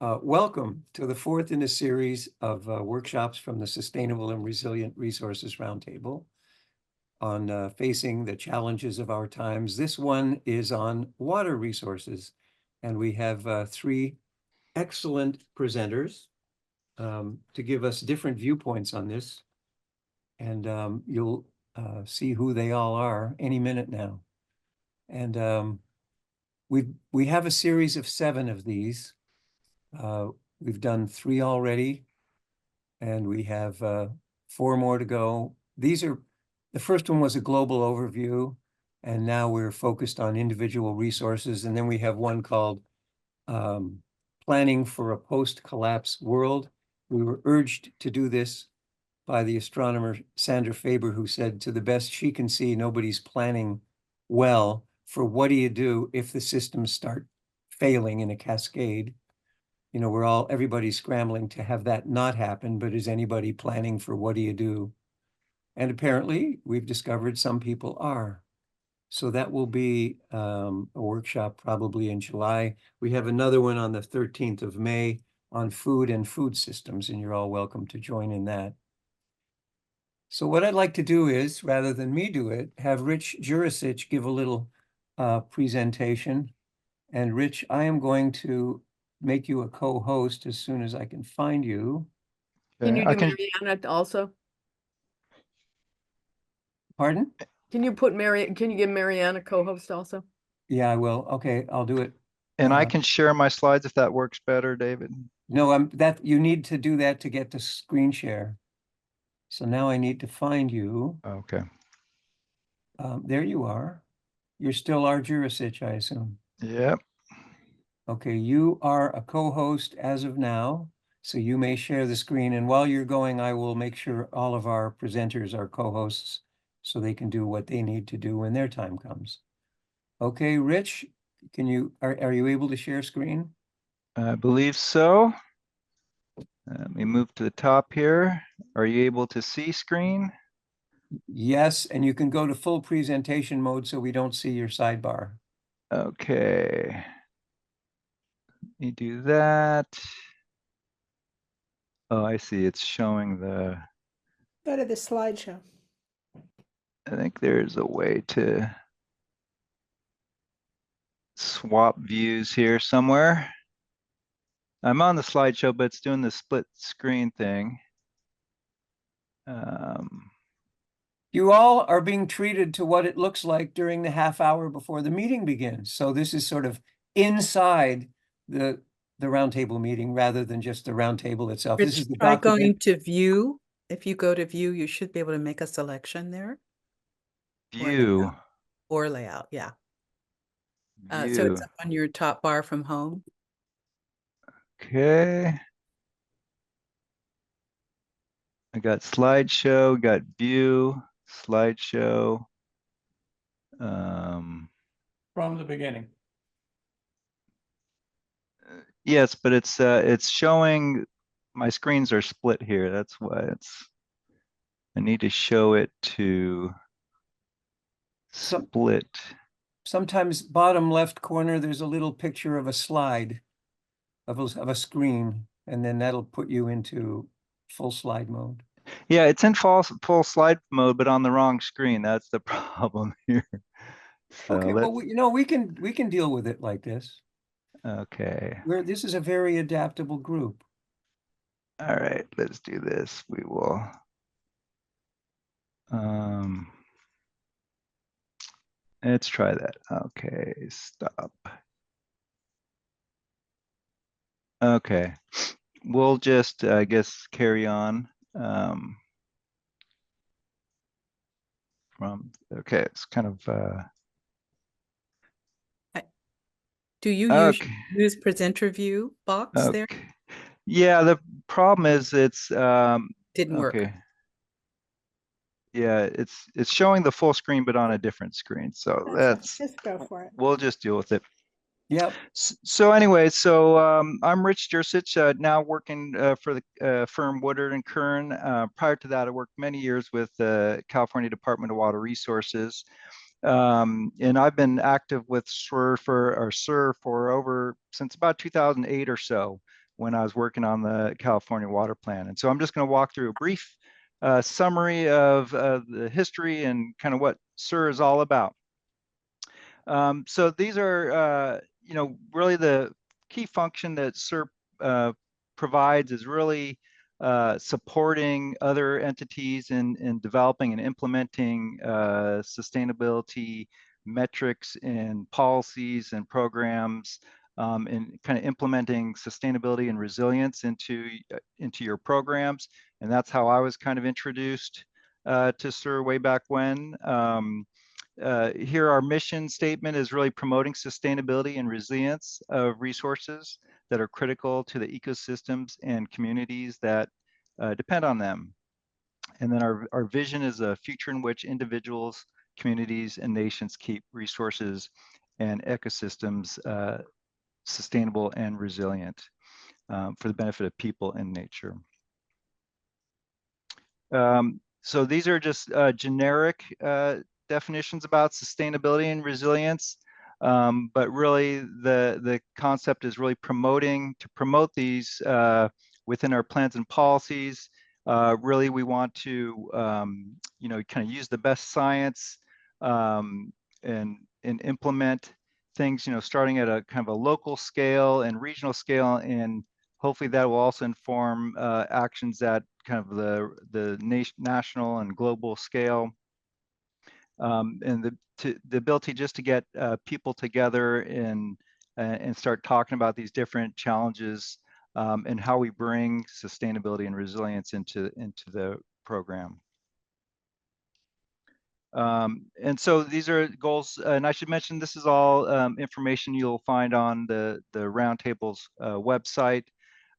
Welcome to the fourth in a series of workshops from the Sustainable and Resilient Resources Roundtable on facing the challenges of our times. This one is on water resources, and we have three excellent presenters to give us different viewpoints on this. And you'll see who they all are any minute now. And we have a series of 7 of these. We've done 3 already, and we have 4 more to go. The first one was a global overview, and now we're focused on individual resources. And then we have one called Planning for a Post-Collapse World. We were urged to do this by the astronomer Sandra Faber, who said, to the best she can see, nobody's planning well for what do you do if the systems start failing in a cascade. You know, everybody's scrambling to have that not happen, but is anybody planning for what do you do? And apparently we've discovered some people are. So that will be a workshop probably in July. We have another one on the 13th of May on food and food systems, and you're all welcome to join in that. So what I'd like to do is, rather than me do it, have Rich Jurisic give a little presentation. And Rich, I am going to make you a co-host as soon as I can find you. Can you I do can. Mariana also? Pardon? Can you give Mariana co-host also? Yeah, I will. Okay, I'll do it. And I can share my slides if that works better, David. No, you need to do that to get to screen share. So now I need to find you. Okay. There you are. You're still our Jurisic, I assume. Yep. Okay, you are a co-host as of now, so you may share the screen. And while you're going, I will make sure all of our presenters are co-hosts so they can do what they need to do when their time comes. Okay, Rich, are you able to share screen? I believe so. Let me move to the top here. Are you able to see screen? Yes, and you can go to full presentation mode so we don't see your sidebar. Okay. Let me do that. Oh, I see. It's showing the. Go to the slideshow. I think there's a way to swap views here somewhere. I'm on the slideshow, but it's doing the split screen thing. You all are being treated to what it looks like during the half hour before the meeting begins. So this is sort of inside the roundtable meeting rather than just the roundtable itself. This is the Try document. going to view. If you go to view, you should be able to make a selection there. View. Or layout, yeah. So View. it's up on your top bar from home. Okay. I got slideshow, got view, slideshow. From the beginning. Yes, but it's showing my screens are split here. That's why I need to show it to split. Sometimes bottom left corner, there's a little picture of a slide of a screen, and then that'll put you into full slide mode. Yeah, it's in full slide mode, but on the wrong screen. That's the problem here. So okay, well, we can deal with it like this. Okay. This is a very adaptable group. All right, let's do this. We will. Let's try that. Okay, stop. Okay, we'll just, I guess, carry on. Okay, it's kind of. Do you use presenter view box there? Yeah, the problem is it's didn't work. Yeah, it's showing the full screen, but on a different screen. So that's just go for it. We'll just deal with it. Yep. So anyway, I'm Rich Jurisic, now working for the firm Woodard & Kern. Prior to that, I worked many years with the California Department of Water Resources. And I've been active with SWR for over since about 2008 or so. when I was working on the California Water Plan. And so I'm just going to walk through a brief summary of the history and kind of what SIR is all about. So these are, really the key function that SIR provides is really supporting other entities in developing and implementing sustainability metrics and policies and programs, and kind of implementing sustainability and resilience into your programs. And that's how I was kind of introduced to SIR way back when. Here, our mission statement is really promoting sustainability and resilience of resources that are critical to the ecosystems and communities that depend on them. And then our vision is a future in which individuals, communities, and nations keep resources and ecosystems sustainable and resilient for the benefit of people and nature. So these are just generic definitions about sustainability and resilience, but really the concept is really to promote these within our plans and policies. Really, we want to kind of use the best science and implement things, starting at a kind of a local scale and regional scale, and hopefully that will also inform actions at kind of the national and global scale. And the ability just to get people together and start talking about these different challenges and how we bring sustainability and resilience into the program. And so these are goals, and I should mention this is all information you'll find on the Roundtable's website.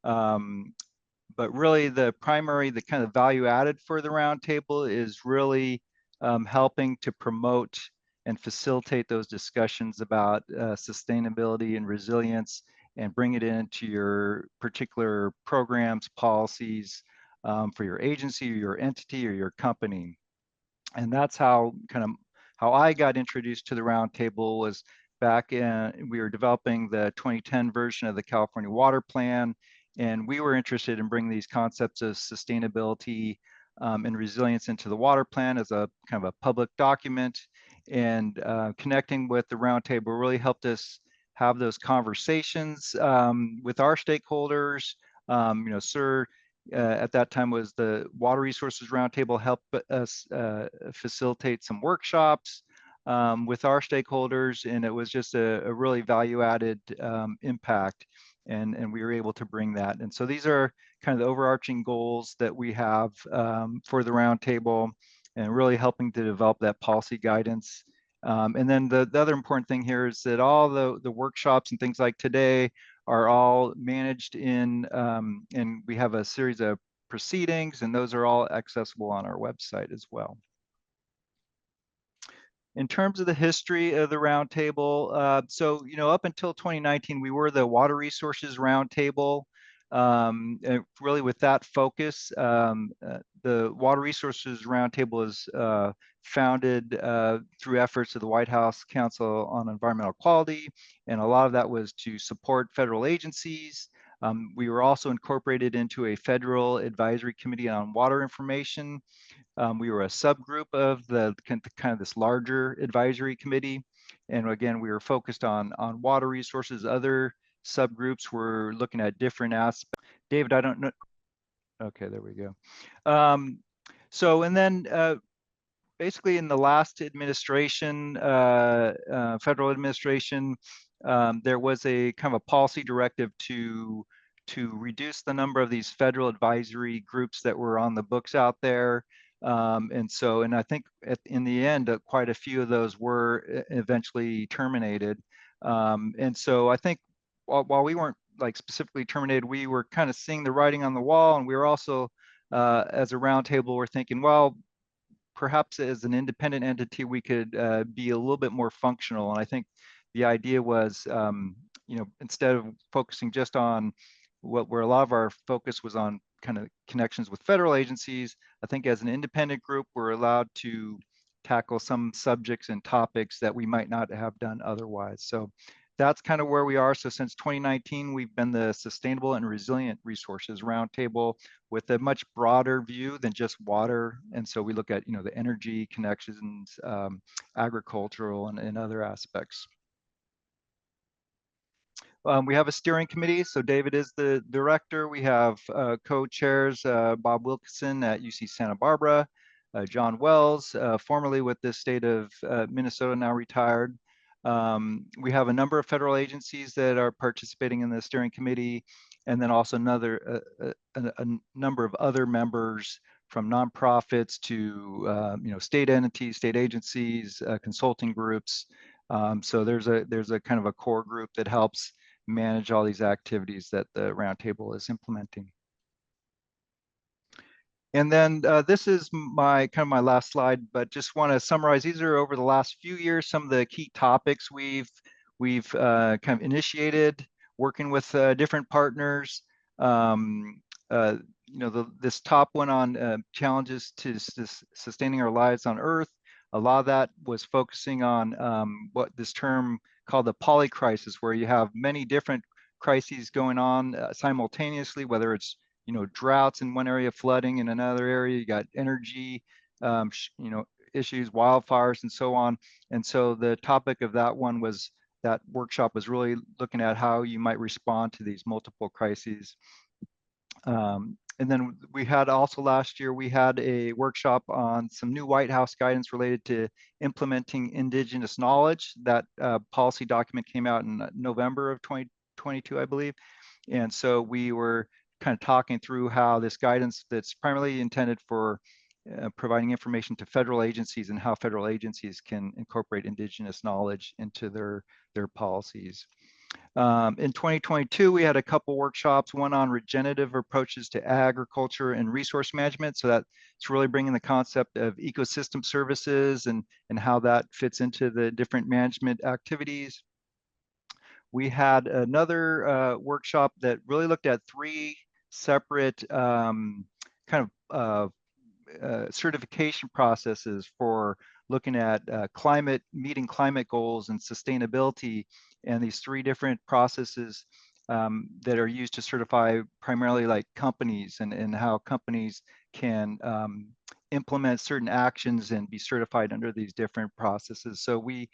But really the kind of value added for the Roundtable is really helping to promote and facilitate those discussions about sustainability and resilience and bring it into your particular programs, policies for your agency or your entity or your company. And that's how I got introduced to the Roundtable. Was back we were developing the 2010 version of the California Water Plan, and we were interested in bringing these concepts of sustainability and resilience into the water plan as a kind of a public document. And connecting with the Roundtable really helped us have those conversations with our stakeholders. SIR at that time was the Water Resources Roundtable, helped us facilitate some workshops with our stakeholders, and it was just a really value-added impact, and we were able to bring that. And so these are kind of the overarching goals that we have for the Roundtable, and really helping to develop that policy guidance. And then the other important thing here is that all the workshops and things like today are all managed and we have a series of proceedings, and those are all accessible on our website as well. In terms of the history of the Roundtable, so up until 2019, we were the Water Resources Roundtable. Really with that focus, the Water Resources Roundtable is founded through efforts of the White House Council on Environmental Quality, and a lot of that was to support federal agencies. We were also incorporated into a federal advisory committee on water information. We were a subgroup of the kind of this larger advisory committee, and again, we were focused on water resources. Other subgroups were looking at different aspects. David, I don't know. Okay, there we go. So, and then basically in the last administration, federal administration, there was a kind of a policy directive to reduce the number of these federal advisory groups that were on the books out there. And I think in the end, quite a few of those were eventually terminated. And so I think while we weren't like specifically terminated, we were kind of seeing the writing on the wall, and we were also, as a Roundtable, we're thinking, well, perhaps as an independent entity, we could be a little bit more functional. And I think the idea was, instead of focusing just on where a lot of our focus was on kind of connections with federal agencies, I think as an independent group, we're allowed to tackle some subjects and topics that we might not have done otherwise. So that's kind of where we are. So since 2019, we've been the Sustainable and Resilient Resources Roundtable with a much broader view than just water. And so we look at, the energy connections, agricultural and other aspects. We have a steering committee. So David is the director. We have co-chairs, Bob Wilkinson at UC Santa Barbara, John Wells, formerly with the state of Minnesota, now retired. We have a number of federal agencies that are participating in the steering committee, and then also a number of other members from nonprofits to state entities, state agencies, consulting groups. So there's a kind of a core group that helps manage all these activities that the roundtable is implementing. And then this is my last slide, but just want to summarize. These are over the last few years, some of the key topics we've kind of initiated, working with different partners. This top one on challenges to sustaining our lives on Earth. A lot of that was focusing on what this term called the polycrisis, where you have many different crises going on simultaneously, whether it's droughts in one area, flooding in another area, you got energy issues, wildfires, and so on. And so the topic of that workshop was really looking at how you might respond to these multiple crises. And then we had also last year, we had a workshop on some new White House guidance related to implementing Indigenous knowledge. That policy document came out in November of 2022, I believe. And so we were kind of talking through how this guidance that's primarily intended for providing information to federal agencies and how federal agencies can incorporate Indigenous knowledge into their policies. In 2022, we had a couple workshops, one on regenerative approaches to agriculture and resource management. So that's really bringing the concept of ecosystem services and how that fits into the different management activities. We had another workshop that really looked at three separate certification processes for looking at meeting climate goals and sustainability, and these three different processes that are used to certify primarily like companies and how companies can implement certain actions and be certified under these different processes. So we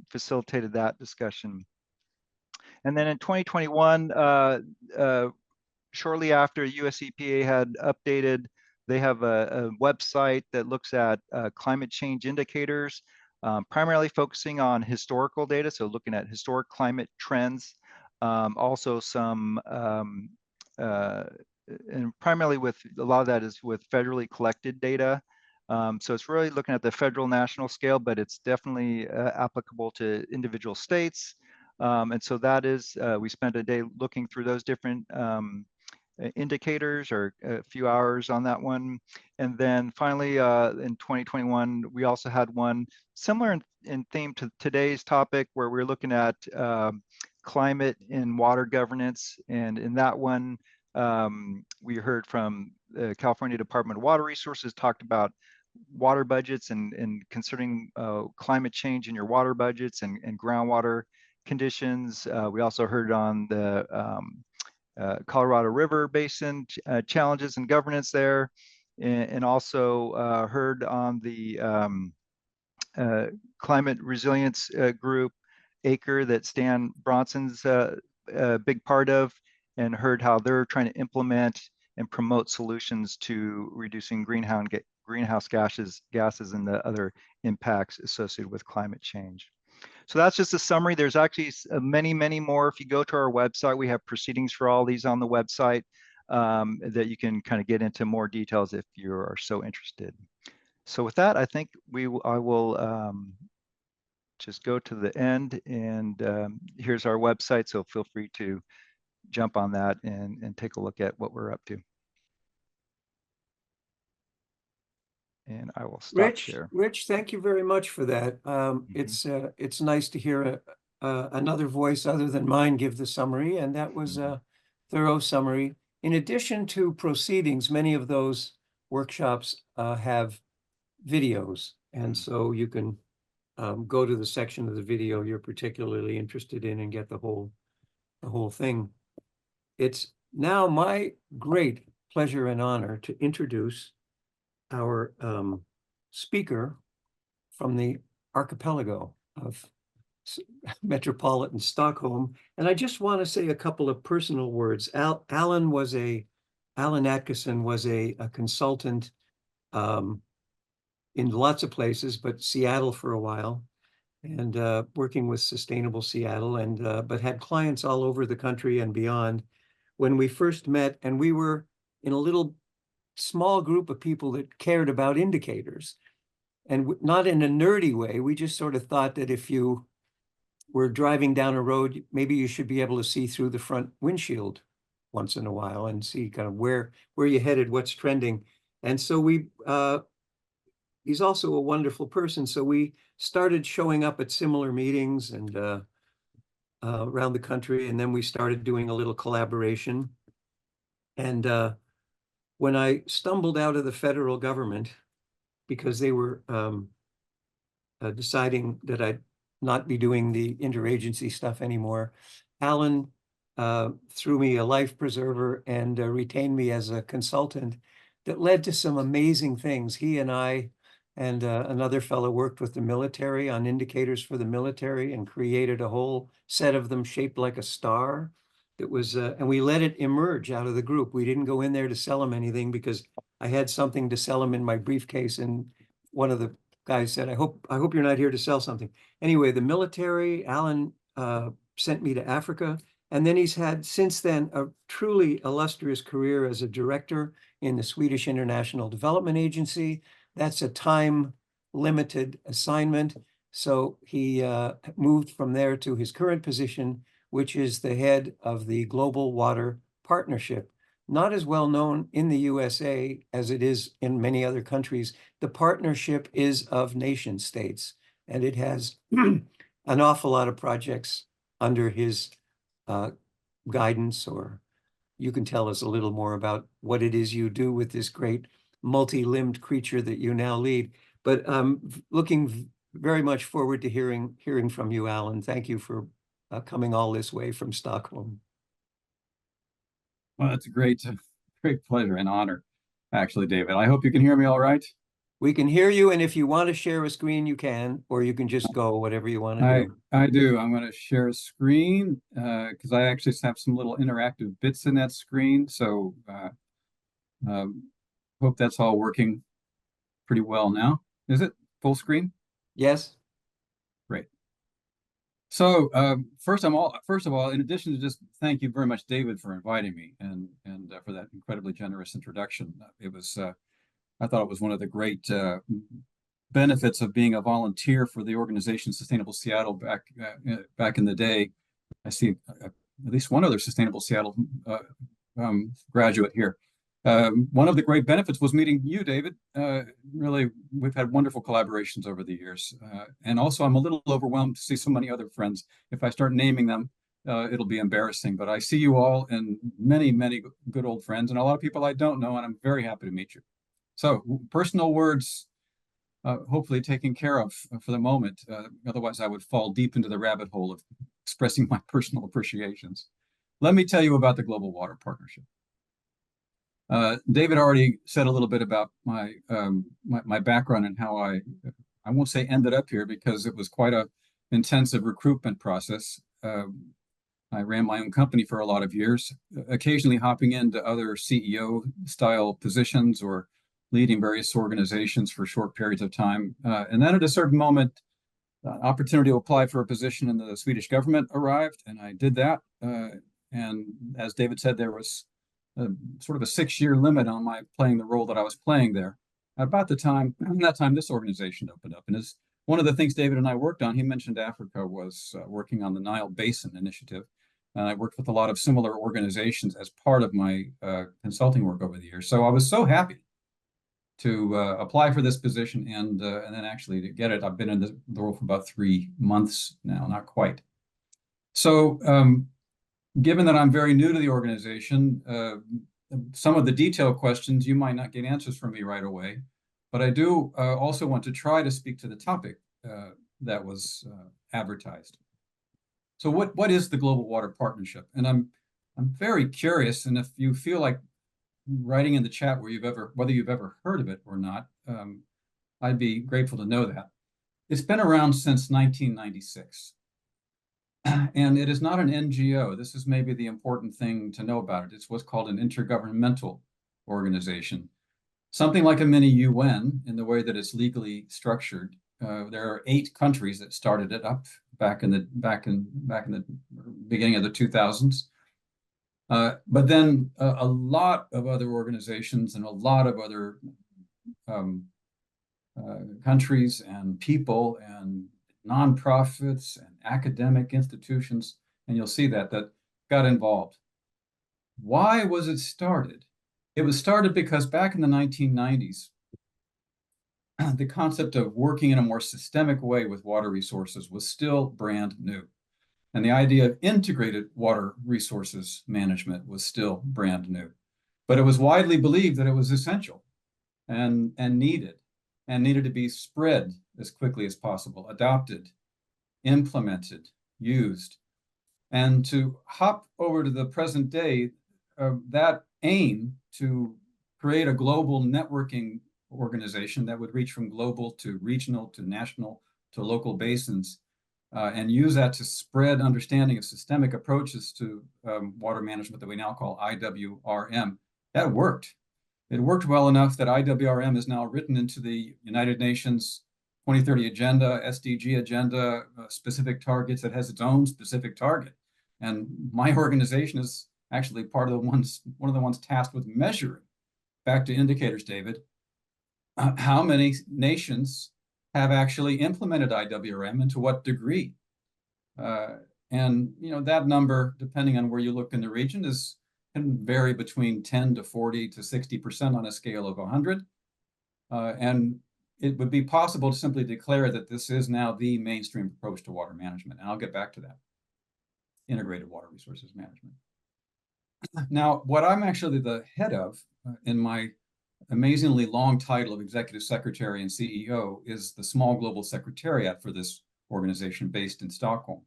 facilitated that discussion. And then in 2021, shortly after US EPA had updated, they have a website that looks at climate change indicators, primarily focusing on historical data, so looking at historic climate trends, also some, and primarily with a lot of that is with federally collected data. So it's really looking at the federal national scale, but it's definitely applicable to individual states. And so that is, we spent a day looking through those different indicators, or a few hours on that one. And then finally, in 2021, we also had one similar in theme to today's topic, where we're looking at climate and water governance. And in that one, we heard from the California Department of Water Resources, talked about water budgets and considering climate change in your water budgets and groundwater conditions. We also heard on the Colorado River Basin challenges and governance there, and also heard on the climate resilience group, ACRE, that Stan Bronson's a big part of, and heard how they're trying to implement and promote solutions to reducing greenhouse gases and the other impacts associated with climate change. So that's just a summary. There's actually many, many more. If you go to our website, we have proceedings for all these on the website that you can kind of get into more details if you are so interested. So with that, I think I will just go to the end, and here's our website. So feel free to jump on that and take a look at what we're up to. And I will stop here. Rich, thank you very much for that. It's nice to hear another voice other than mine give the summary, and that was a thorough summary. In addition to proceedings, many of those workshops have videos, and so you can go to the section of the video you're particularly interested in and get the whole thing. It's now my great pleasure and honor to introduce our speaker from the archipelago of metropolitan Stockholm. And I just want to say a couple of personal words. Alan Atkinson was a consultant in lots of places, but Seattle for a while, and working with Sustainable Seattle, and but had clients all over the country and beyond. When we first met, and we were in a little small group of people that cared about indicators, and not in a nerdy way. We just sort of thought that if you were driving down a road, maybe you should be able to see through the front windshield once in a while and see kind of where you're headed, what's trending. And so he's also a wonderful person. So we started showing up at similar meetings and around the country. And then we started doing a little collaboration. And when I stumbled out of the federal government, because they were deciding that I'd not be doing the interagency stuff anymore, Alan threw me a life preserver and retained me as a consultant that led to some amazing things. He and I and another fellow worked with the military on indicators for the military and created a whole set of them shaped like a star. It was, and we let it emerge out of the group. We didn't go in there to sell him anything because I had something to sell him in my briefcase. And one of the guys said, I hope you're not here to sell something. Anyway, the military, Alan sent me to Africa. And then he's had since then a truly illustrious career as a director in the Swedish International Development Agency. That's a time-limited assignment. So he moved from there to his current position, which is the head of the Global Water Partnership. Not as well known in the USA as it is in many other countries. The partnership is of nation states, and it has an awful lot of projects under his guidance. Or you can tell us a little more about what it is you do with this great multi-limbed creature that you now lead. But looking very much forward to hearing from you, Alan. Thank you for coming all this way from Stockholm. Well, it's a great pleasure and honor, actually, David. I hope you can hear me all right. We can hear you, and if you want to share a screen, you can, or you can just go, whatever you want to do. I do. I'm going to share a screen because I actually have some little interactive bits in that screen. So hope that's all working pretty well now. Is it full screen? Yes. Great. So first of all, in addition to just thank you very much, David, for inviting me and for that incredibly generous introduction. It was I thought it was one of the great benefits of being a volunteer for the organization Sustainable Seattle back in the day. I see at least one other Sustainable Seattle graduate here. One of the great benefits was meeting you, David. Really, we've had wonderful collaborations over the years. And also, I'm a little overwhelmed to see so many other friends. If I start naming them, it'll be embarrassing. But I see you all and many, many good old friends and a lot of people I don't know, and I'm very happy to meet you. So personal words, hopefully taken care of for the moment. Otherwise, I would fall deep into the rabbit hole of expressing my personal appreciations. Let me tell you about the Global Water Partnership. David already said a little bit about my my background and how I won't say ended up here because it was quite a intensive recruitment process. I ran my own company for a lot of years, occasionally hopping into other CEO style positions or leading various organizations for short periods of time. And then at a certain moment, opportunity to apply for a position in the Swedish government arrived, and I did that. And as David said, there was sort of a 6-year limit on my playing the role that I was playing there. About that time, this organization opened up. And as one of the things David and I worked on, he mentioned Africa, was working on the Nile Basin Initiative. And I worked with a lot of similar organizations as part of my consulting work over the years. So I was so happy to apply for this position and then actually to get it. I've been in the role for about 3 months now, not quite. So given that I'm very new to the organization, some of the detailed questions you might not get answers from me right away, but I do also want to try to speak to the topic that was advertised. So what is the Global Water Partnership? And I'm very curious, and if you feel like writing in the chat whether you've ever heard of it or not, I'd be grateful to know that. It's been around since 1996. And it is not an NGO. This is maybe the important thing to know about it. It's what's called an intergovernmental organization, something like a mini UN in the way that it's legally structured. There are 8 countries that started it up back in the beginning of the 2000s. But then a lot of other organizations and a lot of other countries and people and nonprofits and academic institutions, and you'll see that got involved. Why was it started? It was started because back in the 1990s, the concept of working in a more systemic way with water resources was still brand new. And the idea of integrated water resources management was still brand new. But it was widely believed that it was essential and needed to be spread as quickly as possible, adopted, implemented, used. And to hop over to the present day, that aim to create a global networking organization that would reach from global to regional to national to local basins, and use that to spread understanding of systemic approaches to water management that we now call IWRM. That worked. It worked well enough that IWRM is now written into the United Nations 2030 agenda, SDG agenda, specific targets. It has its own specific target. And my organization is actually one of the ones tasked with measuring, back to indicators, David, how many nations have actually implemented IWRM and to what degree. And that number, depending on where you look in the region, can vary between 10 to 40 to 60% on a scale of 100. And it would be possible to simply declare that this is now the mainstream approach to water management. And I'll get back to that. Integrated water resources management. Now, what I'm actually the head of in my amazingly long title of Executive Secretary and CEO is the Small Global Secretariat for this organization based in Stockholm.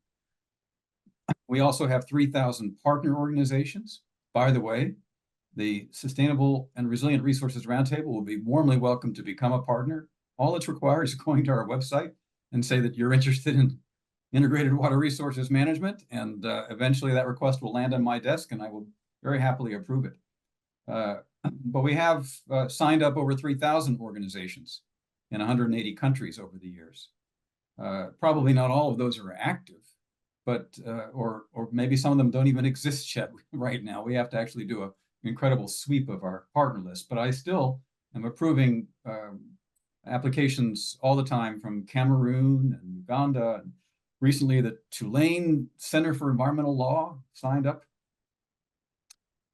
We also have 3,000 partner organizations. By the way, the Sustainable and Resilient Resources Roundtable will be warmly welcome to become a partner. All it's required is going to our website and say that you're interested in integrated water resources management, and eventually that request will land on my desk and I will very happily approve it. But we have signed up over 3,000 organizations in 180 countries over the years. Probably not all of those are active, but or maybe some of them don't even exist yet right now. We have to actually do an incredible sweep of our partner list, but I still am approving applications all the time from Cameroon and Uganda. And recently, the Tulane Center for Environmental Law signed up.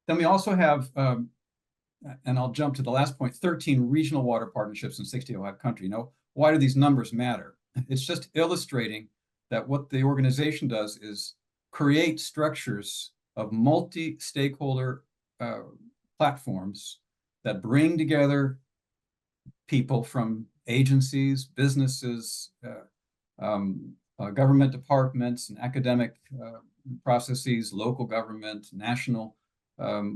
Then we also have, and I'll jump to the last point, 13 regional water partnerships in 65 countries. Why do these numbers matter? It's just illustrating that what the organization does is create structures of multi-stakeholder platforms that bring together people from agencies, businesses, government departments, and academic processes, local government, national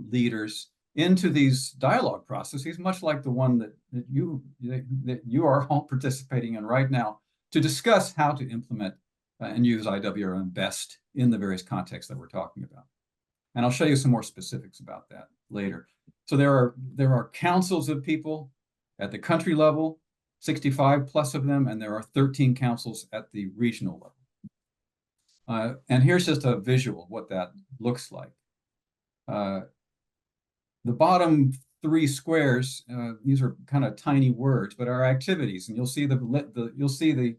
leaders into these dialogue processes, much like the one that you are all participating in right now, to discuss how to implement and use IWRM best in the various contexts that we're talking about. And I'll show you some more specifics about that later. So there are councils of people at the country level, 65 plus of them, and there are 13 councils at the regional level. And here's just a visual of what that looks like. The bottom 3 squares, these are kind of tiny words, but are activities, and you'll see the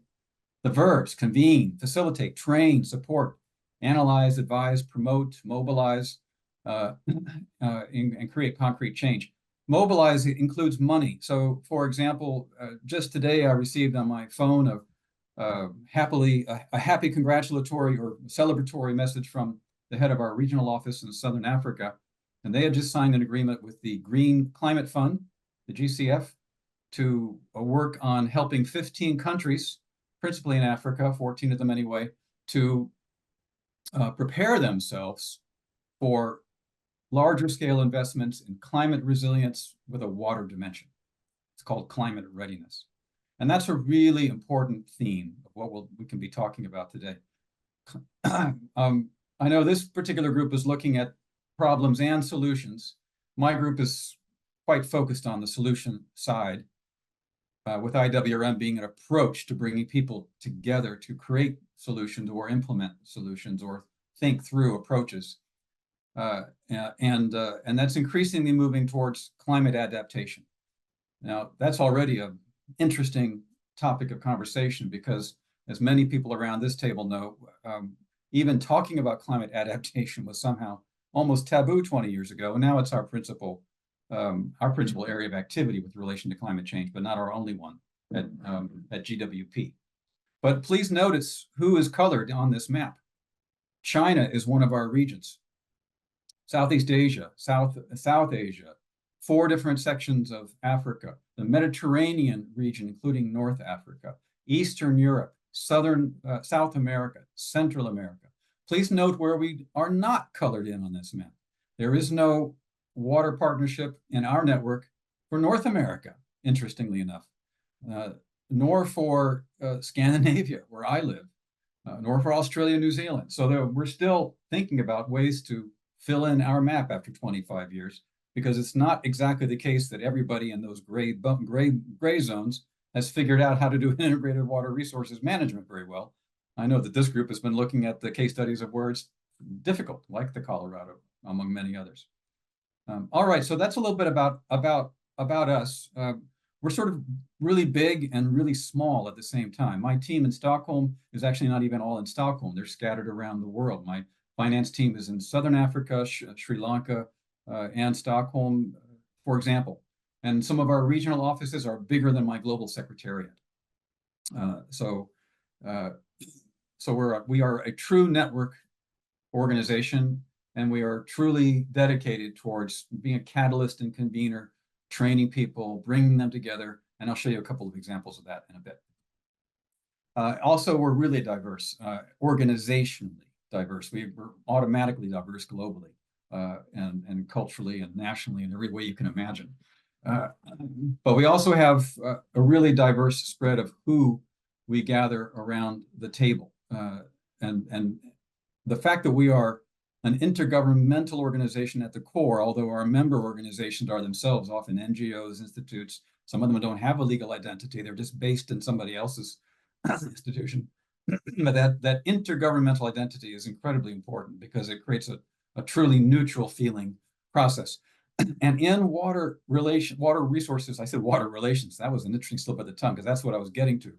verbs: convene, facilitate, train, support, analyze, advise, promote, mobilize, and create concrete change. Mobilize includes money. So, for example, just today I received on my phone a happy congratulatory or celebratory message from the head of our regional office in Southern Africa. And they had just signed an agreement with the Green Climate Fund, the GCF, to work on helping 15 countries principally in Africa, 14 of them anyway, to prepare themselves for larger scale investments in climate resilience with a water dimension. It's called climate readiness. And that's a really important theme of what we can be talking about today. I know this particular group is looking at problems and solutions. My group is quite focused on the solution side, with IWRM being an approach to bringing people together to create solutions or implement solutions or think through approaches. And that's increasingly moving towards climate adaptation. Now, that's already an interesting topic of conversation because, as many people around this table know, even talking about climate adaptation was somehow almost taboo 20 years ago. And now it's our principal area of activity with relation to climate change, but not our only one at GWP. But please notice who is colored on this map. China is one of our regions. Southeast Asia, South Asia, 4 different sections of Africa, the Mediterranean region, including North Africa, Eastern Europe, South America, Central America. Please note where we are not colored in on this map. There is no water partnership in our network for North America, interestingly enough, nor for Scandinavia, where I live, nor for Australia, New Zealand. So we're still thinking about ways to fill in our map after 25 years, because it's not exactly the case that everybody in those gray zones has figured out how to do integrated water resources management very well. I know that this group has been looking at the case studies of where it's difficult, like the Colorado, among many others. All right, so that's a little bit about us. We're sort of really big and really small at the same time. My team in Stockholm is actually not even all in Stockholm. They're scattered around the world. My finance team is in Southern Africa, Sri Lanka, and Stockholm, for example. And some of our regional offices are bigger than my global secretariat. So we are a true network organization, and we are truly dedicated towards being a catalyst and convener, training people, bringing them together. And I'll show you a couple of examples of that in a bit. Also, we're really diverse, organizationally diverse. We're automatically diverse globally, and culturally and nationally in every way you can imagine. But we also have a really diverse spread of who we gather around the table. And the fact that we are an intergovernmental organization at the core, although our member organizations are themselves often NGOs, institutes, some of them don't have a legal identity, they're just based in somebody else's institution. But that intergovernmental identity is incredibly important because it creates a truly neutral feeling process. And in water resources, I said water relations, that was an interesting slip of the tongue because that's what I was getting to.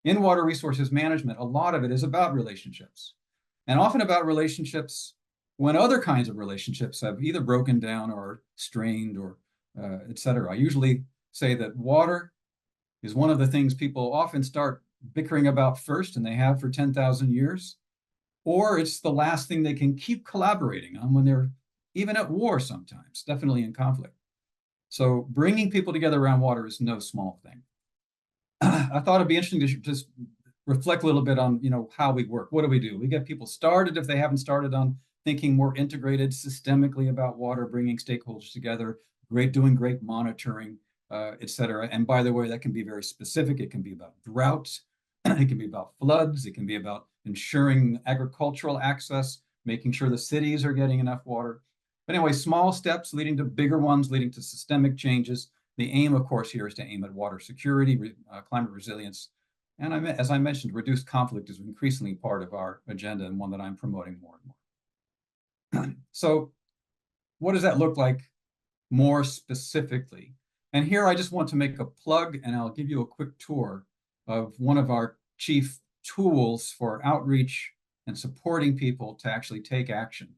In water resources management, a lot of it is about relationships, and often about relationships when other kinds of relationships have either broken down or strained or et cetera. I usually say that water is one of the things people often start bickering about first, and they have for 10,000 years, or it's the last thing they can keep collaborating on when they're even at war sometimes, definitely in conflict. So bringing people together around water is no small thing. I thought it'd be interesting to just reflect a little bit on, how we work. What do? We get people started if they haven't started on thinking more integrated systemically about water, bringing stakeholders together, doing great monitoring, et cetera. And by the way, that can be very specific. It can be about droughts. It can be about floods. It can be about ensuring agricultural access, making sure the cities are getting enough water. But anyway, small steps leading to bigger ones, leading to systemic changes. The aim, of course, here is to aim at water security, climate resilience. And as I mentioned, reduced conflict is increasingly part of our agenda and one that I'm promoting more and more. So what does that look like more specifically? And here I just want to make a plug, and I'll give you a quick tour of one of our chief tools for outreach and supporting people to actually take action.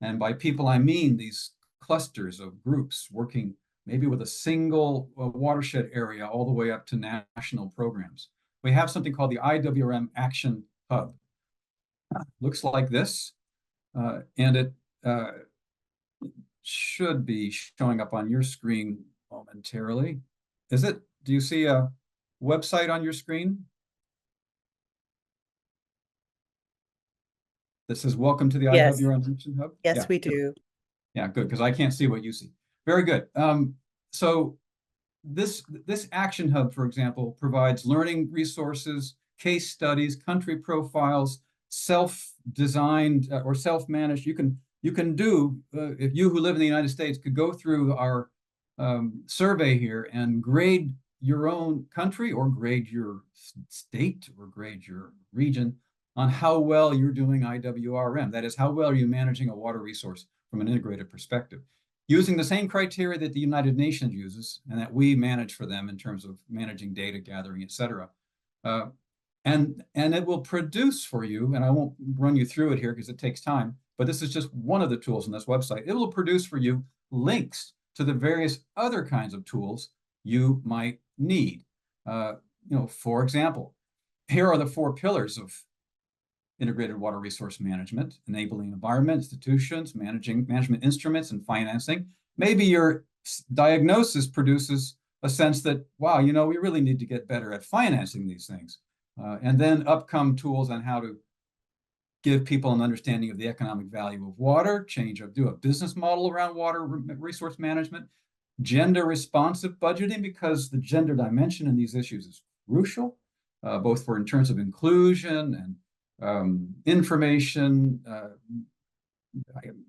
And by people, I mean these clusters of groups working maybe with a single watershed area all the way up to national programs. We have something called the IWRM Action Hub. Looks like this, and it should be showing up on your screen momentarily. Is it? Do you see a website on your screen? that says, welcome to the Yes. IWRM Action Hub? Yes, Yeah, we good. do. Yeah, good, because I can't see what you see. Very good. So this Action Hub, for example, provides learning resources, case studies, country profiles, self-designed or self-managed. You can do, if you who live in the United States could go through our survey here and grade your own country or grade your state or grade your region on how well you're doing IWRM. That is, how well are you managing a water resource from an integrated perspective, using the same criteria that the United Nations uses and that we manage for them in terms of managing data gathering, et cetera. And it will produce for you, and I won't run you through it here because it takes time, but this is just one of the tools on this website. It will produce for you links to the various other kinds of tools you might need. For example, here are the 4 pillars of integrated water resource management: enabling environment, institutions, management instruments, and financing. Maybe your diagnosis produces a sense that, wow, we really need to get better at financing these things. And then up come tools on how to give people an understanding of the economic value of water, do a business model around water resource management, gender responsive budgeting, because the gender dimension in these issues is crucial, both in terms of inclusion and information.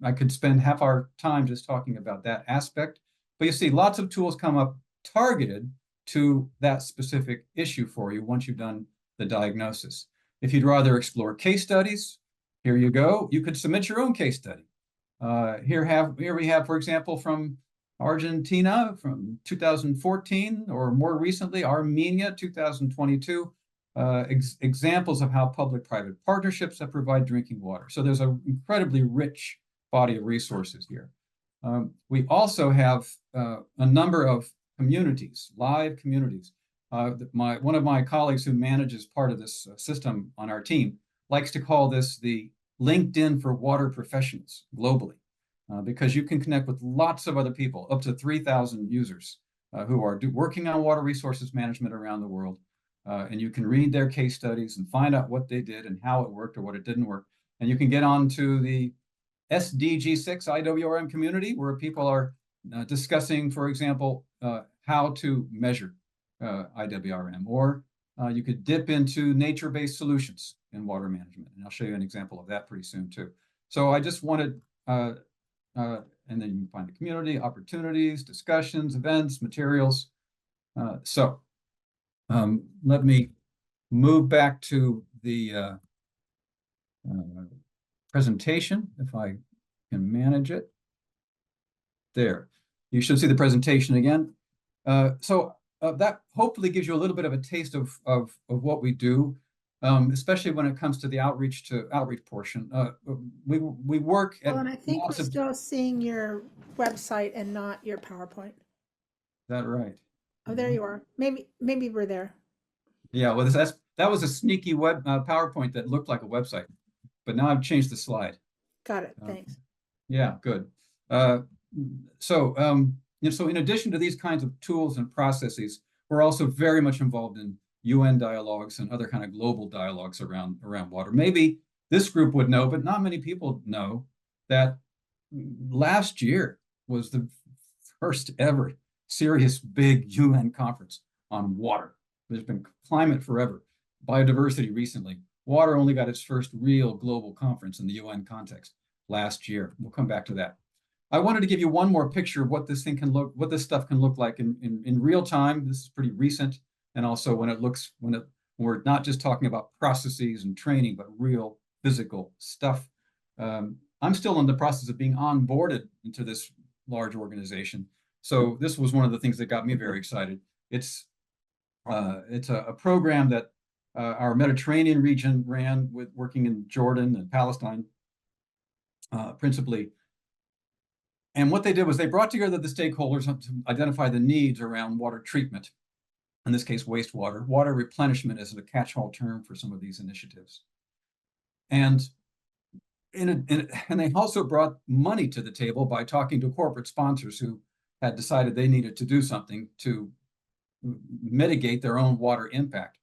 I could spend half our time just talking about that aspect, but you see lots of tools come up targeted to that specific issue for you once you've done the diagnosis. If you'd rather explore case studies, here you go. You could submit your own case study. Here we have, for example, from Argentina from 2014, or more recently, Armenia 2022. Examples of how public-private partnerships that provide drinking water. So there's an incredibly rich body of resources here. We also have a number of communities, live communities. One of my colleagues who manages part of this system on our team likes to call this the LinkedIn for water professionals globally, because you can connect with lots of other people, up to 3,000 users who are working on water resources management around the world. And you can read their case studies and find out what they did and how it worked or what it didn't work. And you can get on to the SDG 6 IWRM community, where people are discussing, for example, how to measure IWRM, or you could dip into nature-based solutions in water management. And I'll show you an example of that pretty soon too. So I just wanted, and then you can find the community, opportunities, discussions, events, materials. Let me move back to the presentation, if I can manage it. There, you should see the presentation again. That hopefully gives you a little bit of a taste of what we do, especially when it comes to the outreach portion. We work at Well, and I think we're lots of. Is still seeing your website and not your PowerPoint. that right? Oh, there you are. Maybe we're there. Yeah, well, that was a sneaky web PowerPoint that looked like a website, but now I've changed the slide. Got it. Thanks. Yeah, good. So in addition to these kinds of tools and processes, we're also very much involved in UN dialogues and other kind of global dialogues around water. Maybe this group would know, but not many people know that last year was the first ever serious big UN conference on water. There's been climate forever, biodiversity recently. Water only got its first real global conference in the UN context last year. We'll come back to that. I wanted to give you one more picture of what this stuff can look like in real time. This is pretty recent, and also when we're not just talking about processes and training, but real physical stuff. I'm still in the process of being onboarded into this large organization, so this was one of the things that got me very excited. It's a program that our Mediterranean region ran, with working in Jordan and Palestine, principally. And what they did was they brought together the stakeholders to identify the needs around water treatment, in this case, wastewater. Water replenishment is a catch-all term for some of these initiatives. And they also brought money to the table by talking to corporate sponsors who had decided they needed to do something to mitigate their own water impact.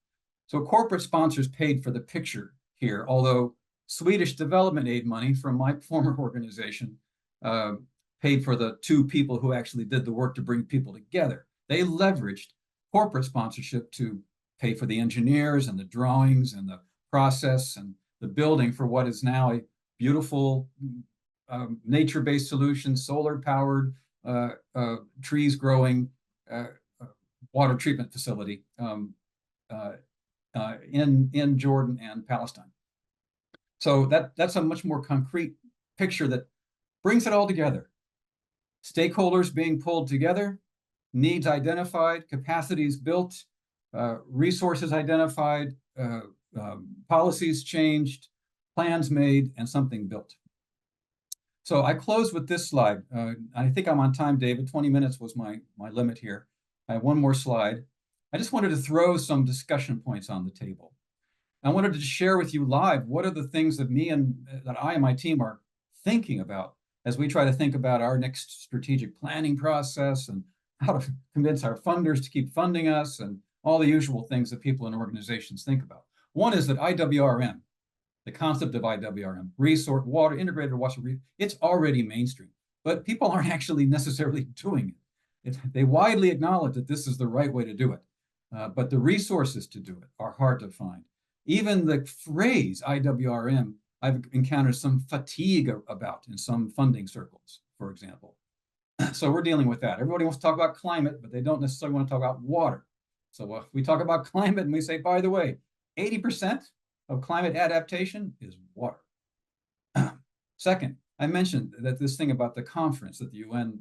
So corporate sponsors paid for the picture here, although Swedish development aid money from my former organization paid for the 2 people who actually did the work to bring people together. They leveraged corporate sponsorship to pay for the engineers and the drawings and the process and the building for what is now a beautiful nature-based solution, solar-powered, trees growing water treatment facility in Jordan and Palestine. So that's a much more concrete picture that brings it all together. Stakeholders being pulled together, needs identified, capacities built, resources identified, policies changed, plans made, and something built. So I close with this slide. I think I'm on time, David. 20 minutes was my limit here. I have one more slide. I just wanted to throw some discussion points on the table. I wanted to share with you live what are the things that I and my team are thinking about as we try to think about our next strategic planning process and how to convince our funders to keep funding us and all the usual things that people in organizations think about. One is that IWRM, the concept of IWRM, water, integrated water, it's already mainstream, but people aren't actually necessarily doing it. They widely acknowledge that this is the right way to do it, but the resources to do it are hard to find. Even the phrase IWRM, I've encountered some fatigue about in some funding circles, for example. So we're dealing with that. Everybody wants to talk about climate, but they don't necessarily want to talk about water. So we talk about climate and we say, by the way, 80% of climate adaptation is water. Second, I mentioned that this thing about the conference that the UN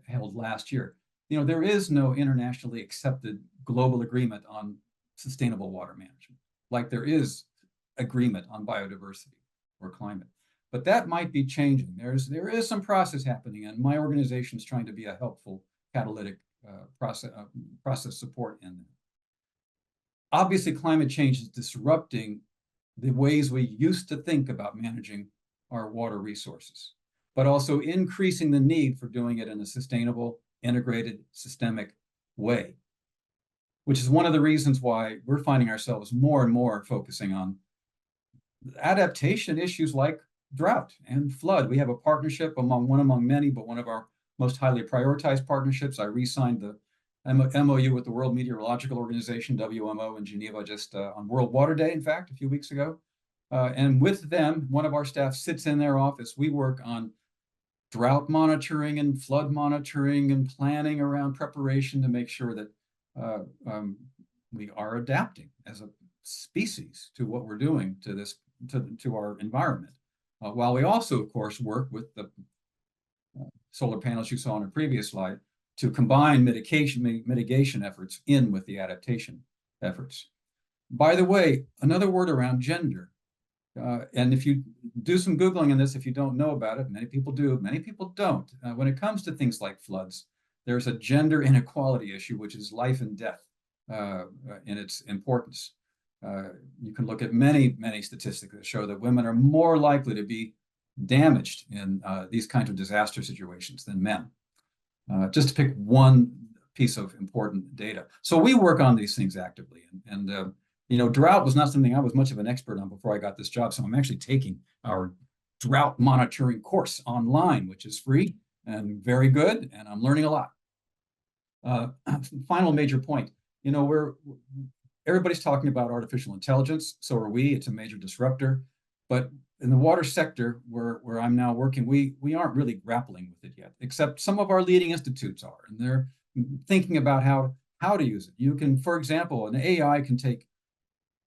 held last year. You know, there is no internationally accepted global agreement on sustainable water management, like there is agreement on biodiversity or climate. But that might be changing. There is some process happening, and my organization is trying to be a helpful catalytic process support in that. Obviously, climate change is disrupting the ways we used to think about managing our water resources, but also increasing the need for doing it in a sustainable, integrated, systemic way, which is one of the reasons why we're finding ourselves more and more focusing on adaptation issues like drought and flood. We have a partnership among many, but one of our most highly prioritized partnerships. I re-signed the MOU with the World Meteorological Organization, WMO, in Geneva just on World Water Day, in fact, a few weeks ago. And with them, one of our staff sits in their office. We work on drought monitoring and flood monitoring and planning around preparation to make sure that we are adapting as a species to what we're doing to this, to our environment. While we also, of course, work with the solar panels you saw on a previous slide to combine mitigation efforts in with the adaptation efforts. By the way, another word around gender. And if you do some Googling on this, if you don't know about it, many people do, many people don't. When it comes to things like floods, there's a gender inequality issue, which is life and death in its importance. You can look at many statistics that show that women are more likely to be damaged in these kinds of disaster situations than men. Just to pick one piece of important data. So we work on these things actively. And you know, drought was not something I was much of an expert on before I got this job. So I'm actually taking our drought monitoring course online, which is free and very good. And I'm learning a lot. Final major point. You know, everybody's talking about artificial intelligence. So are we. It's a major disruptor. But in the water sector, where I'm now working, we aren't really grappling with it yet, except some of our leading institutes are, and they're thinking about how to use it. You can, for example, an AI can take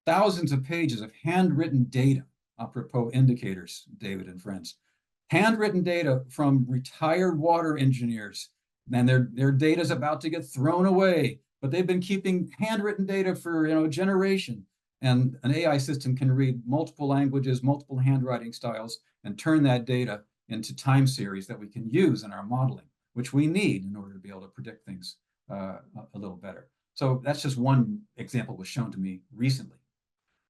thousands of pages of handwritten data, apropos indicators, David and friends, handwritten data from retired water engineers, and their data is about to get thrown away, but they've been keeping handwritten data for a generation. And an AI system can read multiple languages, multiple handwriting styles, and turn that data into time series that we can use in our modeling, which we need in order to be able to predict things a little better. So that's just one example was shown to me recently,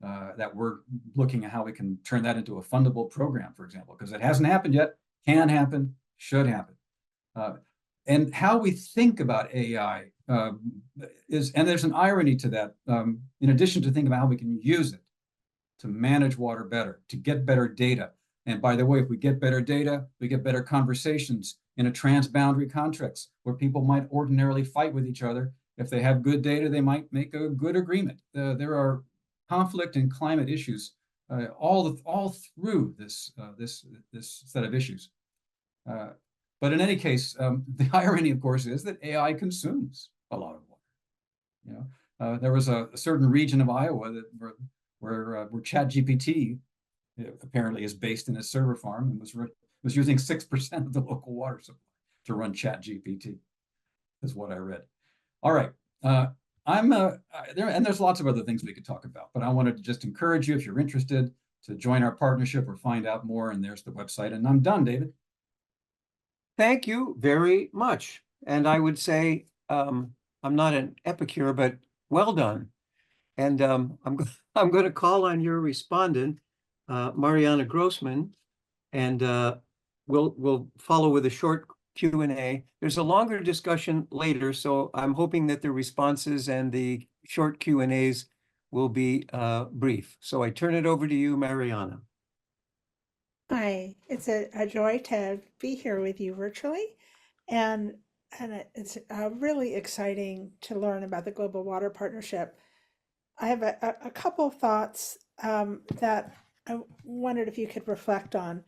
that we're looking at how we can turn that into a fundable program, for example, because it hasn't happened yet, can happen, should happen. And how we think about AI and there's an irony to that. In addition to thinking about how we can use it, to manage water better, to get better data. And by the way, if we get better data, we get better conversations in a transboundary context where people might ordinarily fight with each other. If they have good data, they might make a good agreement. There are conflict and climate issues all through this set of issues. But in any case, the irony, of course, is that AI consumes a lot of water. You know, there was a certain region of Iowa that where ChatGPT apparently is based in a server farm and was using 6% of the local water supply to run ChatGPT, is what I read. All right. There's lots of other things we could talk about, but I wanted to just encourage you, if you're interested, to join our partnership or find out more. And there's the website. And I'm done, David. Thank you very much. And I would say, I'm not an epicure, but well done. And I'm going to call on your respondent, Mariana Grossman, and we'll follow with a short Q&A. There's a longer discussion later, so I'm hoping that the responses and the short Q&As will be brief. So I turn it over to you, Mariana. Hi, it's a joy to be here with you virtually, and it's really exciting to learn about the Global Water Partnership. I have a couple thoughts that I wondered if you could reflect on.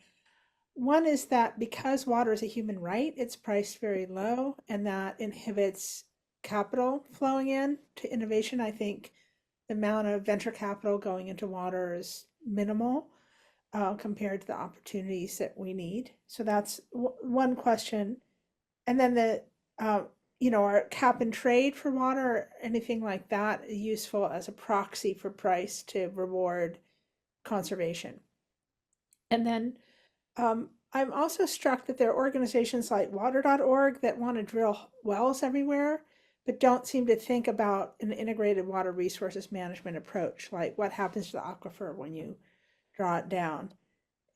One is that because water is a human right, it's priced very low, and that inhibits capital flowing in to innovation. I think the amount of venture capital going into water is minimal compared to the opportunities that we need. So that's one question. And then our cap and trade for water or anything like that useful as a proxy for price to reward conservation. And then I'm also struck that there are organizations like water.org that want to drill wells everywhere, but don't seem to think about an integrated water resources management approach, like what happens to the aquifer when you draw it down.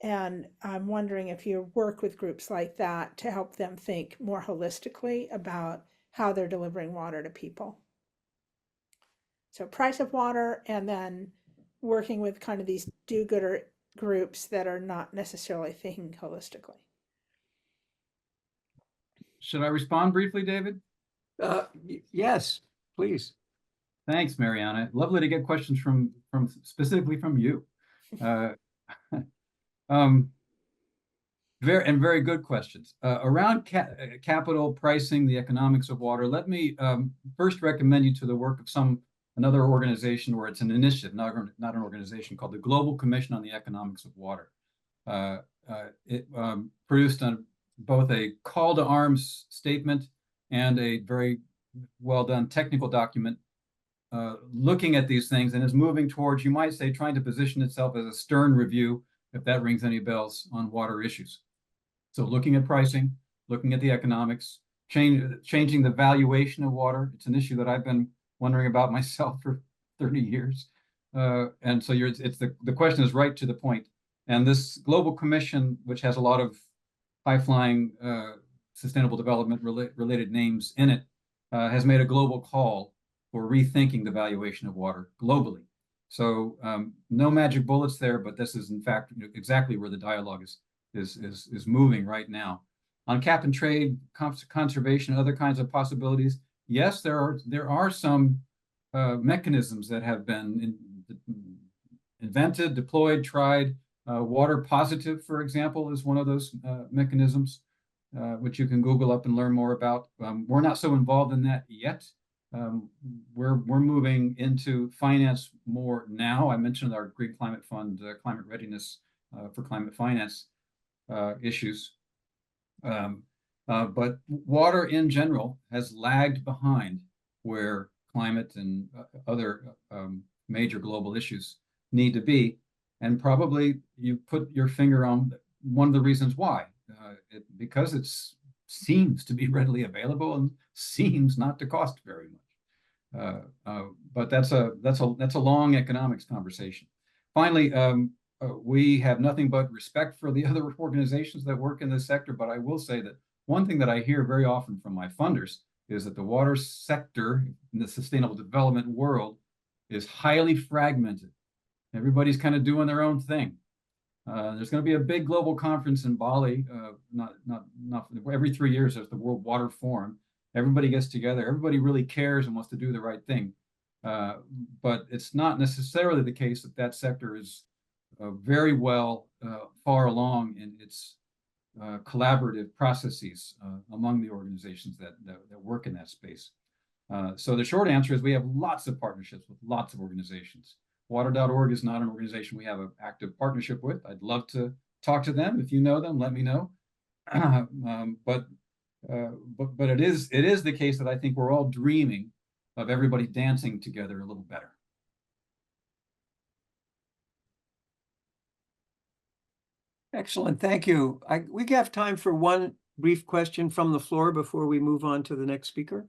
And I'm wondering if you work with groups like that to help them think more holistically about how they're delivering water to people. So price of water, and then working with kind of these do-gooder groups that are not necessarily thinking holistically. Should I respond briefly, David? Yes, please. Thanks, Mariana. Lovely to get questions from specifically from you. Very good questions. Around capital pricing, the economics of water, let me first recommend you to the work of another organization, where it's an initiative, not an organization, called the Global Commission on the Economics of Water. It produced both a call to arms statement and a very well done technical document looking at these things, and is moving towards, you might say, trying to position itself as a stern review, if that rings any bells, on water issues. So looking at pricing, looking at the economics, changing the valuation of water. It's an issue that I've been wondering about myself for 30 years. And so the question is right to the point. And this Global Commission, which has a lot of high-flying sustainable development related names in it, has made a global call for rethinking the valuation of water globally. So no magic bullets there, but this is in fact exactly where the dialogue is moving right now. On cap and trade, conservation, other kinds of possibilities. Yes, there are some mechanisms that have been invented, deployed, tried. Water positive, for example, is one of those mechanisms, which you can Google up and learn more about. We're not so involved in that yet. We're moving into finance more now. I mentioned our Green Climate Fund, climate readiness for climate finance issues. But water in general has lagged behind where climate and other major global issues need to be. And probably you put your finger on one of the reasons why, because it seems to be readily available and seems not to cost very much. But that's a long economics conversation. Finally, we have nothing but respect for the other organizations that work in this sector. But I will say that one thing that I hear very often from my funders is that the water sector in the sustainable development world is highly fragmented. Everybody's kind of doing their own thing. There's going to be a big global conference in Bali. Not every 3 years. There's the World Water Forum. Everybody gets together. Everybody really cares and wants to do the right thing. But it's not necessarily the case that that sector is very well far along in its collaborative processes among the organizations that work in that space. So the short answer is we have lots of partnerships with lots of organizations. Water.org is not an organization we have an active partnership with. I'd love to talk to them. If you know them, let me know. But it is the case that I think we're all dreaming of everybody dancing together a little better. Excellent, thank you. We have time for one brief question from the floor before we move on to the next speaker.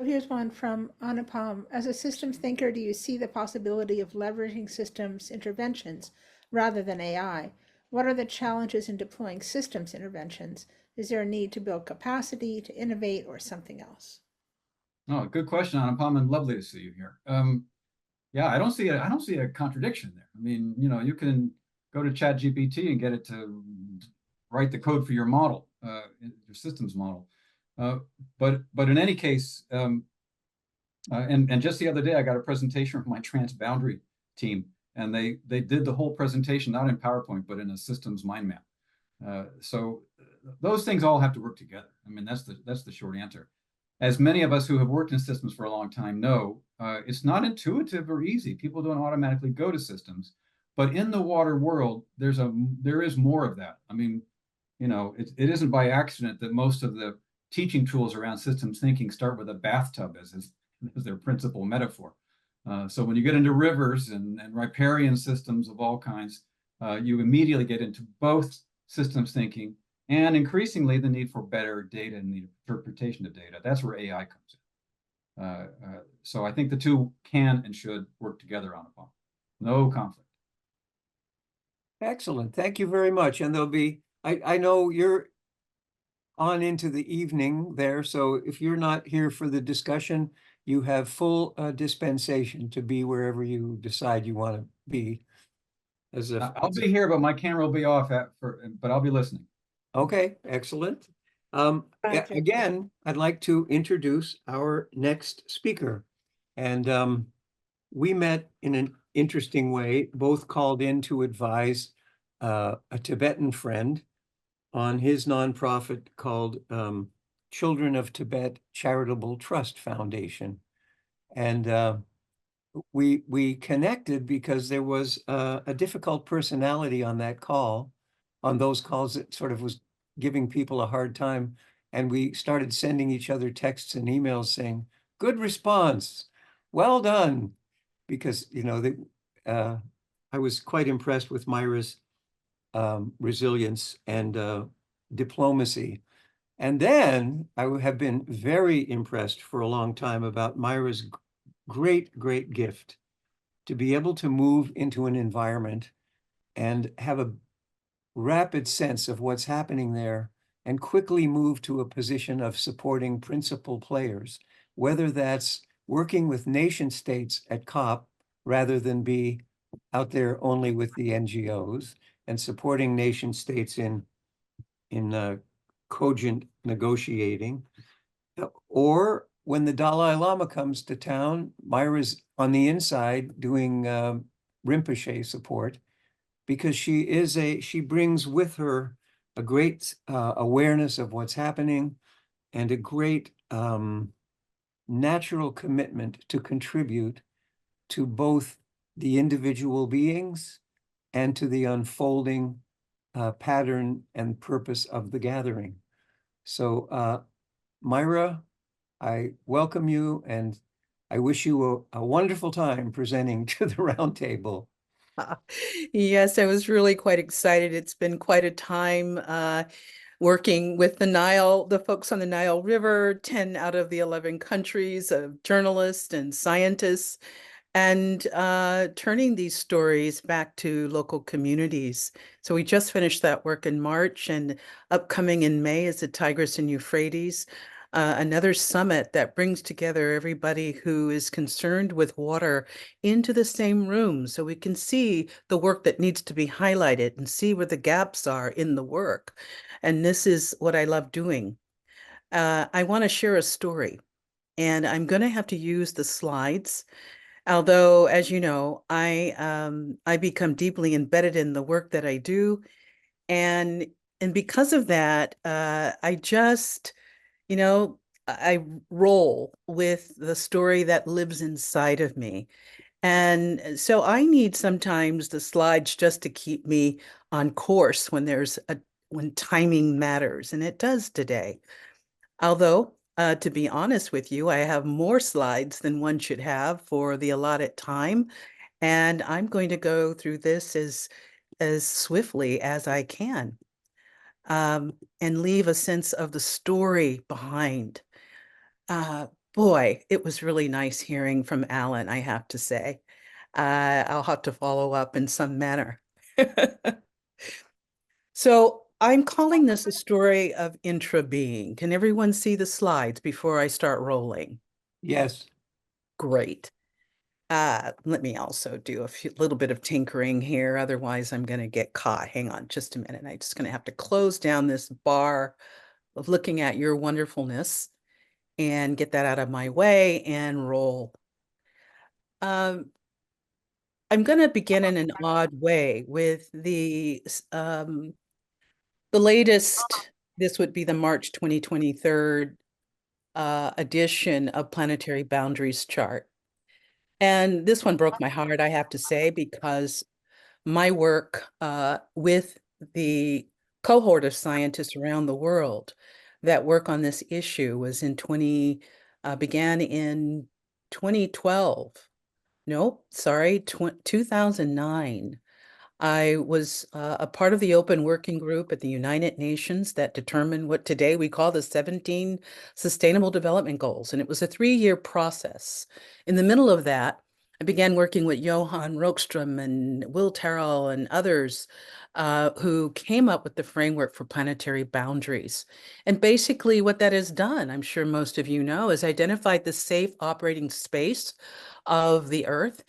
Here's one from Anupam. As a systems thinker, do you see the possibility of leveraging systems interventions rather than AI? What are the challenges in deploying systems interventions? Is there a need to build capacity, to innovate, or something else? Oh, good question, Anupam, and lovely to see you here. Yeah, I don't see a contradiction there. I mean, you know, you can go to ChatGPT and get it to write the code for your model, your systems model. But in any case, and just the other day, I got a presentation from my transboundary team, and they did the whole presentation not in PowerPoint but in a systems mind map. So those things all have to work together. I mean, that's the short answer. As many of us who have worked in systems for a long time know, it's not intuitive or easy. People don't automatically go to systems, but in the water world, there is more of that. I mean, you know, it isn't by accident that most of the teaching tools around systems thinking start with a bathtub as their principal metaphor. So when you get into rivers and riparian systems of all kinds, you immediately get into both systems thinking and increasingly the need for better data and the interpretation of data. That's where AI comes in. So I think the two can and should work together on a problem. No conflict. Excellent, thank you very much. And there'll be, I know you're on into the evening there, so if you're not here for the discussion, you have full dispensation to be wherever you decide you want to be. I'll be here, but my camera will be off but I'll be listening. Okay, excellent. Gotcha. Again, I'd like to introduce our next speaker. And we met in an interesting way, both called in to advise a Tibetan friend on his nonprofit called Children of Tibet Charitable Trust Foundation. And we connected because there was a difficult personality on that call, on those calls that sort of was giving people a hard time. And we started sending each other texts and emails saying, good response, well done. Because, you know, I was quite impressed with Myra's resilience and diplomacy. And then I have been very impressed for a long time about Myra's great gift to be able to move into an environment and have a rapid sense of what's happening there and quickly move to a position of supporting principal players, whether that's working with nation states at COP rather than be out there only with the NGOs, and supporting nation states in cogent negotiating, or when the Dalai Lama comes to town, Myra's on the inside doing Rinpoche support, because she brings with her a great awareness of what's happening and a great natural commitment to contribute to both the individual beings and to the unfolding pattern and purpose of the gathering. So Myra, I welcome you and I wish you a wonderful time presenting to the roundtable. Yes, I was really quite excited. It's been quite a time working with the folks on the Nile River, 10 out of the 11 countries of journalists and scientists, and turning these stories back to local communities. So we just finished that work in March, and upcoming in May is the Tigris and Euphrates. another summit that brings together everybody who is concerned with water into the same room so we can see the work that needs to be highlighted and see where the gaps are in the work. And this is what I love doing. I want to share a story, and I'm going to have to use the slides. Although, as you know, I become deeply embedded in the work that I do, and because of that, I just, you know, I roll with the story that lives inside of me. And so I need sometimes the slides just to keep me on course when timing matters, and it does today. Although, to be honest with you, I have more slides than one should have for the allotted time, and I'm going to go through this as swiftly as I can, and leave a sense of the story behind. Boy, it was really nice hearing from Alan, I have to say. I'll have to follow up in some manner. So I'm calling this a story of intra-being. Can everyone see the slides before I start rolling? Yes. Great. Let me also do little bit of tinkering here. Otherwise, I'm going to get caught. Hang on just a minute. I'm just going to have to close down this bar of looking at your wonderfulness and get that out of my way and roll. I'm going to begin in an odd way with the latest. This would be the March 2023 edition of Planetary Boundaries chart. And this one broke my heart, I have to say, because my work with the cohort of scientists around the world that work on this issue began in 2012. Nope, sorry, 2009. I was a part of the open working group at the United Nations that determined what today we call the 17 Sustainable Development Goals. And it was a 3-year process. In the middle of that, I began working with Johan Rockström and Will Terrell and others who came up with the framework for planetary boundaries. And basically what that has done, I'm sure most of you know, is identified the safe operating space of the Earth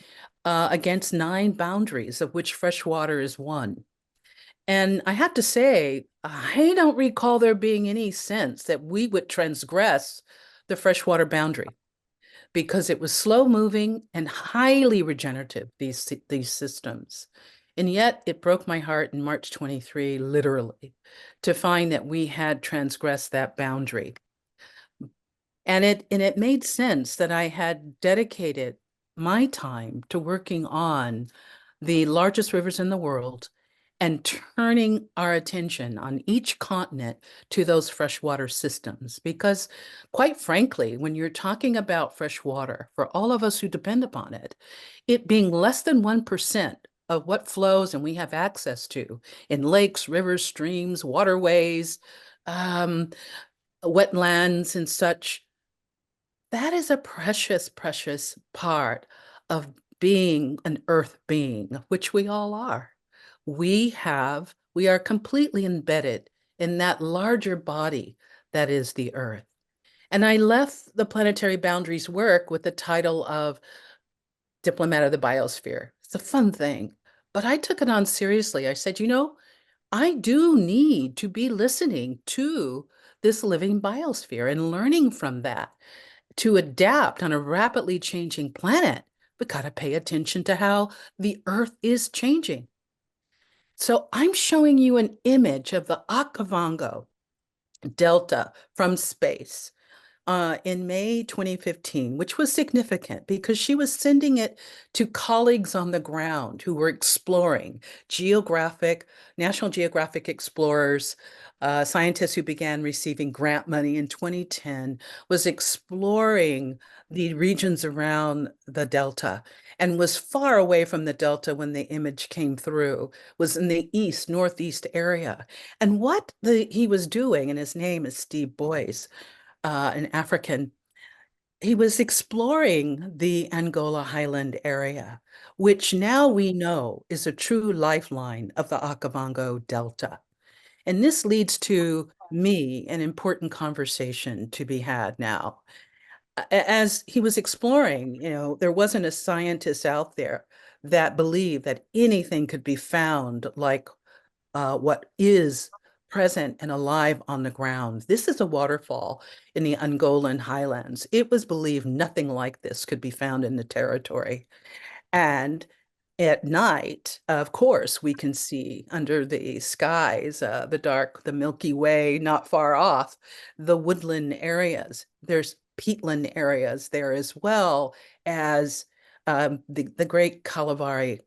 against 9 boundaries, of which freshwater is one. And I have to say, I don't recall there being any sense that we would transgress the freshwater boundary, because it was slow moving and highly regenerative, these systems. And yet it broke my heart in March 23, literally, to find that we had transgressed that boundary. And it made sense that I had dedicated my time to working on the largest rivers in the world and turning our attention on each continent to those freshwater systems. Because quite frankly, when you're talking about fresh water, for all of us who depend upon it, it being less than 1% of what flows and we have access to in lakes, rivers, streams, waterways, wetlands and such, that is a precious, precious part of being an earth being, which we all are. We are completely embedded in that larger body that is the earth. And I left the planetary boundaries work with the title of Diplomat of the Biosphere. It's a fun thing, but I took it on seriously. I said, I do need to be listening to this living biosphere and learning from that. To adapt on a rapidly changing planet, we got to pay attention to how the Earth is changing. So I'm showing you an image of the Okavango Delta from space in May 2015, which was significant because she was sending it to colleagues on the ground who were exploring, National Geographic explorers, scientists who began receiving grant money in 2010, was exploring the regions around the Delta and was far away from the Delta when the image came through, was in the northeast area. And what he was doing, and his name is Steve Boyce, an African, he was exploring the Angola Highland area, which now we know is a true lifeline of the Okavango Delta. And this leads to me an important conversation to be had now. As he was exploring, there wasn't a scientist out there that believed that anything could be found like what is present and alive on the ground. This is a waterfall in the Angolan highlands. It was believed nothing like this could be found in the territory. And at night, of course, we can see under the skies, the Milky Way, not far off, the woodland areas. There's peatland areas there as well as the great Kalahari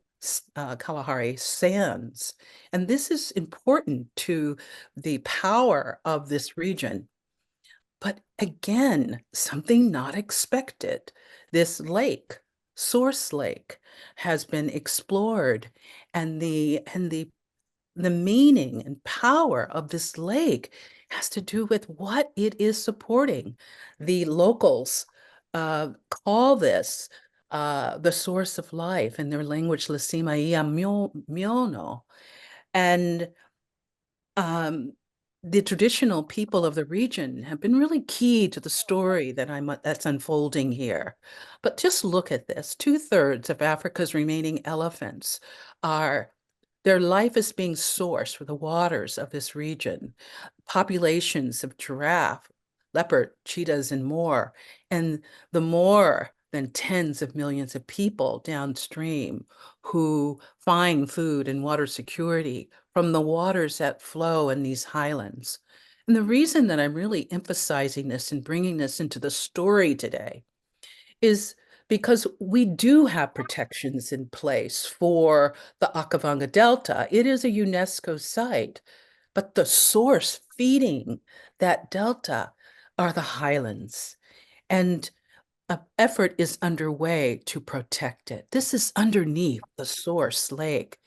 sands. And this is important to the power of this region. But again, something not expected. This lake, Source Lake, has been explored, and the meaning and power of this lake has to do with what it is supporting. The locals call this the source of life, in their language, Lasimaia Miono. And the traditional people of the region have been really key to the story that's unfolding here. But just look at this. 2/3 of Africa's remaining elephants their life is being sourced from the waters of this region. Populations of giraffe, leopard, cheetahs, and more. And the more than tens of millions of people downstream who find food and water security from the waters that flow in these highlands. And the reason that I'm really emphasizing this and bringing this into the story today is because we do have protections in place for the Okavanga Delta. It is a UNESCO site, but the source feeding that delta are the highlands. And an effort is underway to protect it. This is underneath the Source Lake.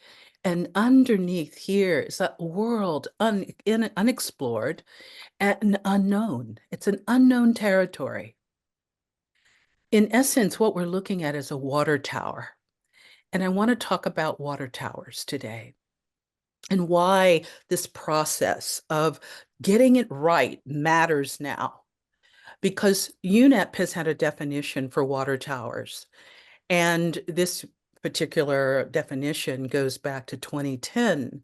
And underneath here is a world unexplored and unknown. It's an unknown territory. In essence, what we're looking at is a water tower. And I want to talk about water towers today and why this process of getting it right matters now. Because UNEP has had a definition for water towers. And this particular definition goes back to 2010,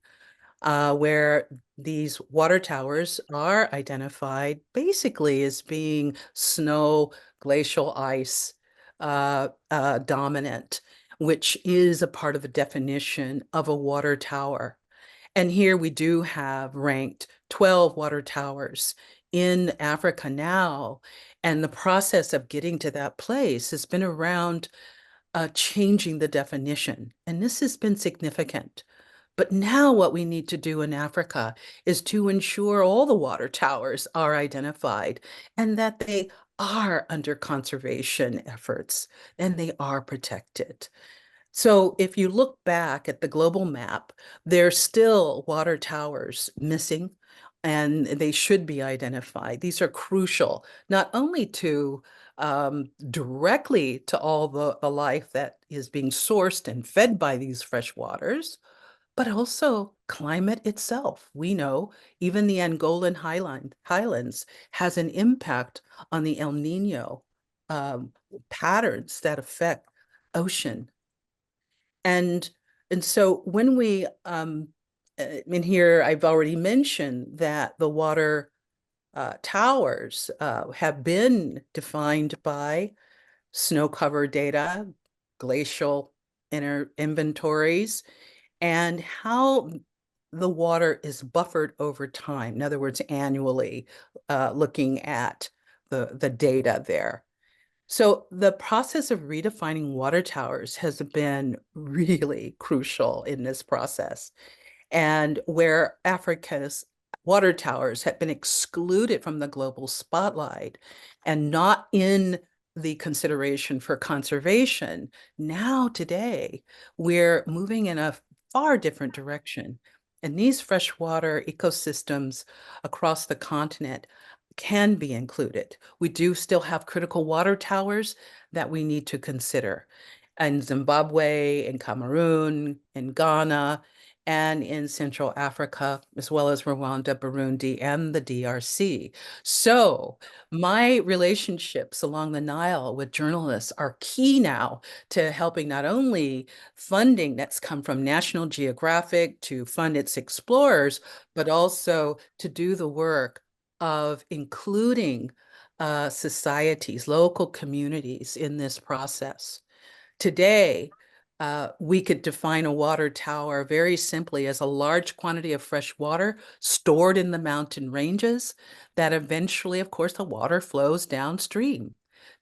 where these water towers are identified basically as being snow, glacial ice dominant, which is a part of the definition of a water tower. And here we do have ranked 12 water towers in Africa now. And the process of getting to that place has been around changing the definition. And this has been significant. But now what we need to do in Africa is to ensure all the water towers are identified and that they are under conservation efforts and they are protected. So if you look back at the global map, there's still water towers missing, and they should be identified. These are crucial, not only to directly to all the life that is being sourced and fed by these fresh waters, but also climate itself. We know even the Angolan highlands has an impact on the El Nino patterns that affect ocean. And so when we in here, I've already mentioned that the water towers have been defined by snow cover data, glacial inventories, and how the water is buffered over time. In other words, annually, looking at the data there. So the process of redefining water towers has been really crucial in this process. And where Africa's water towers have been excluded from the global spotlight and not in the consideration for conservation, now today we're moving in a far different direction. And these freshwater ecosystems across the continent can be included. We do still have critical water towers that we need to consider. In Zimbabwe, in Cameroon, in Ghana, and in Central Africa, as well as Rwanda, Burundi, and the DRC. So my relationships along the Nile with journalists are key now to helping not only funding that's come from National Geographic to fund its explorers, but also to do the work of including societies, local communities in this process. Today, we could define a water tower very simply as a large quantity of fresh water stored in the mountain ranges that eventually, of course, the water flows downstream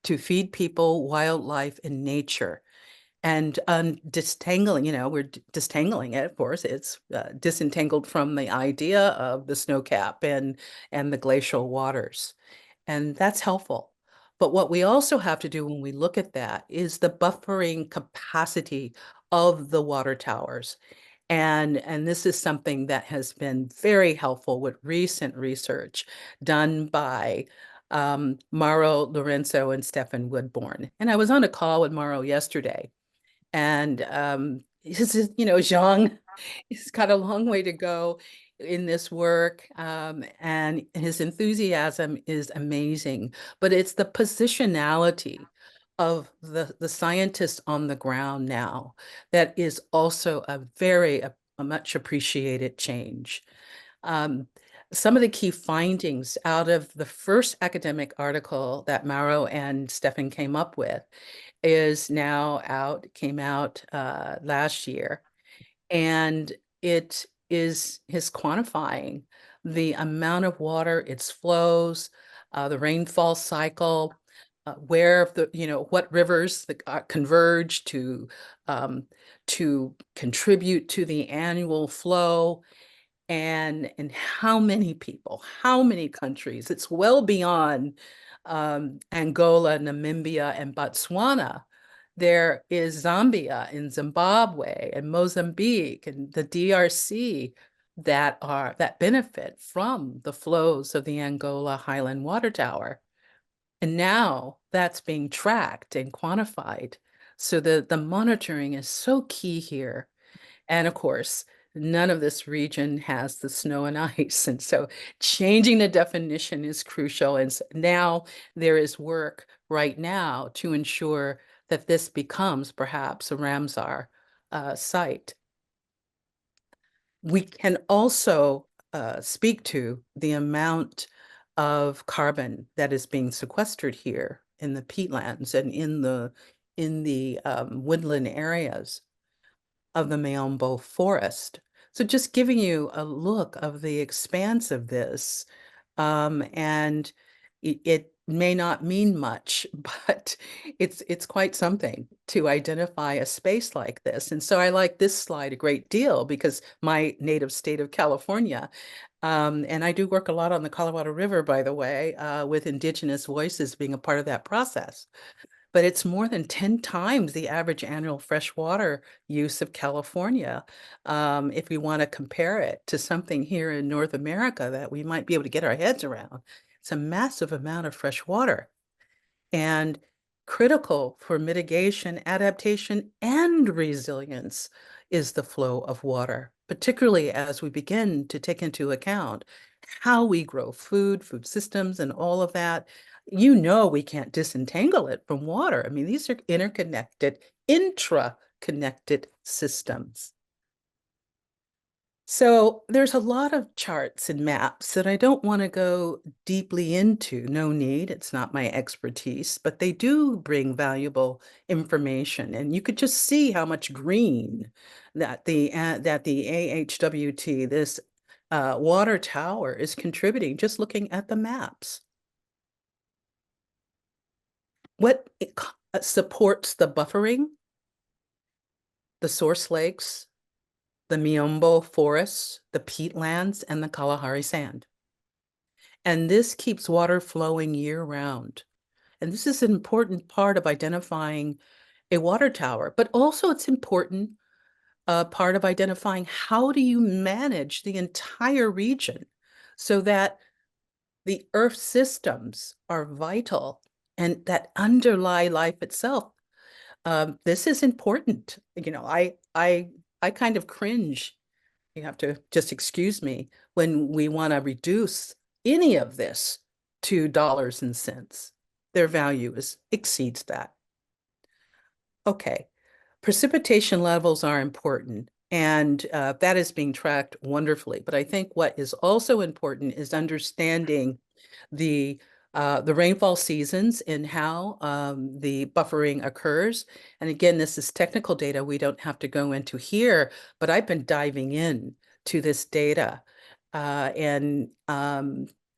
to feed people, wildlife, and nature. And distangling, we're distangling it, of course, it's disentangled from the idea of the snowcap and the glacial waters. And that's helpful. But what we also have to do when we look at that is the buffering capacity of the water towers. And this is something that has been very helpful with recent research done by Mauro Lorenzo and Stefan Woodborn. And I was on a call with Mauro yesterday. And Zhang, he's got a long way to go in this work, and his enthusiasm is amazing. But it's the positionality of the scientists on the ground now that is also a very a much appreciated change. Some of the key findings out of the first academic article that Mauro and Stefan came up with is now out, came out last year, and it is his quantifying the amount of water, its flows, the rainfall cycle, where what rivers that converge to contribute to the annual flow, and how many people, how many countries. It's well beyond Angola, Namibia, and Botswana. There is Zambia and Zimbabwe and Mozambique and the DRC that benefit from the flows of the Angola Highland Water Tower. And now that's being tracked and quantified. So the monitoring is so key here. And of course, none of this region has the snow and ice. And so changing the definition is crucial. And now there is work right now to ensure that this becomes perhaps a Ramsar site. We can also speak to the amount of carbon that is being sequestered here in the peatlands and in the woodland areas of the Mayombo forest. So just giving you a look of the expanse of this, and it may not mean much, but it's quite something to identify a space like this. And so I like this slide a great deal because my native state of California, and I do work a lot on the Colorado River, by the way, with indigenous voices being a part of that process. But it's more than 10 times the average annual freshwater use of California. If we want to compare it to something here in North America that we might be able to get our heads around, it's a massive amount of fresh water. And critical for mitigation, adaptation, and resilience is the flow of water, particularly as we begin to take into account how we grow food systems, and all of that. We can't disentangle it from water. I mean, these are interconnected, intra-connected systems. So there's a lot of charts and maps that I don't want to go deeply into. No need, it's not my expertise, but they do bring valuable information. And you could just see how much green that the AHWT, this water tower, is contributing just looking at the maps. What supports the buffering? The source lakes, the Miombo forests, the peatlands, and the Kalahari sand. And this keeps water flowing year-round. And this is an important part of identifying a water tower, but also it's important part of identifying how do you manage the entire region so that the earth systems are vital and that underlie life itself. This is important. I kind of cringe you have to just excuse me, when we want to reduce any of this to dollars and cents. Their value exceeds that. Okay, precipitation levels are important, and that is being tracked wonderfully. But I think what is also important is understanding the rainfall seasons and how the buffering occurs. And again, this is technical data we don't have to go into here, but I've been diving in to this data and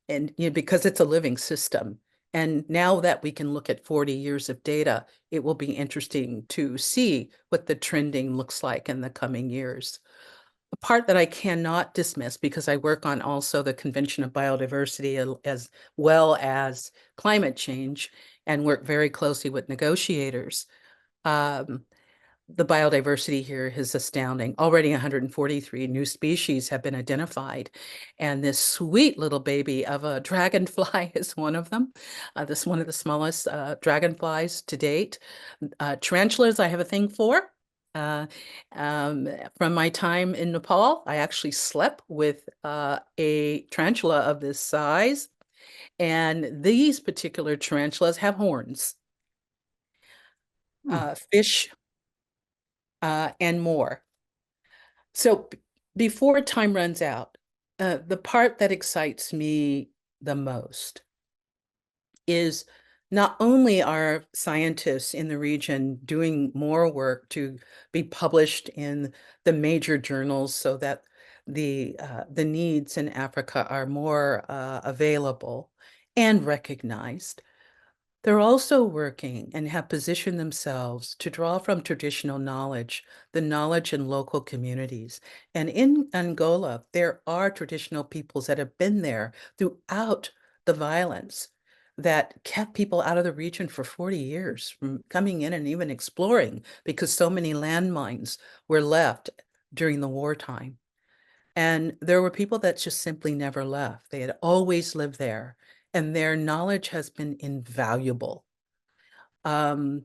because it's a living system. And now that we can look at 40 years of data, it will be interesting to see what the trending looks like in the coming years. The part that I cannot dismiss, because I work on also the Convention of Biodiversity as well as climate change and work very closely with negotiators. The biodiversity here is astounding. Already 143 new species have been identified. And this sweet little baby of a dragonfly is one of them. This is one of the smallest dragonflies to date. Tarantulas I have a thing for. From my time in Nepal, I actually slept with a tarantula of this size. And these particular tarantulas have horns. Fish and more. So before time runs out, the part that excites me the most is not only are scientists in the region doing more work to be published in the major journals so that the needs in Africa are more available and recognized, they're also working and have positioned themselves to draw from traditional knowledge, the knowledge in local communities. And in Angola, there are traditional peoples that have been there throughout the violence that kept people out of the region for 40 years from coming in and even exploring because so many landmines were left during the wartime. And there were people that just simply never left. They had always lived there, and their knowledge has been invaluable. And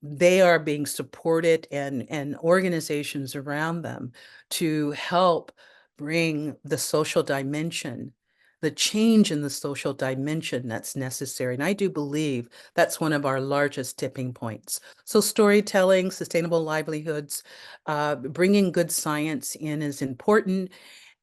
they are being supported and organizations around them to help bring the social dimension, the change in the social dimension that's necessary. And I do believe that's one of our largest tipping points. So storytelling, sustainable livelihoods, bringing good science in is important.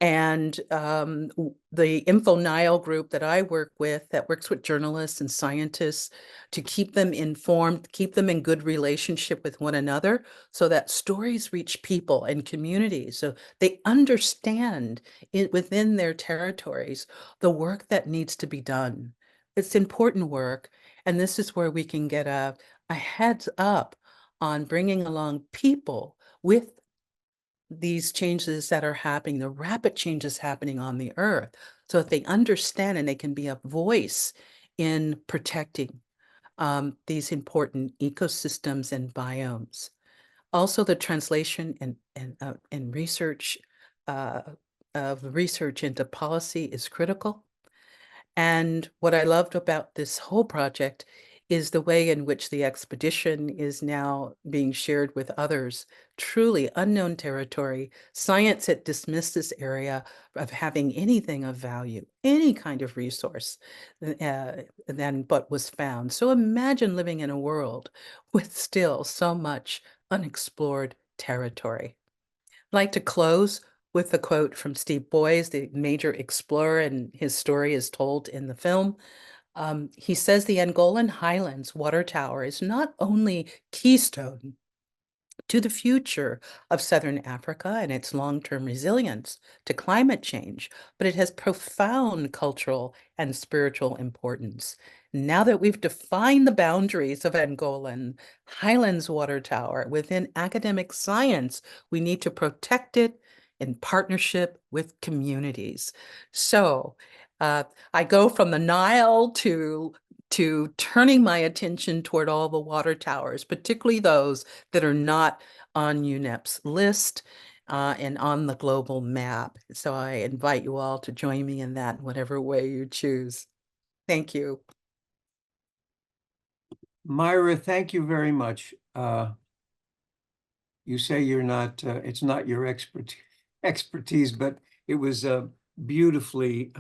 And the InfoNile group that I work with, that works with journalists and scientists to keep them informed, keep them in good relationship with one another so that stories reach people and communities so they understand within their territories the work that needs to be done. It's important work, and this is where we can get a heads up on bringing along people with these changes that are happening, the rapid changes happening on the earth, so that they understand and they can be a voice in protecting these important ecosystems and biomes. Also, the translation and research of research into policy is critical. And what I loved about this whole project is the way in which the expedition is now being shared with others. Truly unknown territory. Science had dismissed this area of having anything of value, any kind of resource than what was found. So imagine living in a world with still so much unexplored territory. I'd like to close with a quote from Steve Boys, the major explorer, and his story is told in the film. He says the Angolan Highlands water tower is not only keystone to the future of Southern Africa and its long-term resilience to climate change, but it has profound cultural and spiritual importance. Now that we've defined the boundaries of Angolan Highlands water tower within academic science, we need to protect it in partnership with communities. So I go from the Nile to turning my attention toward all the water towers, particularly those that are not on UNEP's list and on the global map. So I invite you all to join me in that in whatever way you choose. Thank you. Myra, thank you very much. You say you're not, it's not your expertise. expertise, but it was beautifully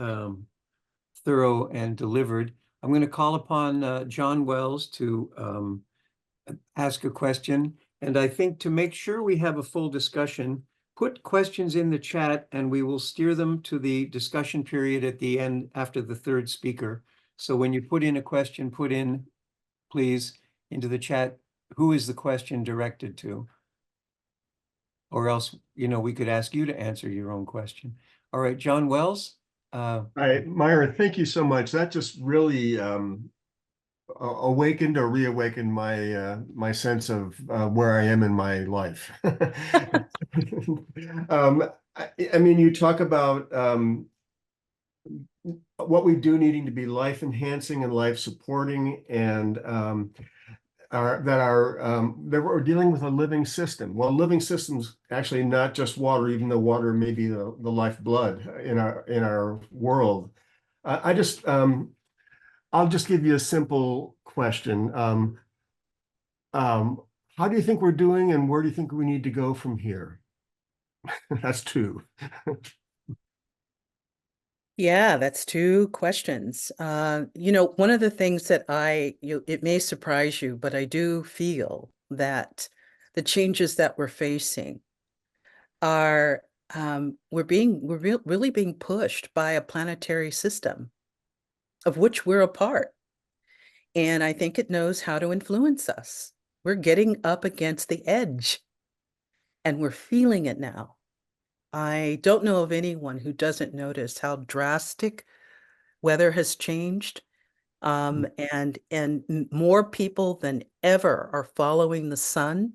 thorough and delivered. I'm going to call upon John Wells to ask a question. And I think to make sure we have a full discussion, put questions in the chat and we will steer them to the discussion period at the end after the third speaker. So when you put in a question, put in, please, into the chat, who is the question directed to? Or else, we could ask you to answer your own question. All right, John Wells. Myra, thank you so much. That just really awakened or reawakened my sense of where I am in my life. I mean, you talk about what we do needing to be life enhancing and life supporting, and that we're dealing with a living system. Well, living systems actually not just water, even though water may be the lifeblood in our world. I'll just give you a simple question. How do you think we're doing, and where do you think we need to go from here? That's two. Yeah, that's two questions. One of the things that it may surprise you, but I do feel that the changes that we're facing are, we're really being pushed by a planetary system of which we're a part. And I think it knows how to influence us. We're getting up against the edge and we're feeling it now. I don't know of anyone who doesn't notice how drastic weather has changed. And more people than ever are following the sun.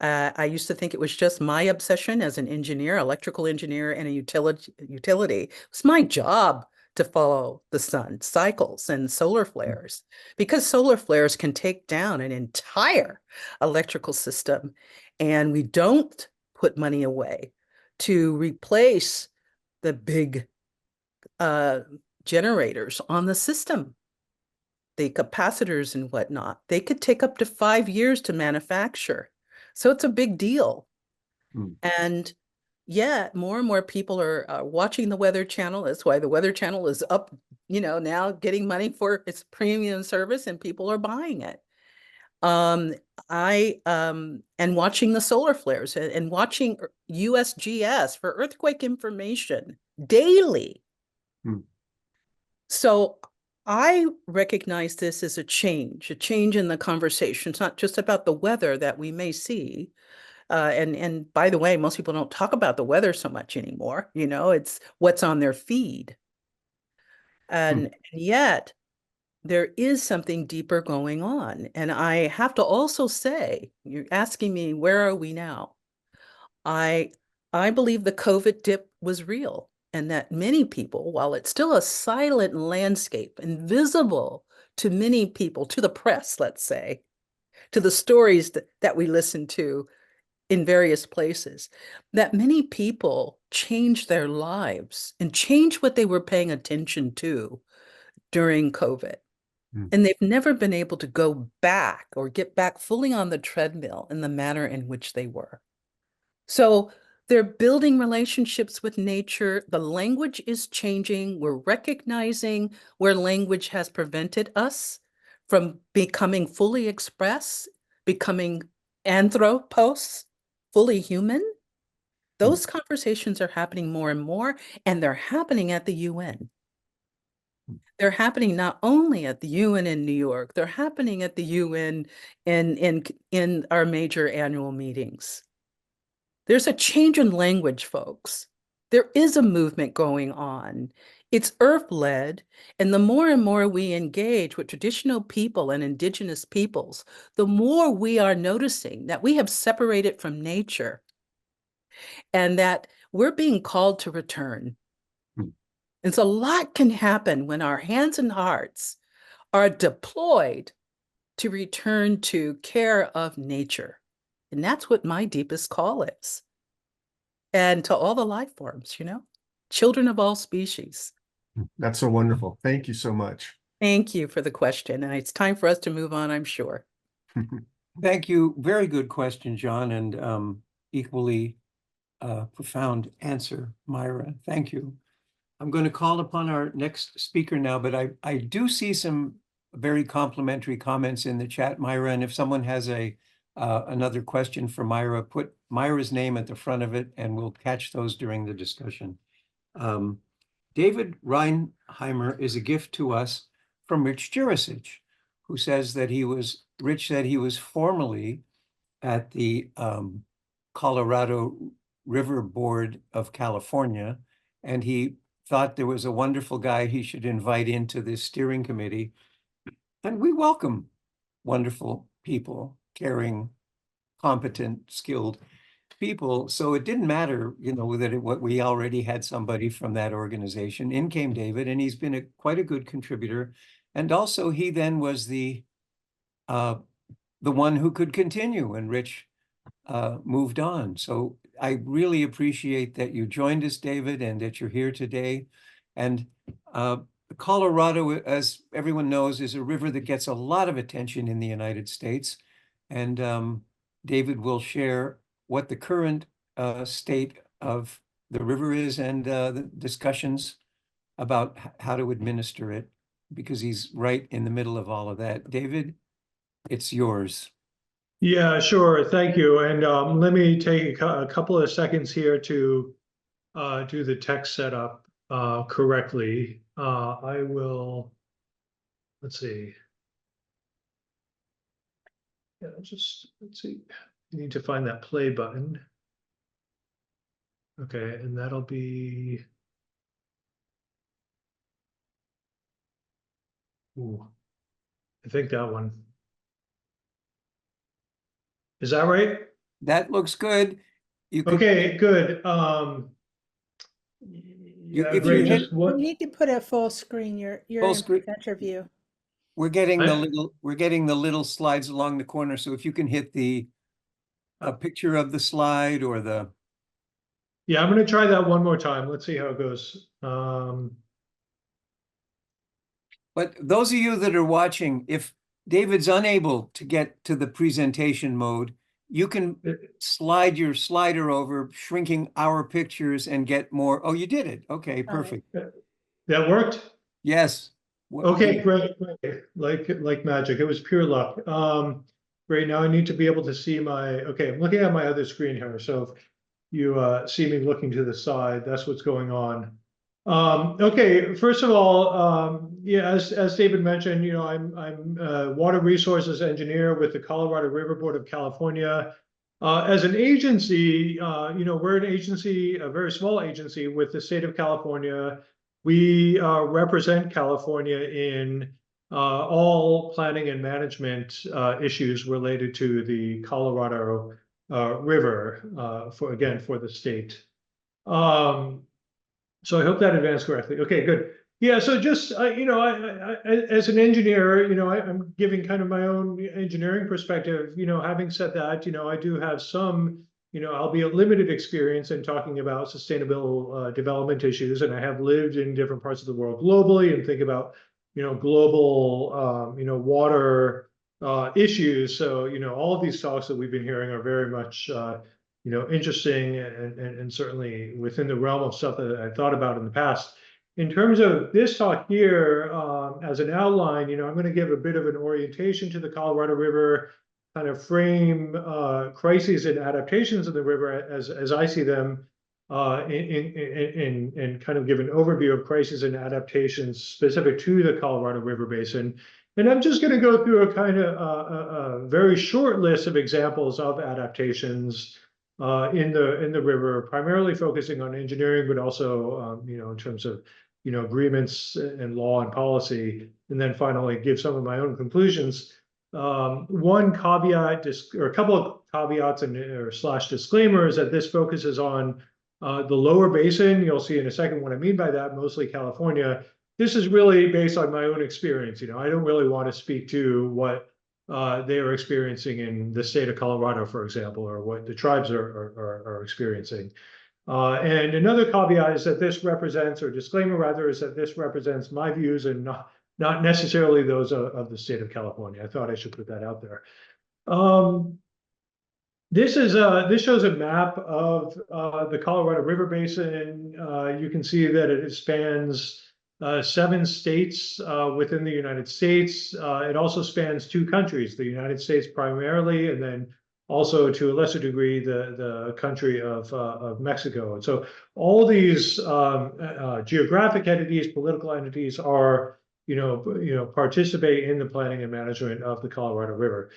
I used to think it was just my obsession as an engineer, electrical engineer and a utility. It's my job to follow the sun cycles and solar flares, because solar flares can take down an entire electrical system, and we don't put money away to replace the big generators on the system, the capacitors and whatnot. They could take up to 5 years to manufacture. So it's a big deal. And yeah, more and more people are watching the Weather Channel. That's why the Weather Channel is up, now getting money for its premium service, and people are buying it. And watching the solar flares and watching USGS for earthquake information daily. So I recognize this as a change in the conversation. It's not just about the weather that we may see. And by the way, most people don't talk about the weather so much anymore. It's what's on their feed. And yet there is something deeper going on. And I have to also say, you're asking me, where are we now? I believe the COVID dip was real, and that many people, while it's still a silent landscape, invisible to many people, to the press, let's say, to the stories that we listen to in various places, that many people changed their lives and changed what they were paying attention to during COVID. And they've never been able to go back or get back fully on the treadmill in the manner in which they were. So they're building relationships with nature. The language is changing. We're recognizing where language has prevented us from becoming fully express, becoming anthropos, fully human. Those conversations are happening more and more, and they're happening at the UN. They're happening not only at the UN in New York, they're happening at the UN in our major annual meetings. There's a change in language, folks. There is a movement going on. It's earth-led, and the more and more we engage with traditional people and indigenous peoples, the more we are noticing that we have separated from nature and that we're being called to return. And so a lot can happen when our hands and hearts are deployed to return to care of nature. And that's what my deepest call is. And to all the life forms, children of all species. That's so wonderful. Thank you so much. Thank you for the question. And it's time for us to move on, I'm sure. Thank you. Very good question, John, and equally profound answer, Myra. Thank you. I'm going to call upon our next speaker now, but I do see some very complimentary comments in the chat, Myra. And if someone has another question for Myra, put Myra's name at the front of it and we'll catch those during the discussion. David Reinheimer is a gift to us from Rich Jurisic, who says that Rich said he was formerly at the Colorado River Board of California, and he thought there was a wonderful guy he should invite into this steering committee. And we welcome wonderful people, caring, competent, skilled people. So it didn't matter, what we already had somebody from that organization. In came David, and he's been quite a good contributor. And also he then was the one who could continue, and Rich moved on. So I really appreciate that you joined us, David, and that you're here today. And Colorado, as everyone knows, is a river that gets a lot of attention in the United States. And David will share what the current state of the river is and the discussions about how to administer it, because he's right in the middle of all of that. David, it's yours. Yeah, sure. Thank you. And let me take a couple of seconds here to do the text setup correctly. I will, let's see. Yeah, let's see. You need to find that play button. Okay, and that'll be. Ooh, I think that one. Is that right? That looks good. You could, Okay, good. Yeah, if great. you hit Just what? You need to put it full screen. You're Full in screen. presenter view. we're getting I- the little slides along the corner. So if you can hit the picture of the slide or the. Yeah, I'm gonna try that one more time. Let's see how it goes. But those of you that are watching, if David's unable to get to the presentation mode, you can slide your slider over, shrinking our pictures and get more. Oh, you did it. Okay, perfect. That worked? Yes. Okay, great. Like magic. It was pure luck. Great. Now I need to be able to see okay, I'm looking at my other screen here. So if you see me looking to the side, that's what's going on. Okay, first of all, yeah, as David mentioned, I'm a water resources engineer with the Colorado River Board of California. As an agency, we're an agency, a very small agency with the state of California. We represent California in all planning and management issues related to the Colorado River for the state. So I hope that advanced correctly. Okay, good. Yeah, so just, I, as an engineer, I'm giving kind of my own engineering perspective. Having said that, I do have some, albeit limited experience in talking about sustainable development issues. And I have lived in different parts of the world globally and think about, global, water issues. So, all of these talks that we've been hearing are very much, interesting and certainly within the realm of stuff that I thought about in the past. In terms of this talk here, as an outline, I'm going to give a bit of an orientation to the Colorado River, kind of frame crises and adaptations of the river as I see them, and kind of give an overview of crises and adaptations specific to the Colorado River Basin. And I'm just going to go through a kind of a very short list of examples of adaptations in the river, primarily focusing on engineering, but also in terms of agreements and law and policy, and then finally give some of my own conclusions. One caveat, or a couple of caveats or / disclaimers, that this focuses on the lower basin. You'll see in a second what I mean by that, mostly California. This is really based on my own experience. I don't really want to speak to what they are experiencing in the state of Colorado, for example, or what the tribes are experiencing. And another caveat is that this represents, or disclaimer rather, is that this represents my views and not necessarily those of the state of California. I thought I should put that out there. This shows a map of the Colorado River Basin. You can see that it spans 7 states within the United States. It also spans 2 countries, the United States primarily, and then also to a lesser degree the country of Mexico. And so all these geographic entities, political entities are participate in the planning and management of the Colorado River.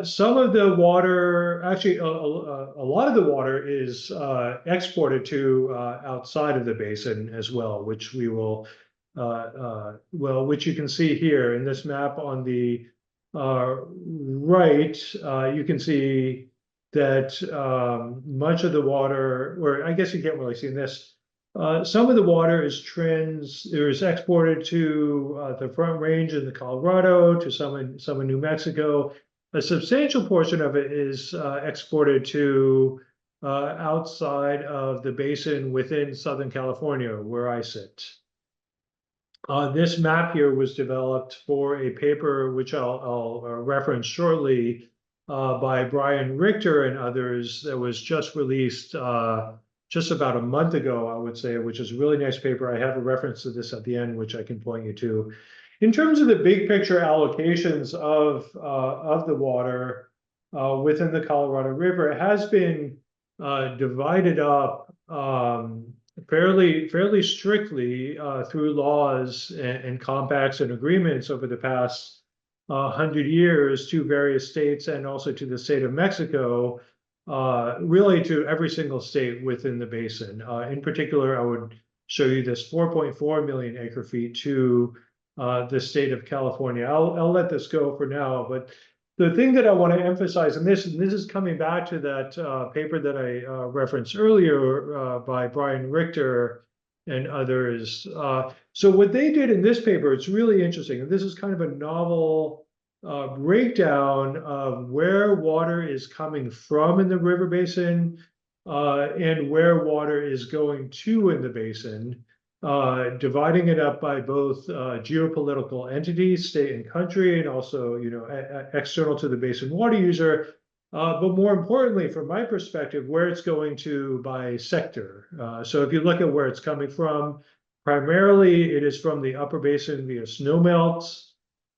Some of the water, actually, a lot of the water is exported to outside of the basin as well, which we will, which you can see here in this map on the right. You can see that much of the water, or I guess you can't really see in this. Some of the water is exported to the Front Range in the Colorado, to some in New Mexico. A substantial portion of it is exported to outside of the basin within Southern California, where I sit. This map here was developed for a paper which I'll reference shortly by Brian Richter and others that was just released just about a month ago, I would say, which is a really nice paper. I have a reference to this at the end, which I can point you to. In terms of the big picture allocations of the water within the Colorado River, it has been divided up fairly strictly through laws and compacts and agreements over the past 100 years to various states and also to the state of Mexico, really to every single state within the basin. In particular, I would show you this 4.4 million acre feet to the state of California. I'll let this go for now, but the thing that I want to emphasize, and this is coming back to that paper that I referenced earlier by Brian Richter and others. So what they did in this paper, it's really interesting, and this is kind of a novel breakdown of where water is coming from in the river basin and where water is going to in the basin. Dividing it up by both geopolitical entities, state and country, and also, external to the basin water user. But more importantly, from my perspective, where it's going to by sector. So if you look at where it's coming from, primarily it is from the upper basin via snowmelts.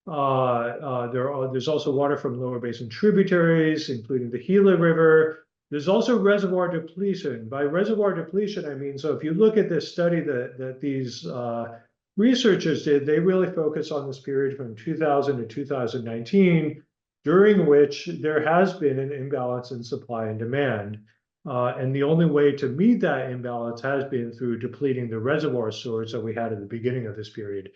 There's also water from lower basin tributaries, including the Gila River. There's also reservoir depletion. By reservoir depletion, I mean, so if you look at this study that these researchers did, they really focus on this period from 2000 to 2019, during which there has been an imbalance in supply and demand. And the only way to meet that imbalance has been through depleting the reservoir storage that we had at the beginning of this period.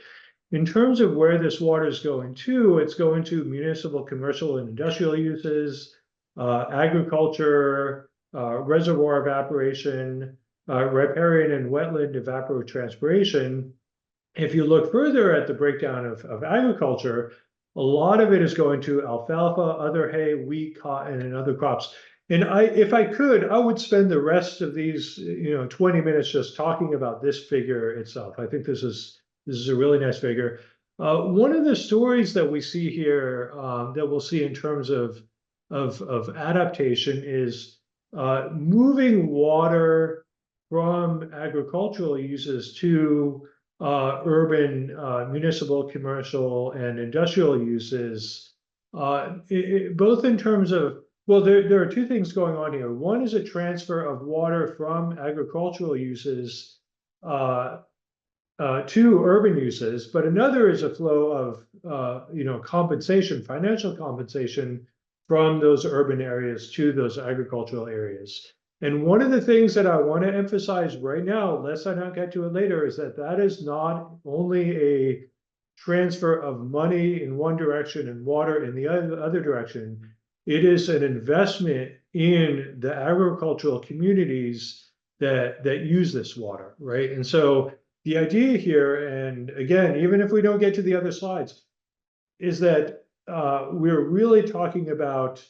In terms of where this water is going to, it's going to municipal, commercial, and industrial uses, agriculture, reservoir evaporation, riparian and wetland evapotranspiration. If you look further at the breakdown of agriculture, a lot of it is going to alfalfa, other hay, wheat, cotton, and other crops. And if I could, I would spend the rest of these 20 minutes just talking about this figure itself. I think this is a really nice figure. One of the stories that we see here that we'll see in terms of adaptation is moving water from agricultural uses to urban, municipal, commercial, and industrial uses, both in terms of, well, there are 2 things going on here. One is a transfer of water from agricultural uses to urban uses, but another is a flow of compensation, financial compensation from those urban areas to those agricultural areas. And one of the things that I want to emphasize right now, lest I not get to it later, is that is not only a transfer of money in one direction and water in the other direction. It is an investment in the agricultural communities that use this water, right? And so the idea here, and again, even if we don't get to the other slides, is that we're really talking about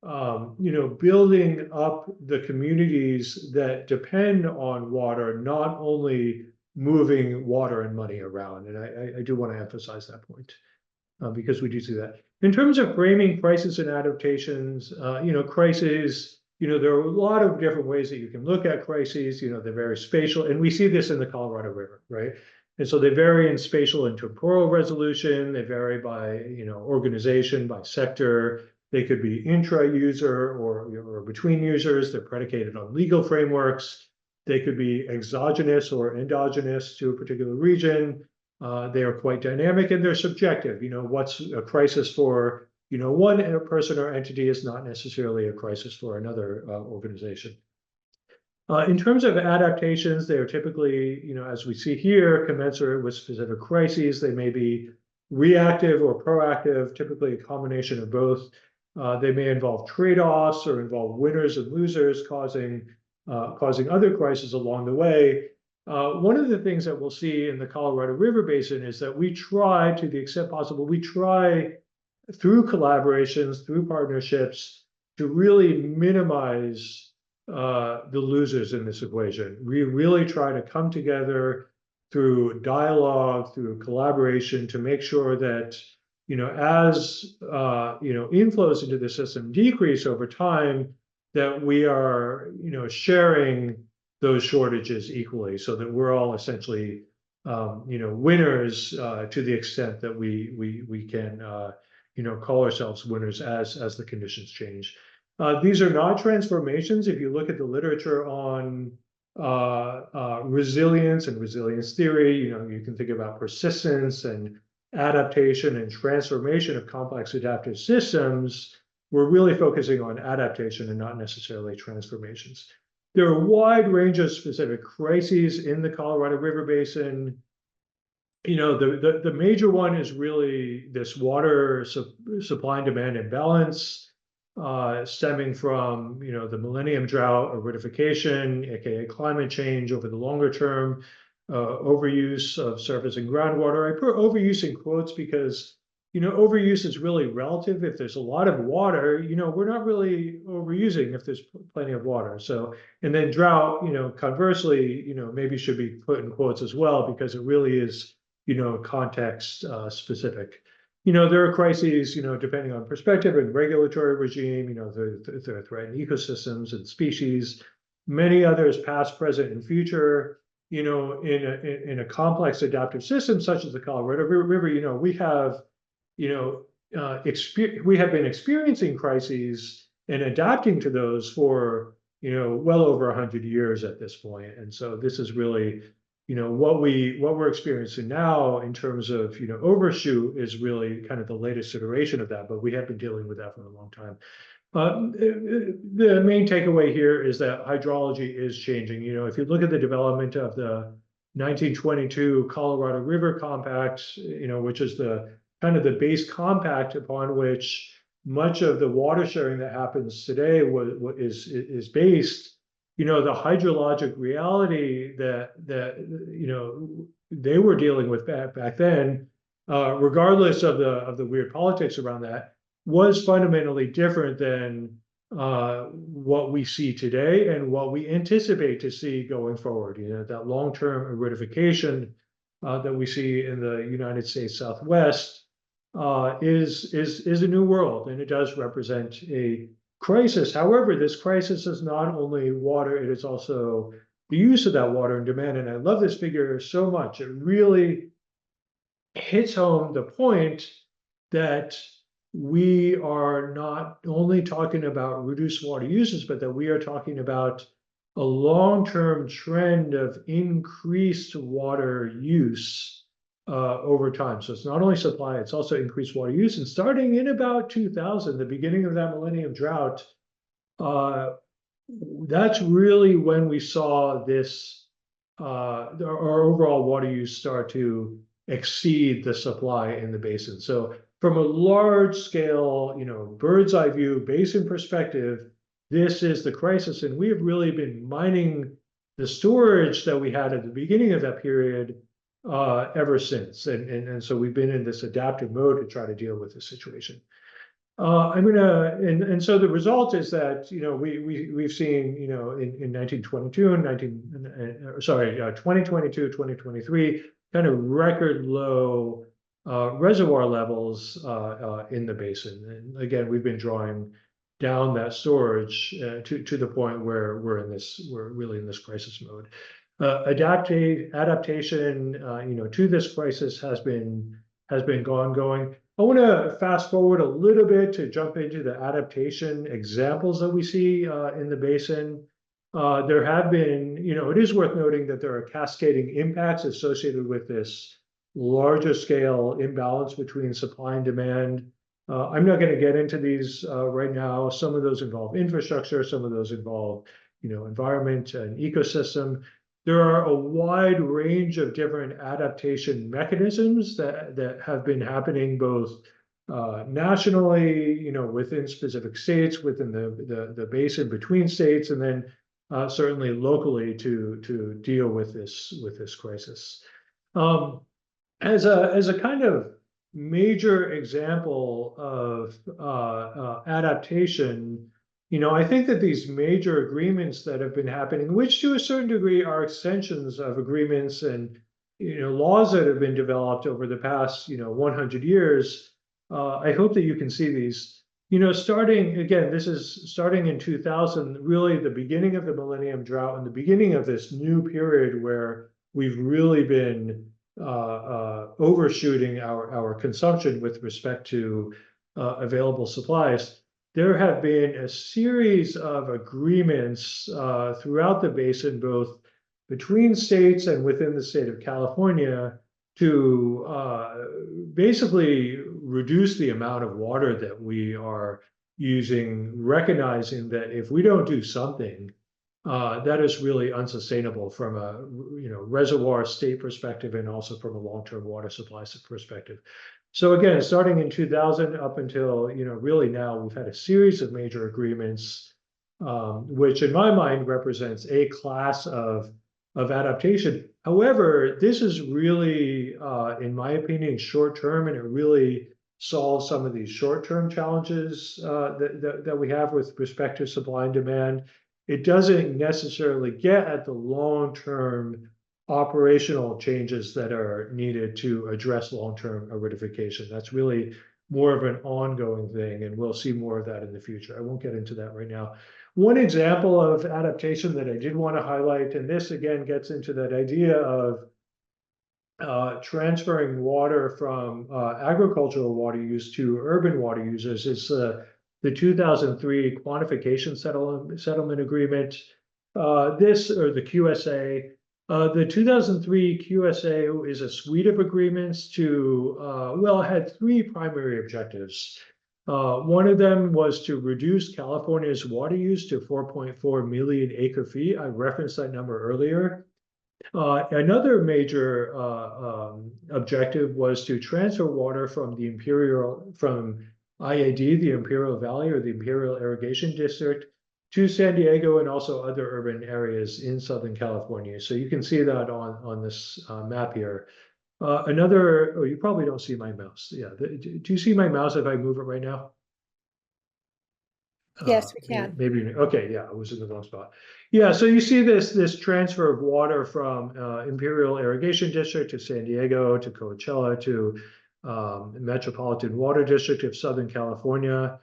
building up the communities that depend on water, not only moving water and money around. And I do want to emphasize that point. because we do see that. In terms of framing crisis and adaptations, crises, there are a lot of different ways that you can look at crises. They're very spatial, and we see this in the Colorado River, right? And so they vary in spatial and temporal resolution. They vary by, organization, by sector. They could be intra-user or between users. They're predicated on legal frameworks. They could be exogenous or endogenous to a particular region. They are quite dynamic and they're subjective. What's a crisis for, one person or entity is not necessarily a crisis for another organization. In terms of adaptations, they are typically, as we see here, commensurate with specific crises. They may be reactive or proactive, typically a combination of both. They may involve trade-offs or involve winners and losers, causing other crises along the way. One of the things that we'll see in the Colorado River Basin is that we try, to the extent possible, through collaborations, through partnerships, to really minimize the losers in this equation. We really try to come together through dialogue, through collaboration, to make sure that, as inflows into the system decrease over time, that we are, sharing those shortages equally, so that we're all essentially, winners to the extent that we can, call ourselves winners as the conditions change. These are not transformations. If you look at the literature on resilience and resilience theory, you can think about persistence and adaptation and transformation of complex adaptive systems. We're really focusing on adaptation and not necessarily transformations. There are a wide range of specific crises in the Colorado River Basin. The major one is really this water supply and demand imbalance, stemming from, the millennium drought, aridification, aka climate change over the longer term, overuse of surface and groundwater. I put overuse in quotes because, overuse is really relative. If there's a lot of water, we're not really overusing if there's plenty of water. So, and then drought, conversely, maybe should be put in quotes as well, because it really is, context specific. There are crises, depending on perspective and regulatory regime, the threatened ecosystems and species, many others past, present, and future. In a complex adaptive system such as the Colorado River, we have, we have been experiencing crises and adapting to those for, well over 100 years at this point. And so this is really, what we're experiencing now in terms of, overshoot is really kind of the latest iteration of that, but we have been dealing with that for a long time. The main takeaway here is that hydrology is changing. If you look at the development of the 1922 Colorado River Compact, which is the kind of the base compact upon which much of the water sharing that happens today is based, the hydrologic reality that they were dealing with back then, regardless of the weird politics around that, was fundamentally different than what we see today and what we anticipate to see going forward. That long-term aridification that we see in the United States Southwest is a new world, and it does represent a crisis. However, this crisis is not only water, it is also the use of that water and demand. And I love this figure so much. It really hits home the point that we are not only talking about reduced water uses, but that we are talking about a long-term trend of increased water use over time. So it's not only supply, it's also increased water use. And starting in about 2000, the beginning of that millennium drought, that's really when we saw this, our overall water use start to exceed the supply in the basin. So from a large scale, bird's eye view, basin perspective, this is the crisis. And we have really been mining the storage that we had at the beginning of that period ever since. And so we've been in this adaptive mode to try to deal with the situation. And so the result is that, we've seen, in 1922 and 2022, 2023, kind of record low reservoir levels in the basin. And again, we've been drawing down that storage to the point where we're really in this crisis mode. Adaptation, to this crisis has been ongoing. I want to fast forward a little bit to jump into the adaptation examples that we see in the basin. There have been, it is worth noting that there are cascading impacts associated with this larger scale imbalance between supply and demand. I'm not going to get into these right now. Some of those involve infrastructure, some of those involve, environment and ecosystem. There are a wide range of different adaptation mechanisms that have been happening both nationally, within specific states, within the basin, between states, and then certainly locally to deal with this crisis. As a kind of major example of adaptation, I think that these major agreements that have been happening, which to a certain degree are extensions of agreements and laws that have been developed over the past 100 years, I hope that you can see these. This is starting in 2000, really the beginning of the Millennium Drought and the beginning of this new period where we've really been overshooting our consumption with respect to available supplies. There have been a series of agreements throughout the basin, both between states and within the state of California, to basically reduce the amount of water that we are using, recognizing that if we don't do something, that is really unsustainable from a reservoir state perspective and also from a long-term water supply perspective. So again, starting in 2000 up until really now, we've had a series of major agreements, which in my mind represents a class of adaptation. However, this is really, in my opinion, short-term, and it really solves some of these short-term challenges that we have with respect to supply and demand. It doesn't necessarily get at the long-term operational changes that are needed to address long-term aridification. That's really more of an ongoing thing, and we'll see more of that in the future. I won't get into that right now. One example of adaptation that I did want to highlight, and this again gets into that idea of transferring water from agricultural water use to urban water users, is the 2003 Quantification Settlement Agreement. Or the QSA. The 2003 QSA is a suite of agreements it had three primary objectives. One of them was to reduce California's water use to 4.4 million acre feet. I referenced that number earlier. Another major objective was to transfer water from IAD, the Imperial Valley or the Imperial Irrigation District, to San Diego and also other urban areas in Southern California. So you can see that on this map here. You probably don't see my mouse. Yeah, do you see my mouse if I move it right now? Yes, we can. Maybe, okay, yeah, I was in the wrong spot. Yeah, so you see this transfer of water from Imperial Irrigation District to San Diego, to Coachella, to Metropolitan Water District of Southern California.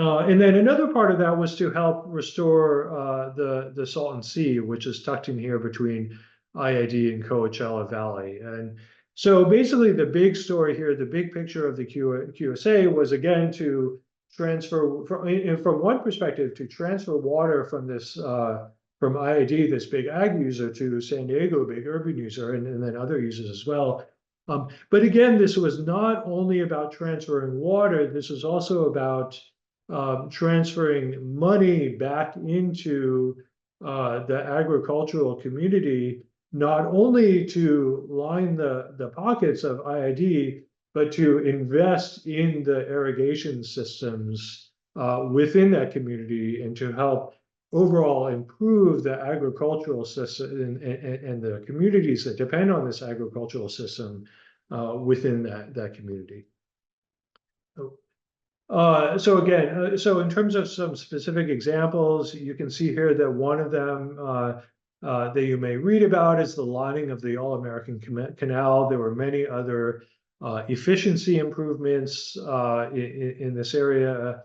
And then another part of that was to help restore the Salton Sea, which is tucked in here between IID and Coachella Valley. And so basically the big story here, the big picture of the QSA was again to transfer, from one perspective, to transfer water from this from IID, this big ag user, to San Diego, big urban user, and then other users as well. But again, this was not only about transferring water, this was also about transferring money back into the agricultural community, not only to line the pockets of IID, but to invest in the irrigation systems within that community and to help overall improve the agricultural system and the communities that depend on this agricultural system within that community. So again, so in terms of some specific examples, you can see here that one of them that you may read about is the lining of the All-American Canal. There were many other efficiency improvements in this area.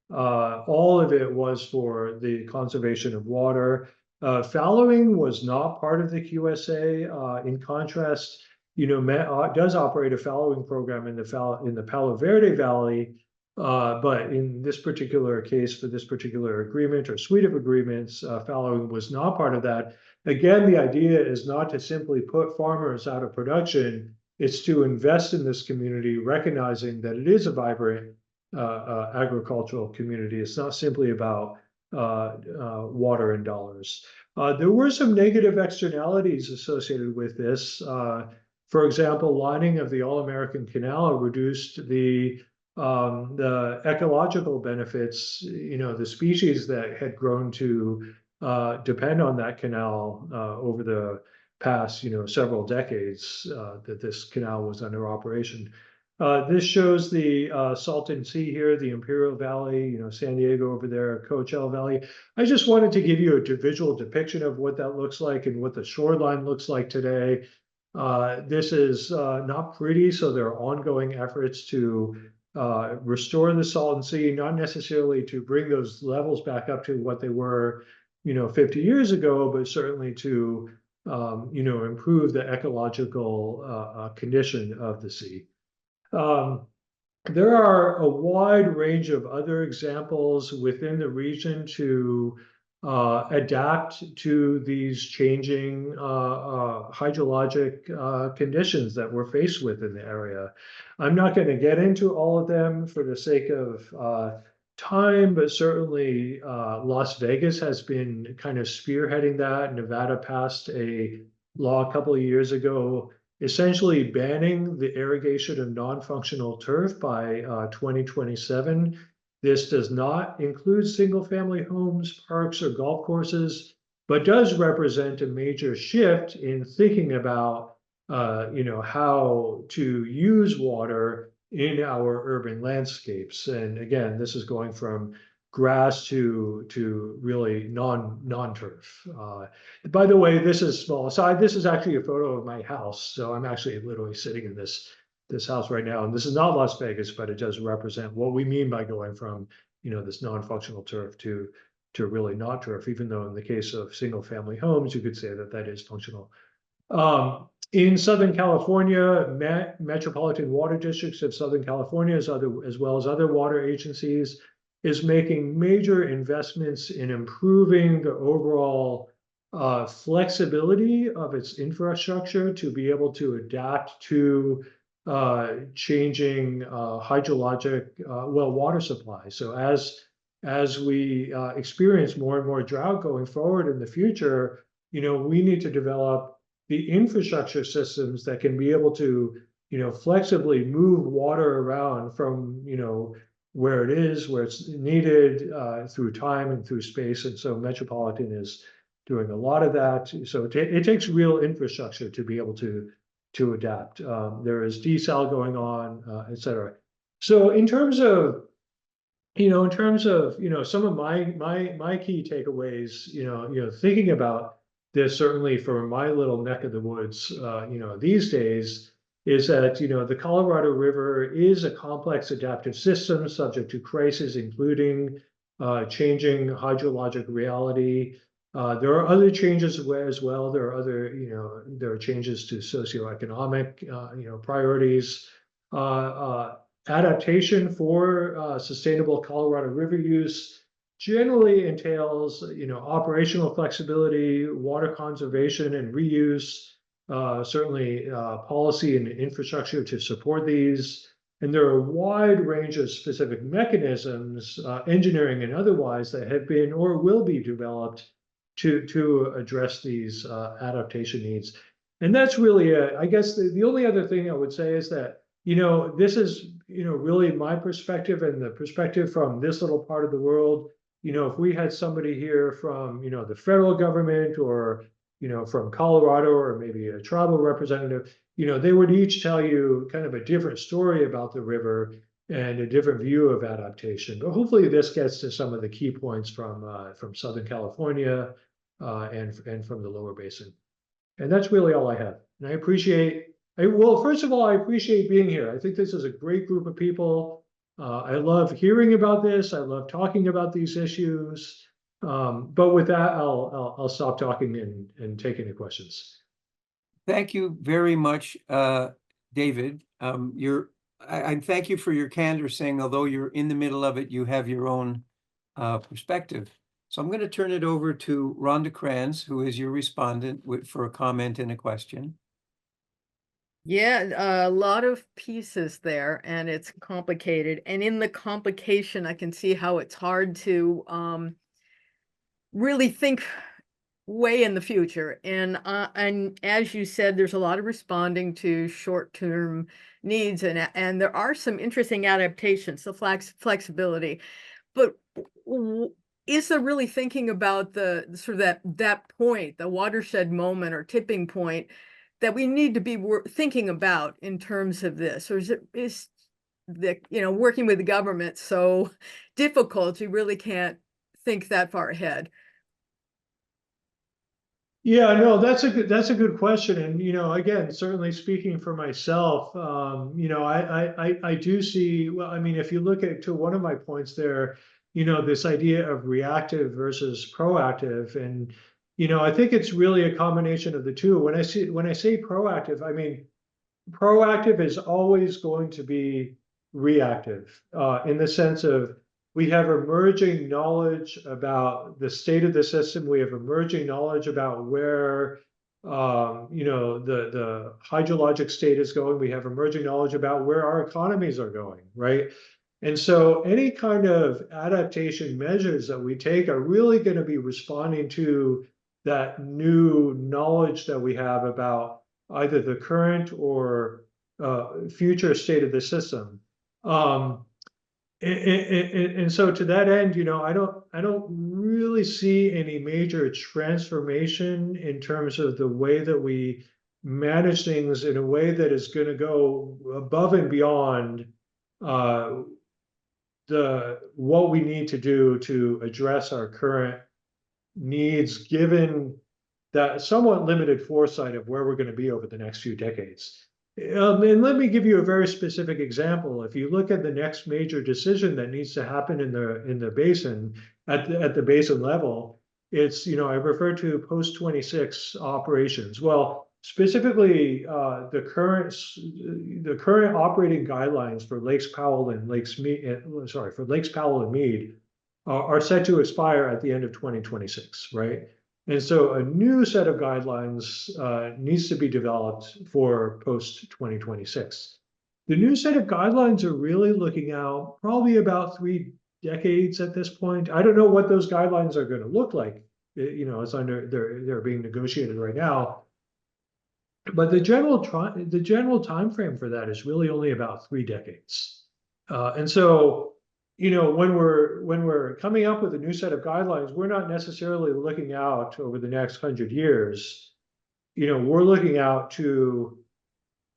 All of it was for the conservation of water. Fallowing was not part of the QSA. In contrast, Met does operate a fallowing program in the Palo Verde Valley, but in this particular case, for this particular agreement or suite of agreements, fallowing was not part of that. Again, the idea is not to simply put farmers out of production, it's to invest in this community, recognizing that it is a vibrant agricultural community. It's not simply about water and dollars. There were some negative externalities associated with this. For example, lining of the All-American Canal reduced the ecological benefits. The species that had grown to depend on that canal over the past, several decades that this canal was under operation. This shows the Salton Sea here, the Imperial Valley, San Diego over there, Coachella Valley. I just wanted to give you a visual depiction of what that looks like and what the shoreline looks like today. This is not pretty, so there are ongoing efforts to restore the Salton Sea, not necessarily to bring those levels back up to what they were, 50 years ago, but certainly to, improve the ecological condition of the sea. There are a wide range of other examples within the region to adapt to these changing hydrologic conditions that we're faced with in the area. I'm not going to get into all of them for the sake of time, but certainly Las Vegas has been kind of spearheading that. Nevada passed a law a couple of years ago essentially banning the irrigation of non-functional turf by 2027. This does not include single-family homes, parks, or golf courses, but does represent a major shift in thinking about, how to use water in our urban landscapes. And again, this is going from grass to really non-turf. By the way, this is small aside. This is actually a photo of my house, so I'm actually literally sitting in this house right now. And this is not Las Vegas, but it does represent what we mean by going from this non-functional turf to really not turf. Even though in the case of single-family homes, you could say that is functional. In Southern California, Metropolitan Water Districts of Southern California, as well as other water agencies, is making major investments in improving the overall flexibility of its infrastructure to be able to adapt to changing hydrologic water supply. So as we experience more and more drought going forward in the future, we need to develop the infrastructure systems that can be able to flexibly move water around from where it is, where it's needed, through time and through space. And so Metropolitan is doing a lot of that. So it takes real infrastructure to be able to adapt. There is desal going on, et cetera. So in terms of some of my key takeaways, thinking about this, certainly for my little neck of the woods, these days, is that the Colorado River is a complex adaptive system subject to crises, including changing hydrologic reality. There are other changes as well. There are other, there are changes to socioeconomic, priorities. Adaptation for sustainable Colorado River use generally entails, operational flexibility, water conservation and reuse. Certainly policy and infrastructure to support these. And there are a wide range of specific mechanisms, engineering and otherwise, that have been or will be developed to address these adaptation needs. And that's really, I guess the only other thing I would say is that, this is, really my perspective and the perspective from this little part of the world. If we had somebody here from, the federal government or from Colorado or maybe a tribal representative, they would each tell you kind of a different story about the river and a different view of adaptation. But hopefully this gets to some of the key points from Southern California, and from the lower basin. And that's really all I have. And well, first of all, I appreciate being here. I think this is a great group of people. I love hearing about this. I love talking about these issues. But with that, I'll stop talking and take any questions. Thank you very much, David. I thank you for your candor, saying although you're in the middle of it, you have your own perspective. So I'm going to turn it over to Rhonda Kranz, who is your respondent, for a comment and a question. Yeah, a lot of pieces there, and it's complicated. And in the complication, I can see how it's hard to really think way in the future. And as you said, there's a lot of responding to short-term needs, and there are some interesting adaptations, the flexibility. But is there really thinking about the sort of that point, the watershed moment or tipping point that we need to be thinking about in terms of this? Or is the, working with the government so difficult you really can't think that far ahead? Yeah, no, that's a good question. And, again, certainly speaking for myself, I do see, well, I mean, if you look to one of my points there, this idea of reactive versus proactive. And, I think it's really a combination of the two. When I say proactive, I mean, proactive is always going to be reactive, in the sense of, we have emerging knowledge about the state of the system. We have emerging knowledge about where, the hydrologic state is going. We have emerging knowledge about where our economies are going, right? And so any kind of adaptation measures that we take are really going to be responding to that new knowledge that we have about either the current or future state of the system. And so to that end, I don't really see any major transformation in terms of the way that we manage things in a way that is going to go above and beyond what we need to do to address our current needs, given that somewhat limited foresight of where we're going to be over the next few decades. And let me give you a very specific example. If you look at the next major decision that needs to happen in the basin, at the basin level, it's, I refer to post-26 operations. Well, specifically, the current operating guidelines for Lakes Powell and Mead are set to expire at the end of 2026, right? And so a new set of guidelines needs to be developed for post-2026. The new set of guidelines are really looking out probably about 3 decades at this point. I don't know what those guidelines are going to look like. It's they're being negotiated right now. But the general time frame for that is really only about 3 decades. And so, when we're coming up with a new set of guidelines, we're not necessarily looking out over the next 100 years. We're looking out to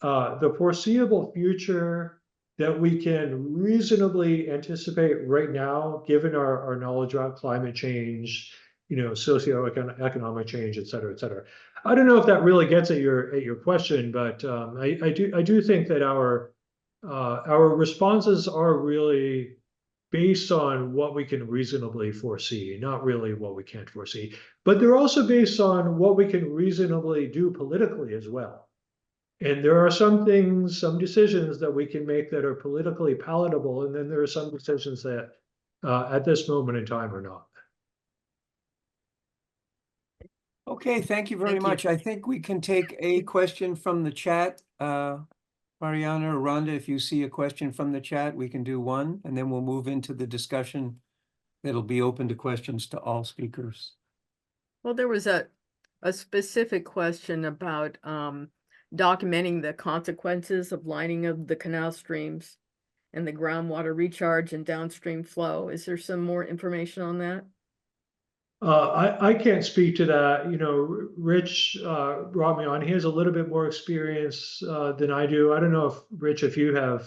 the foreseeable future that we can reasonably anticipate right now, given our knowledge about climate change, socioeconomic change, et cetera, et cetera. I don't know if that really gets at your question, but I do think that our responses are really based on what we can reasonably foresee, not really what we can't foresee. But they're also based on what we can reasonably do politically as well. And there are some decisions that we can make that are politically palatable, and then there are some decisions that at this moment in time are not. Okay, thank you very Thank you. much. I think we can take a question from the chat. Mariana or Rhonda, if you see a question from the chat, we can do one, and then we'll move into the discussion that'll be open to questions to all speakers. Well, there was a specific question about documenting the consequences of lining of the canal streams and the groundwater recharge and downstream flow. Is there some more information on that? I can't speak to that. Rich brought me on. He has a little bit more experience than I do. I don't know if Rich, if you have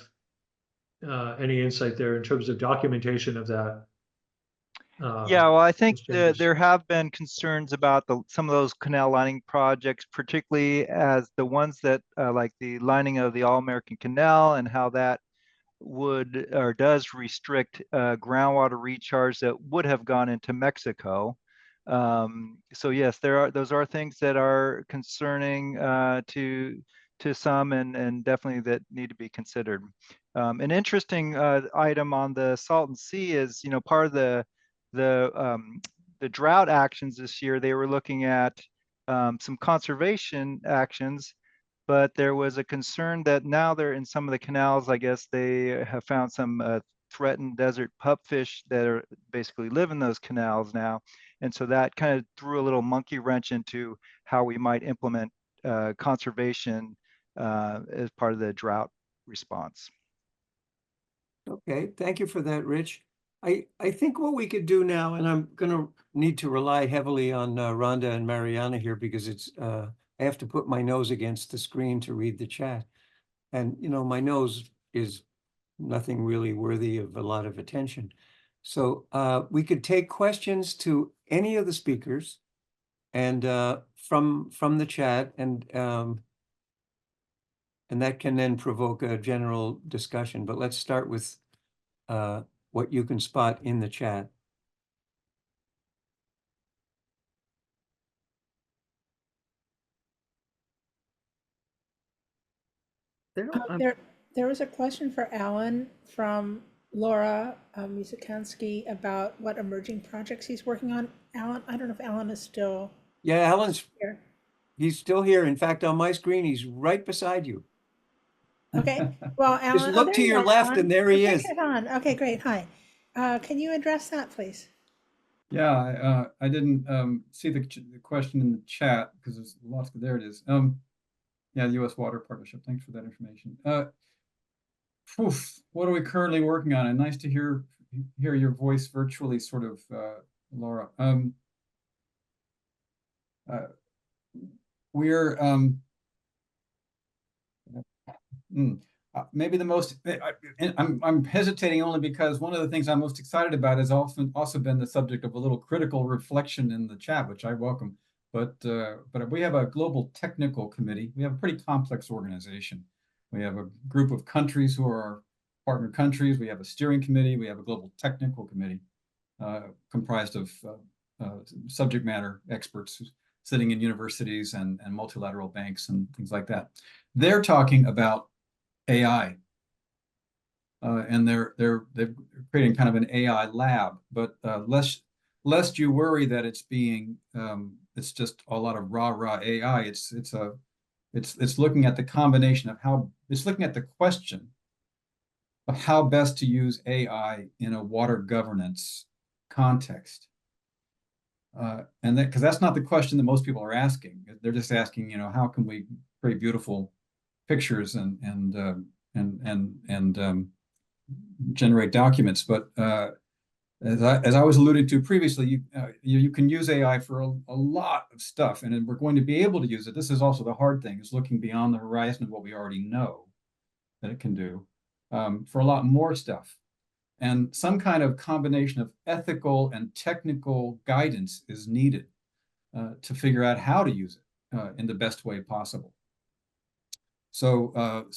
any insight there in terms of documentation of that. Yeah, well, I think changes. there have been concerns about some of those canal lining projects, particularly as the ones that like the lining of the All-American Canal and how that would or does restrict groundwater recharge that would have gone into Mexico. So yes, those are things that are concerning to some and definitely that need to be considered. An interesting item on the Salton Sea is, part of the drought actions this year. They were looking at some conservation actions, but there was a concern that now they're in some of the canals. I guess they have found some threatened desert pupfish that are basically live in those canals now, and so that kind of threw a little monkey wrench into how we might implement conservation as part of the drought response. Okay, thank you for that, Rich. I think what we could do now, and I'm gonna need to rely heavily on Rhonda and Mariana here because I have to put my nose against the screen to read the chat. And, my nose is nothing really worthy of a lot of attention. So we could take questions to any of the speakers and from the chat, and that can then provoke a general discussion. But let's start with what you can spot in the chat. There was a question for Alan from Laura Musikansky about what emerging projects he's working on. Alan, I don't know if Alan is still Yeah, Alan's here. he's still here. In fact, on my screen, he's right beside you. Okay, well, Alan. Just look there to you your are, left Alan. and there he Okay, is. good on. Okay, great. Hi. Can you address that, please? Yeah, I didn't see the question in the chat because there's lots. There it is. Yeah, the U.S. Water Partnership. Thanks for that information. What are we currently working on? And nice to hear your voice virtually, sort of, Laura. We're maybe the most. I'm hesitating only because one of the things I'm most excited about has often also been the subject of a little critical reflection in the chat, which I welcome. But we have a global technical committee. We have a pretty complex organization. We have a group of countries who are our partner countries. We have a steering committee. We have a global technical committee comprised of subject matter experts sitting in universities and multilateral banks and things like that. They're talking about AI, and they're creating kind of an AI lab. But lest you worry that it's being it's just a lot of rah AI. It's looking at the combination of how it's looking at the question of how best to use AI in a water governance context. And that because that's not the question that most people are asking. They're just asking, how can we create beautiful pictures and generate documents. But as I was alluding to previously, you can use AI for a lot of stuff, and we're going to be able to use it. This is also the hard thing, is looking beyond the horizon of what we already know that it can do for a lot more stuff. And some kind of combination of ethical and technical guidance is needed to figure out how to use it in the best way possible. So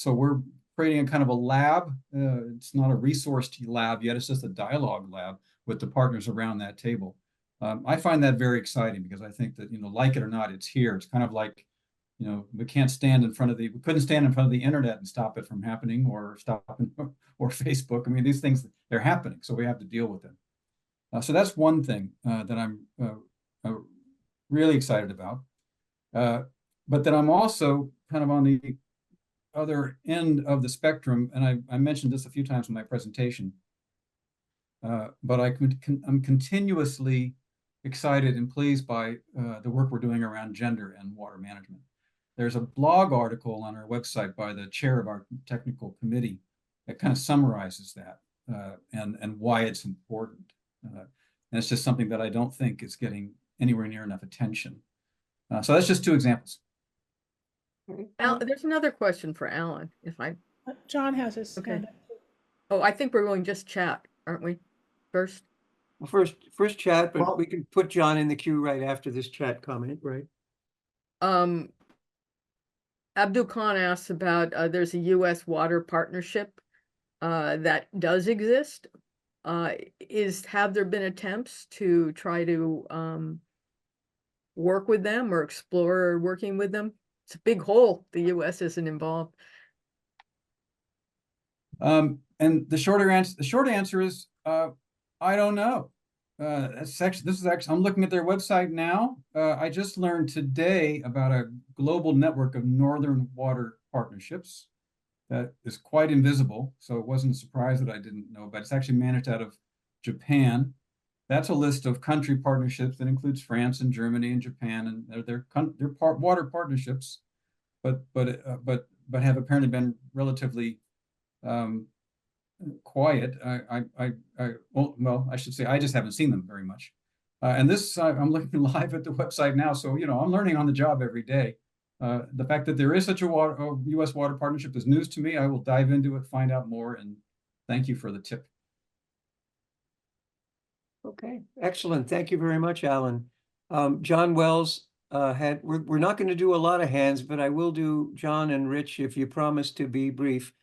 we're creating a kind of a lab. It's not a resource lab yet. It's just a dialogue lab with the partners around that table. I find that very exciting because I think that, like it or not, it's here. It's kind of like, we couldn't stand in front of the internet and stop it from happening, or or Facebook. I mean, these things, they're happening, so we have to deal with them. So that's one thing that I'm really excited about. But then I'm also kind of on the other end of the spectrum, and I mentioned this a few times in my presentation, but I'm continuously excited and pleased by the work we're doing around gender and water management. There's a blog article on our website by the chair of our technical committee that kind of summarizes that and why it's important. And it's just something that I don't think is getting anywhere near enough attention. So that's just two examples. There's another question for Alan, if I. John has his Okay. hand up. Oh, I think we're going just chat, aren't we? First. First chat, but Well- we can put John in the queue right after this chat comment, right? Abdul Khan asks about, there's a US water partnership that does exist. Have there been attempts to try to work with them or explore working with them? It's a big hole. The US isn't involved. And the short answer is, I don't know. I'm looking at their website now. I just learned today about a global network of northern water partnerships that is quite invisible. So it wasn't a surprise that I didn't know, but it's actually managed out of Japan. That's a list of country partnerships that includes France and Germany and Japan, and they're water partnerships, but have apparently been relatively quiet. Well, I should say I just haven't seen them very much. And this, I'm looking live at the website now, so I'm learning on the job every day. The fact that there is such a U.S. water partnership is news to me. I will dive into it, find out more, and thank you for the tip. Okay, excellent. Thank you very much, Alan. John Wells we're not going to do a lot of hands, but I will do John and Rich if you promise to be brief.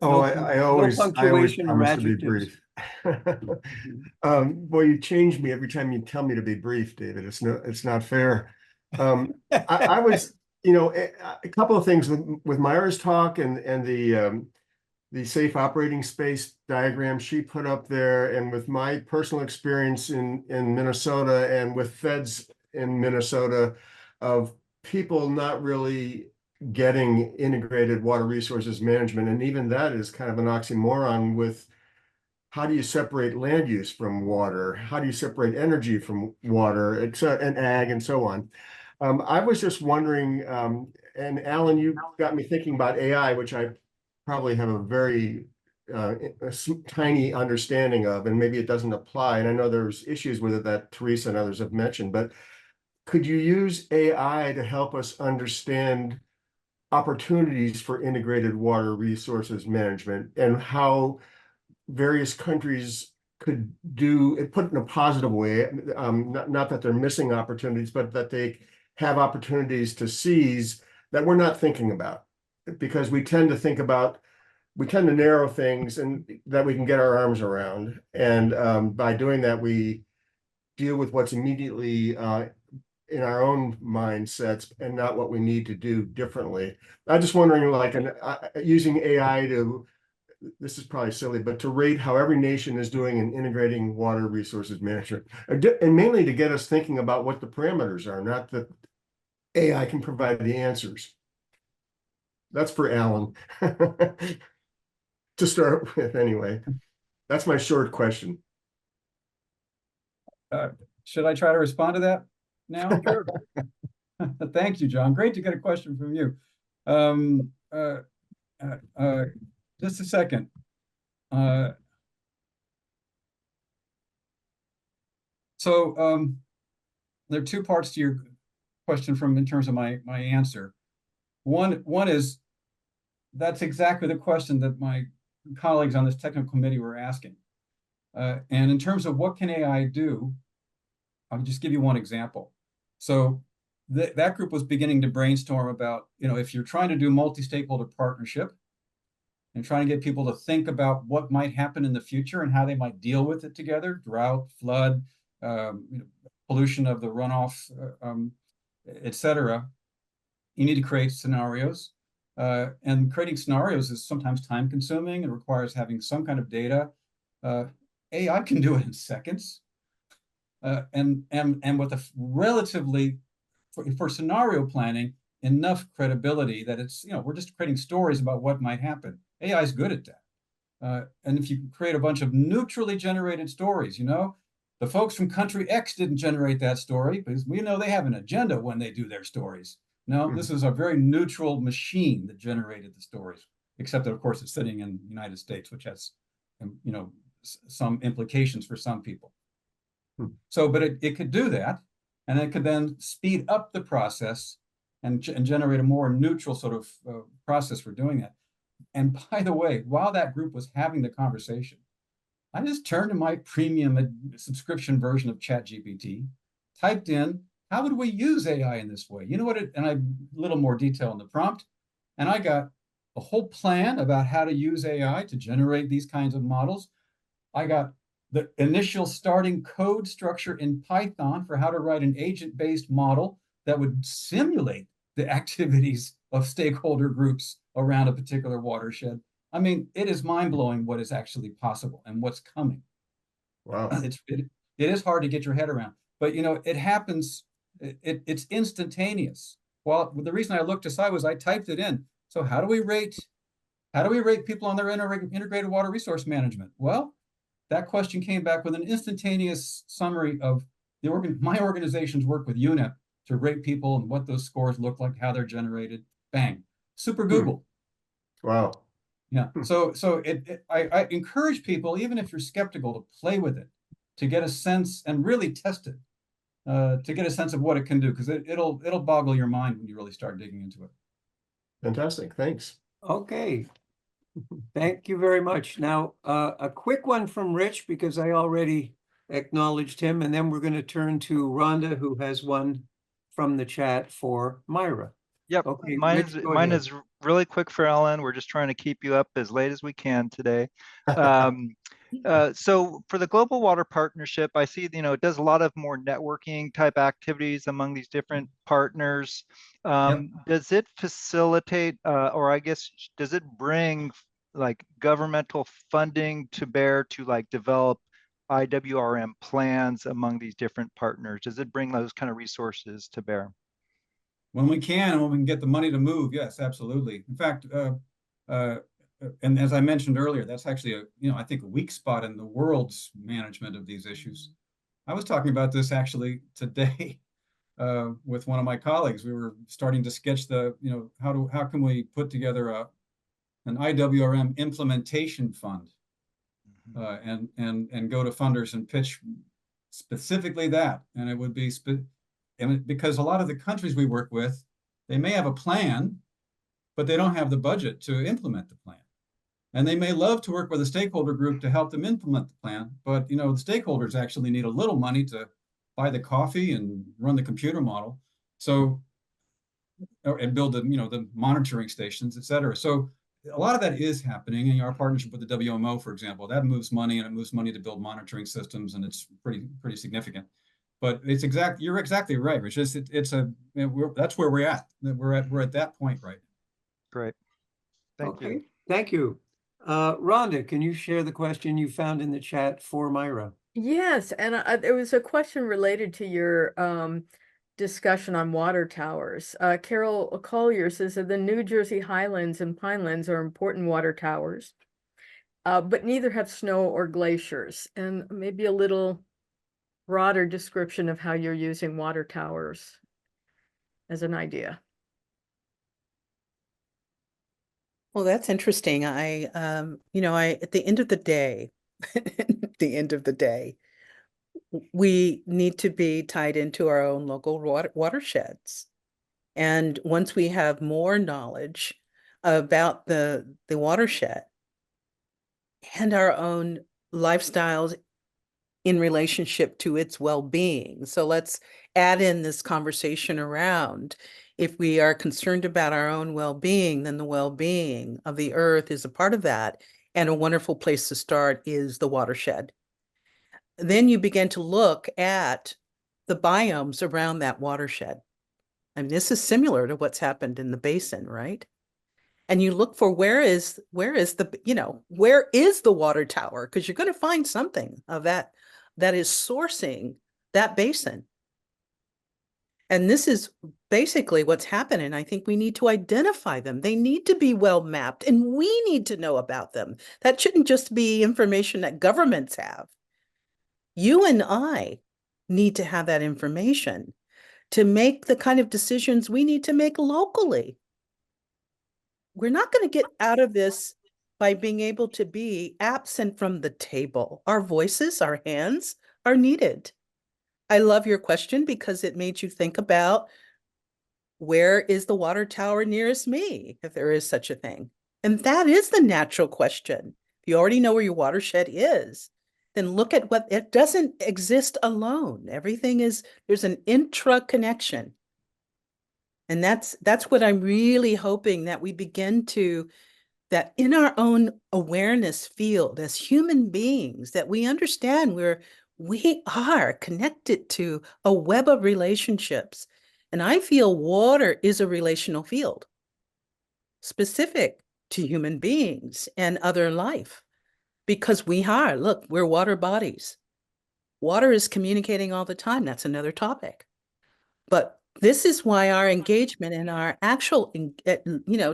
I always punctuation or promise to be adjectives. brief. Boy, you change me every time you tell me to be brief, David. It's not fair. I was, a couple of things with Myra's talk and the safe operating space diagram she put up there, and with my personal experience in Minnesota and with feds in Minnesota of people not really getting integrated water resources management. And even that is kind of an oxymoron with how do you separate land use from water? How do you separate energy from water, and ag and so on? I was just wondering, and Alan, you got me thinking about AI, which I probably have a very tiny understanding of, and maybe it doesn't apply. And I know there's issues with it that Teresa and others have mentioned, but could you use AI to help us understand opportunities for integrated water resources management and how various countries could do it, put in a positive way, not that they're missing opportunities, but that they have opportunities to seize that we're not thinking about, because we tend to narrow things and that we can get our arms around. And by doing that, we deal with what's immediately in our own mindsets and not what we need to do differently. I'm just wondering, like, using AI to, this is probably silly, but to rate how every nation is doing in integrating water resources management, and mainly to get us thinking about what the parameters are, not that AI can provide the answers. That's for Alan to start with, anyway. That's my short question. Should I try to respond to that now? Sure. Thank you, John. Great to get a question from you. Just a second. So there are two parts to your question in terms of my answer. One is, that's exactly the question that my colleagues on this technical committee were asking. And in terms of what can AI do, I'll just give you one example. So that group was beginning to brainstorm about, if you're trying to do multi-stakeholder partnership and trying to get people to think about what might happen in the future and how they might deal with it together, drought, flood, pollution of the runoff, et cetera, you need to create scenarios. And creating scenarios is sometimes time consuming. It requires having some kind of data. AI can do it in seconds. And with a relatively, for scenario planning, enough credibility that it's, we're just creating stories about what might happen. AI is good at that. And if you create a bunch of neutrally generated stories, the folks from country X didn't generate that story because we know they have an agenda when they do their stories. No, this is a very neutral machine that generated the stories, except that, of course, it's sitting in the United States, which has, some implications for some people. So, but it could do that, and it could then speed up the process and generate a more neutral sort of process for doing that. And by the way, while that group was having the conversation, I just turned to my premium subscription version of ChatGPT, typed in, how would we use AI in this way? You know what and I, a little more detail in the prompt, and I got a whole plan about how to use AI to generate these kinds of models. I got the initial starting code structure in Python for how to write an agent-based model that would simulate the activities of stakeholder groups around a particular watershed. I mean, it is mind-blowing what is actually possible and what's coming. Wow. It is hard to get your head around, but you know, it happens, it's instantaneous. Well, the reason I looked aside was I typed it in. So how do we rate people on their integrated water resource management? Well, that question came back with an instantaneous summary of my organization's work with UNEP to rate people and what those scores look like, how they're generated. Bang, super Google. Wow. Yeah. So I encourage people, even if you're skeptical, to play with it, to get a sense and really test it, to get a sense of what it can do, because it'll boggle your mind when you really start digging into it. Fantastic. Thanks. Okay. Thank you very much. Now, a quick one from Rich, because I already acknowledged him, and then we're going to turn to Rhonda, who has one from the chat for Myra. Yep, Okay, mine Rich, go mine ahead. is really quick for Ellen. We're just trying to keep you up as late as we can today. So for the Global Water Partnership, I see, you know, it does a lot of more networking type activities among these different partners. Does it facilitate, or I guess, does it bring like governmental funding to bear to like develop IWRM plans among these different partners? Does it bring those kind of resources to bear? When we can, and when we can get the money to move, yes, absolutely. In fact, and as I mentioned earlier, that's actually I think a weak spot in the world's management of these issues. I was talking about this actually today with one of my colleagues. We were starting to sketch how can we put together an IWRM implementation fund, and go to funders and pitch specifically that, and it would be because a lot of the countries we work with, they may have a plan, but they don't have the budget to implement the plan. And they may love to work with a stakeholder group to help them implement the plan, but the stakeholders actually need a little money to buy the coffee and run the computer model, and build the monitoring stations, et cetera. So a lot of that is happening in our partnership with the WMO, for example. That moves money, and it moves money to build monitoring systems, and it's pretty significant. But you're exactly right, Rich. That's where we're at. We're at that point, right? Great. Thank you. Thank you. Rhonda, can you share the question you found in the chat for Myra? Yes, and there was a question related to your discussion on water towers. Carol Collier says that the New Jersey Highlands and Pinelands are important water towers, but neither have snow or glaciers. And maybe a little broader description of how you're using water towers as an idea. Well, that's interesting. At the end of the day, we need to be tied into our own local watersheds. And once we have more knowledge about the watershed and our own lifestyles in relationship to its well-being. So let's add in this conversation around, if we are concerned about our own well-being, then the well-being of the earth is a part of that. And a wonderful place to start is the watershed. Then you begin to look at the biomes around that watershed. I mean, this is similar to what's happened in the basin, right? And you look for where is the water tower? Because you're going to find something of that is sourcing that basin. And this is basically what's happening. I think we need to identify them. They need to be well mapped, and we need to know about them. That shouldn't just be information that governments have. You and I need to have that information to make the kind of decisions we need to make locally. We're not going to get out of this by being able to be absent from the table. Our voices, our hands are needed. I love your question because it made you think about, where is the water tower nearest me, if there is such a thing? And that is the natural question. If you already know where your watershed is, then look at what it doesn't exist alone. Everything is, there's an intra-connection. And that's what I'm really hoping that we begin to, that in our own awareness field as human beings, that we understand we are connected to a web of relationships. And I feel water is a relational field specific to human beings and other life, because we're water bodies. Water is communicating all the time. That's another topic. But this is why our engagement and our actual,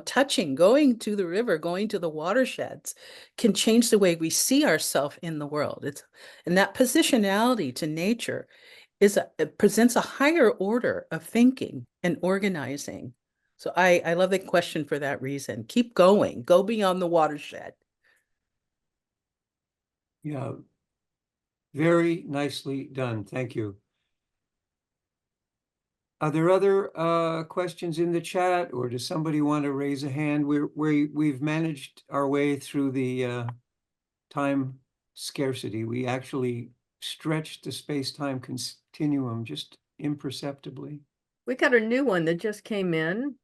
touching, going to the river, going to the watersheds can change the way we see ourselves in the world. And that positionality to nature it presents a higher order of thinking and organizing. So I love the question for that reason. Keep going, go beyond the watershed. Yeah. Very nicely done. Thank you. Are there other questions in the chat, or does somebody want to raise a hand? We've managed our way through the time scarcity. We actually stretched the space-time continuum just imperceptibly. We got a new one that just came in,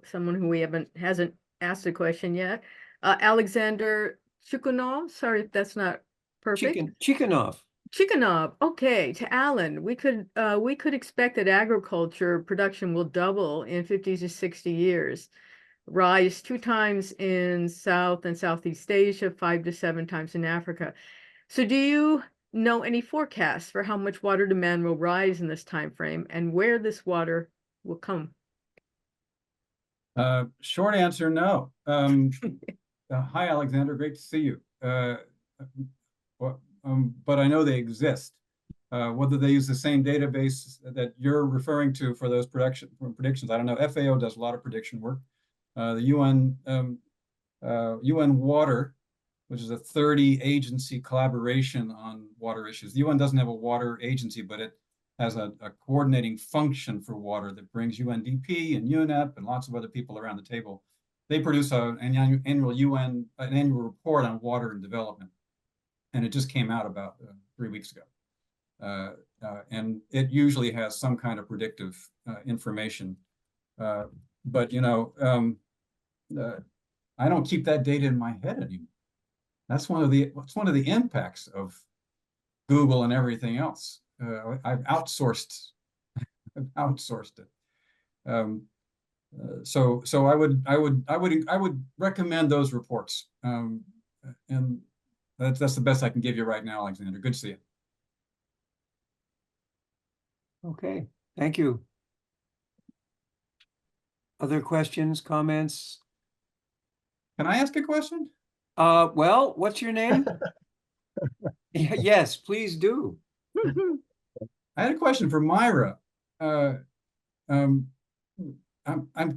someone who hasn't asked a question yet. Alexander Chukunov, sorry if that's not perfect. Chikhanov. Chikhanov, okay, to Alan, we could expect that agriculture production will double in 50 to 60 years, rise 2 times in South and Southeast Asia, 5 to 7 times in Africa. So do you know any forecasts for how much water demand will rise in this time frame and where this water will come? Short answer, no. Hi, Alexander, great to see you. But I know they exist. Whether they use the same database that you're referring to for those predictions, I don't know. FAO does a lot of prediction work. The UN Water, which is a 30-agency collaboration on water issues. The UN doesn't have a water agency, but it has a coordinating function for water that brings UNDP and UNEP and lots of other people around the table. They produce an annual report on water and development. And it just came out about 3 weeks ago. And it usually has some kind of predictive information. But, I don't keep that data in my head anymore. That's one of the impacts of Google and everything else. I've outsourced it. So I would recommend those reports. And that's the best I can give you right now, Alexander. Good to see you. Okay, thank you. Other questions, comments? Can I ask a question? Well, what's your name? Yes, please do. I had a question for Myra. I'm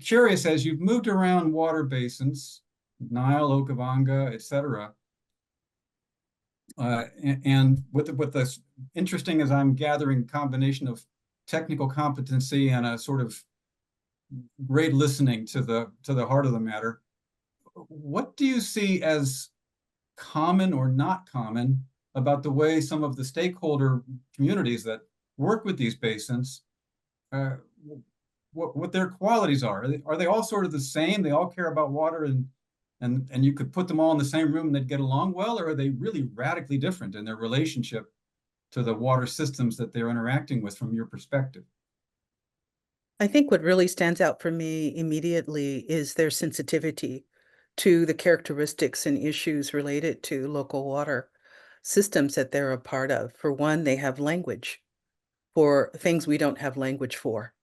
curious, as you've moved around water basins, Nile, Okavango, etc. And with this interesting, as I'm gathering, combination of technical competency and a sort of great listening to the heart of the matter, what do you see as common or not common about the way some of the stakeholder communities that work with these basins, what their qualities are? Are they all sort of the same? They all care about water and you could put them all in the same room and they'd get along well, or are they really radically different in their relationship to the water systems that they're interacting with from your perspective? I think what really stands out for me immediately is their sensitivity to the characteristics and issues related to local water systems that they're a part of. For one, they have language for things we don't have language for.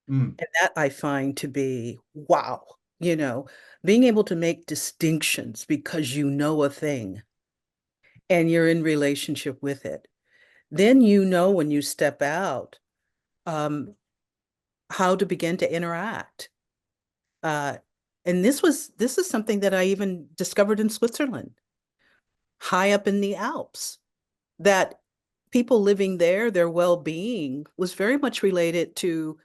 And that I find to be, wow, being able to make distinctions because you know a thing and you're in relationship with it. Then when you step out, how to begin to interact. And this is something that I even discovered in Switzerland, high up in the Alps, that people living there, their well-being was very much related to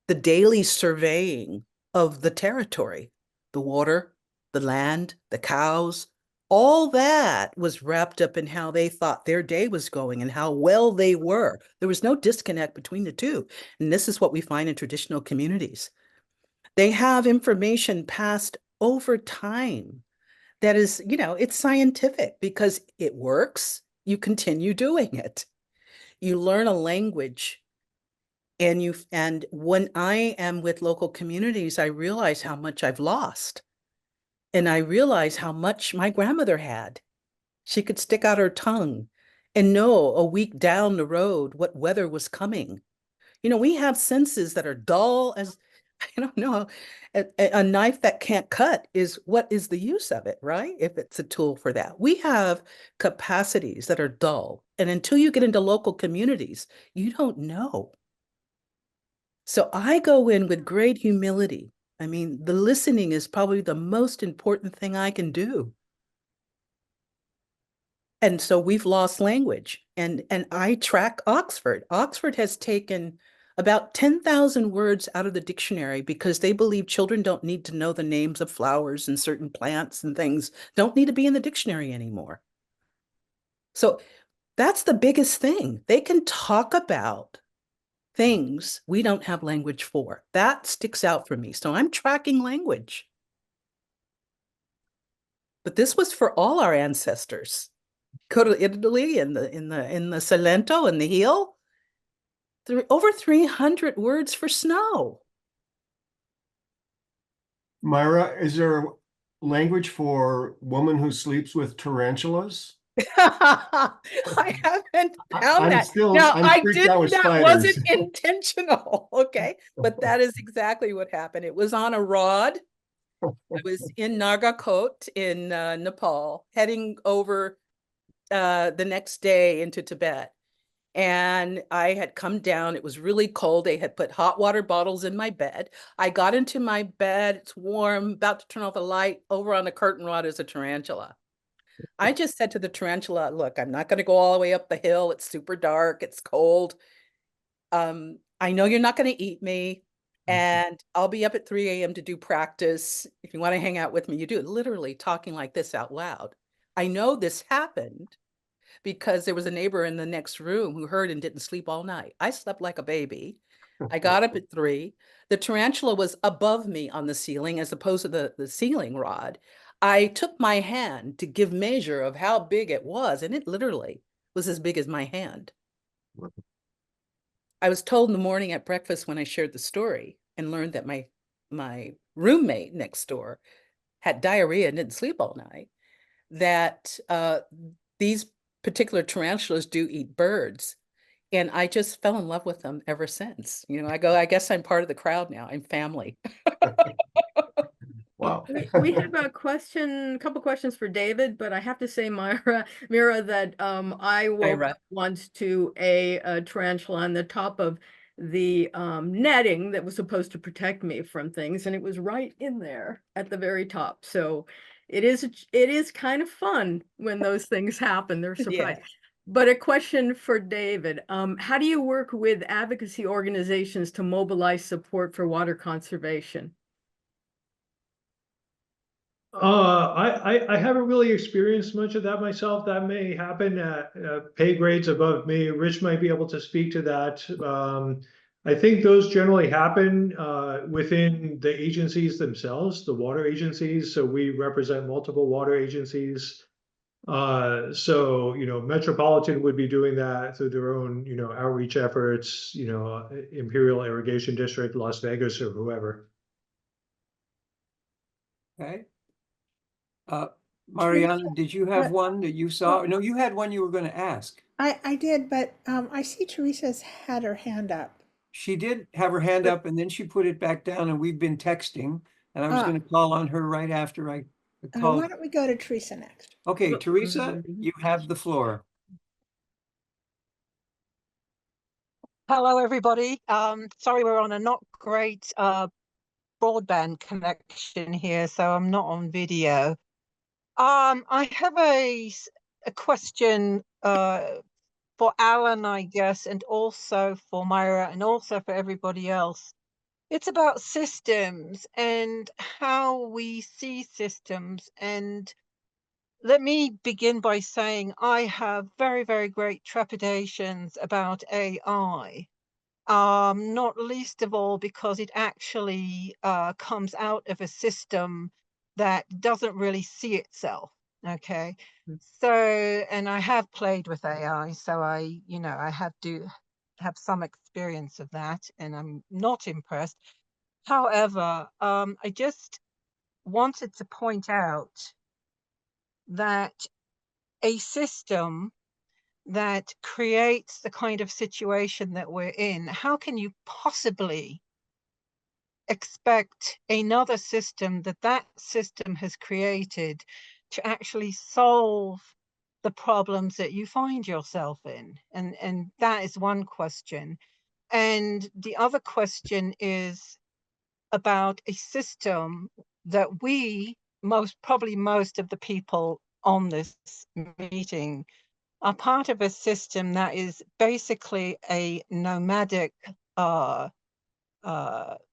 the daily surveying of the territory, the water, the land, the cows, All that was wrapped up in how they thought their day was going and how well they were. There was no disconnect between the two. And this is what we find in traditional communities. They have information passed over time that is, it's scientific because it works. You continue doing it. You learn a language. And when I am with local communities, I realize how much I've lost. And I realize how much my grandmother had. She could stick out her tongue and know a week down the road what weather was coming. We have senses that are dull as, I don't know, a knife that can't cut what is the use of it, right? If it's a tool for that. We have capacities that are dull. And until you get into local communities, you don't know. So I go in with great humility. I mean, the listening is probably the most important thing I can do. And so we've lost language. And I track Oxford. Oxford has taken about 10,000 words out of the dictionary because they believe children don't need to know the names of flowers and certain plants and things, don't need to be in the dictionary anymore. So that's the biggest thing. They can talk about things we don't have language for. That sticks out for me. So I'm tracking language. But this was for all our ancestors. Go to Italy in the Salento and the Heel. Over 300 words for snow. Myra, is there language for woman who sleeps with tarantulas? I haven't found I'm that. still- Now, I'm I freaked did out with that wasn't spiders. intentional, okay? But that is exactly what happened. It was on a rod. I was in Nagarkot in Nepal, heading over the next day into Tibet. And I had come down. It was really cold. They had put hot water bottles in my bed. I got into my bed. It's warm, about to turn off the light. Over on the curtain rod is a tarantula. I just said to the tarantula, look, I'm not going to go all the way up the hill. It's super dark. It's cold. I know you're not going to eat me. And I'll be up at 3 a.m. to do practice. If you want to hang out with me, you do it. Literally talking like this out loud. I know this happened because there was a neighbor in the next room who heard and didn't sleep all night. I slept like a baby. I got up at 3. The tarantula was above me on the ceiling as opposed to the ceiling rod. I took my hand to give measure of how big it was, and it literally was as big as my hand. I was told in the morning at breakfast when I shared the story and learned that my roommate next door had diarrhea and didn't sleep all night, that these particular tarantulas do eat birds. And I just fell in love with them ever since. I guess I'm part of the crowd now. I'm family. Wow. We have a couple questions for David, but I have to say, Mira, that I woke Myra. up once to a tarantula on the top of the netting that was supposed to protect me from things, and it was right in there at the very top. So it is kind of fun when those things happen. They're surprising. But a question for David. How do you work with advocacy organizations to mobilize support for water conservation? I haven't really experienced much of that myself. That may happen at pay grades above me. Rich might be able to speak to that. I think those generally happen within the agencies themselves, the water agencies. So we represent multiple water agencies. So, Metropolitan would be doing that through their own, outreach efforts, Imperial Irrigation District, Las Vegas, or whoever. Okay. Mariana, did you have one that you saw? No, you had one you were going to ask. I did, but I see Teresa's had her hand up. She did have her hand up and then she put it back down, and we've been texting, and I was going to call on her right after I called. Why don't we go to Teresa next? Okay, Teresa, you have the floor. Hello, everybody. Sorry, we're on a not great broadband connection here, so I'm not on video. I have a question for Alan, I guess, and also for Myra, and also for everybody else. It's about systems and how we see systems, and let me begin by saying I have very, very great trepidations about AI. Not least of all because it actually comes out of a system that doesn't really see itself. Okay. So, and I have played with AI, so I have some experience of that, and I'm not impressed. However, I just wanted to point out that a system that creates the kind of situation that we're in, how can you possibly expect another system that system has created to actually solve the problems that you find yourself in? And that is one question. And the other question is about a system that most of the people on this meeting are part of a system that is basically a nomadic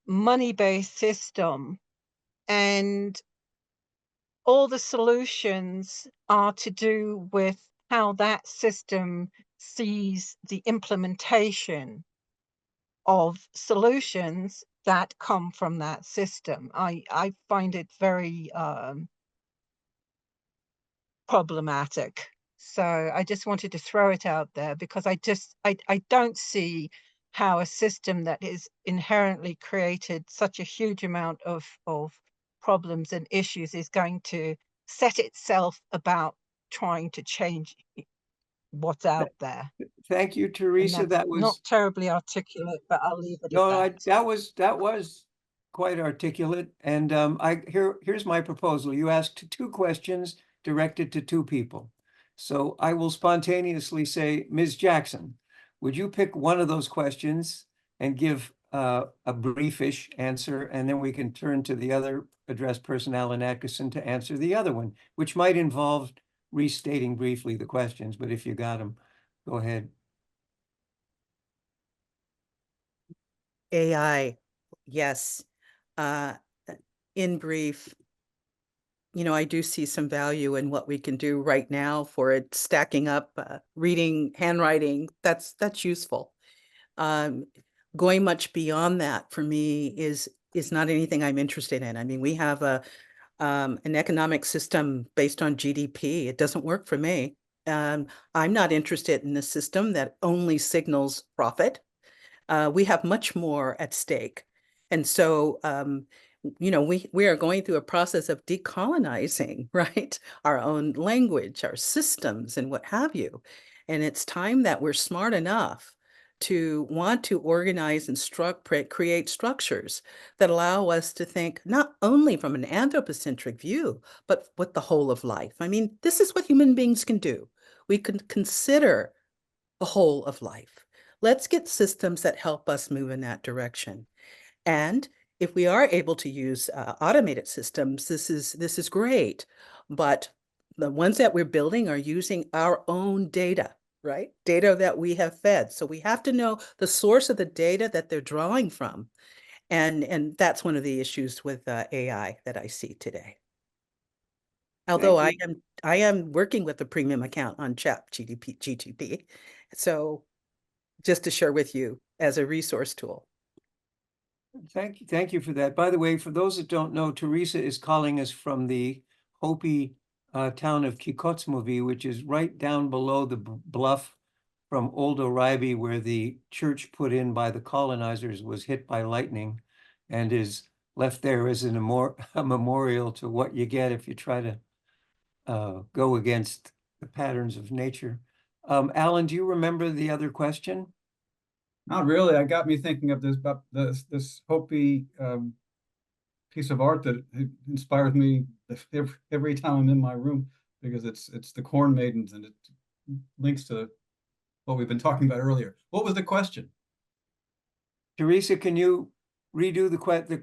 money-based system, and all the solutions are to do with how that system sees the implementation of solutions that come from that system. I find it very problematic. So I just wanted to throw it out there because I don't see how a system that is inherently created such a huge amount of problems and issues is going to set itself about trying to change what's out there. Thank you, And Teresa. that's That was not terribly articulate, but I'll leave it no, at that. that was quite articulate. And here's my proposal. You asked two questions directed to two people. So I will spontaneously say, Ms. Jackson, would you pick one of those questions and give a briefish answer, and then we can turn to the other address person, Alan Atkinson, to answer the other one, which might involve restating briefly the questions, but if you got them, go ahead. AI, yes. In brief, I do see some value in what we can do right now for it stacking up, reading, handwriting, that's useful. Going much beyond that for me is not anything I'm interested in. I mean, we have an economic system based on GDP. It doesn't work for me. I'm not interested in a system that only signals profit. We have much more at stake. And so, we are going through a process of decolonizing, right? Our own language, our systems, and what have you. And it's time that we're smart enough to want to organize and create structures that allow us to think not only from an anthropocentric view, but with the whole of life. I mean, this is what human beings can do. We can consider the whole of life. Let's get systems that help us move in that direction. And if we are able to use automated systems, this is great. But the ones that we're building are using our own data, right? Data that we have fed. So we have to know the source of the data that they're drawing from. And that's one of the issues with AI that I see today. Although I am working with a premium account on ChatGPT. So just to share with you as a resource tool. Thank you for that. By the way, for those that don't know, Teresa is calling us from the Hopi town of Kikotsmovy, which is right down below the bluff from Old Oribe, where the church put in by the colonizers was hit by lightning and is left there as a memorial to what you get if you try to go against the patterns of nature. Alan, do you remember the other question? Not really. I got me thinking of this Hopi piece of art that inspires me every time I'm in my room, because it's the Corn Maidens, and it links to what we've been talking about earlier. What was the question? Teresa, can you redo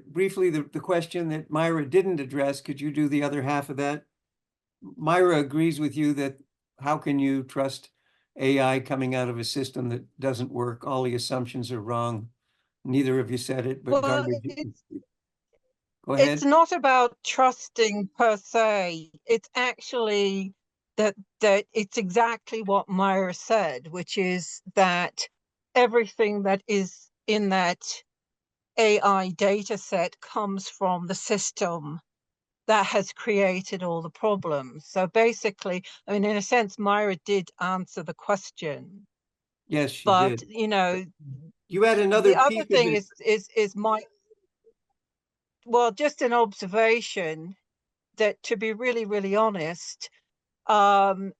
briefly the question that Myra didn't address? Could you do the other half of that? Myra agrees with you that how can you trust AI coming out of a system that doesn't work? All the assumptions are wrong. Neither of you said it, but Well, garbage. Go It's ahead. not about trusting per se. It's actually that it's exactly what Myra said, which is that everything that is in that AI data set comes from the system that has created all the problems. So basically, I mean, in a sense, Myra did answer the question, Yes, she but did. you You had another the other piece of thing it. is well, just an observation that, to be really, really honest, um,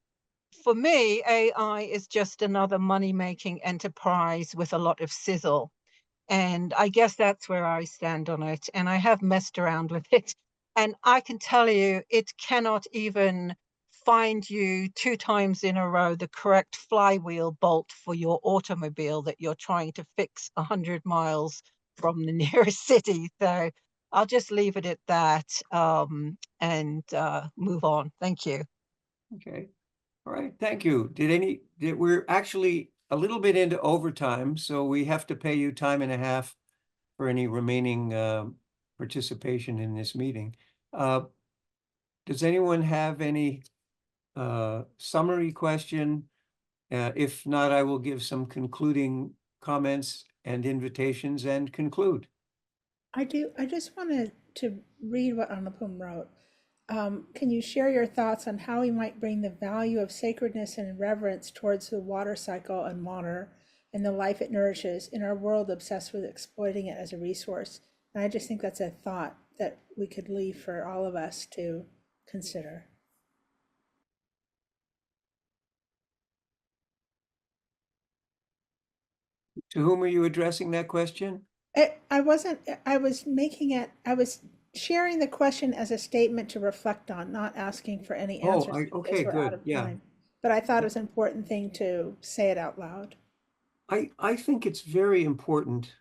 for me, AI is just another money-making enterprise with a lot of sizzle. And I guess that's where I stand on it. And I have messed around with it. And I can tell you, it cannot even find you 2 times in a row the correct flywheel bolt for your automobile that you're trying to fix 100 miles from the nearest city. So I'll just leave it at that, and move on. Thank you. Okay. All right. Thank you. We're actually a little bit into overtime, so we have to pay you time and a half for any remaining participation in this meeting. Does anyone have any summary question? If not, I will give some concluding comments and invitations and conclude. I do. I just wanted to read what Anupam wrote. Can you share your thoughts on how we might bring the value of sacredness and reverence towards the water cycle and water and the life it nourishes in our world obsessed with exploiting it as a resource? And I just think that's a thought that we could leave for all of us to consider. To whom are you addressing that question? I wasn't, I was making it, I was sharing the question as a statement to reflect on, not asking for any Oh, answers because okay, we're out good. of Yeah. time. But I thought it was an important thing to say it out loud. I think it's very important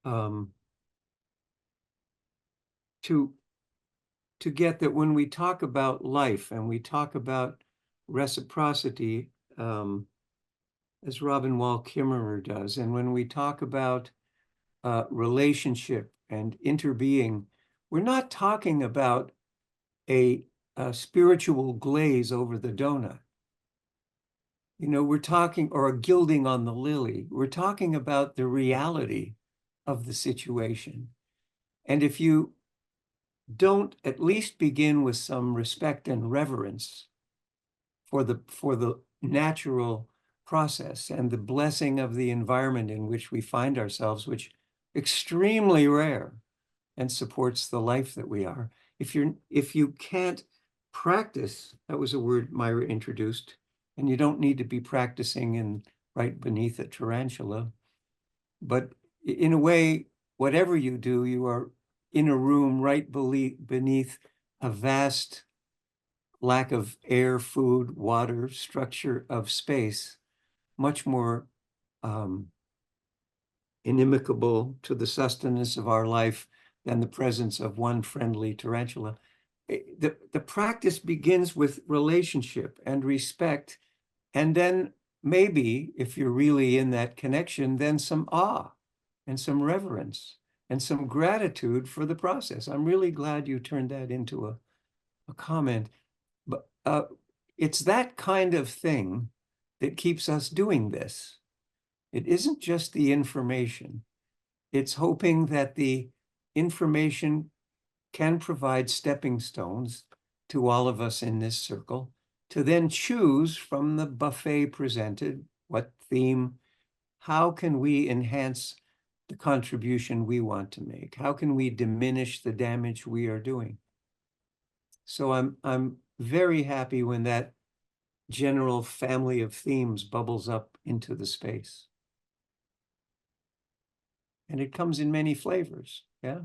um, to get that when we talk about life and we talk about reciprocity, as Robin Wall Kimmerer does, and when we talk about relationship and interbeing, we're not talking about a spiritual glaze over the donut. You know, we're talking, or a gilding on the lily. We're talking about the reality of the situation. And if you don't at least begin with some respect and reverence for the natural process and the blessing of the environment in which we find ourselves, which extremely rare and supports the life that we are. If you can't practice, that was a word Myra introduced, and you don't need to be practicing in right beneath a tarantula, but in a way, whatever you do, you are in a room right beneath a vast lack of air, food, water, structure of space, much more inimical to the sustenance of our life than the presence of one friendly tarantula. The practice begins with relationship and respect, and then maybe, if you're really in that connection, then some awe and some reverence and some gratitude for the process. I'm really glad you turned that into a comment. But it's that kind of thing that keeps us doing this. It isn't just the information. It's hoping that the information can provide stepping stones to all of us in this circle to then choose from the buffet presented, what theme, how can we enhance the contribution we want to make? How can we diminish the damage we are doing? So I'm very happy when that general family of themes bubbles up into the space. And it comes in many flavors, yeah?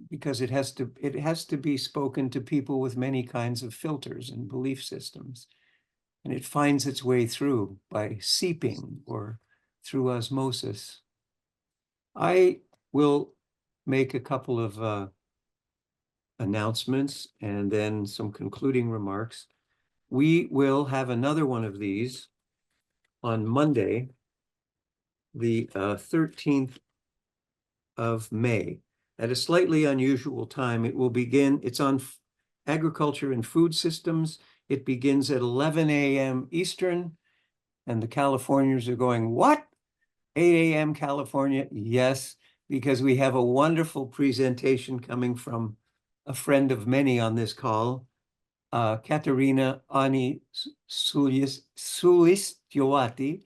Because it has to be spoken to people with many kinds of filters and belief systems. And it finds its way through by seeping or through osmosis. I will make a couple of announcements and then some concluding remarks. We will have another one of these on Monday, the 13th of May. At a slightly unusual time, it will begin, it's on agriculture and food systems. It begins at 11 a.m. Eastern, and the Californians are going, what? 8 a.m. California? Yes, because we have a wonderful presentation coming from a friend of many on this call, Katerina Ani Sulistyowati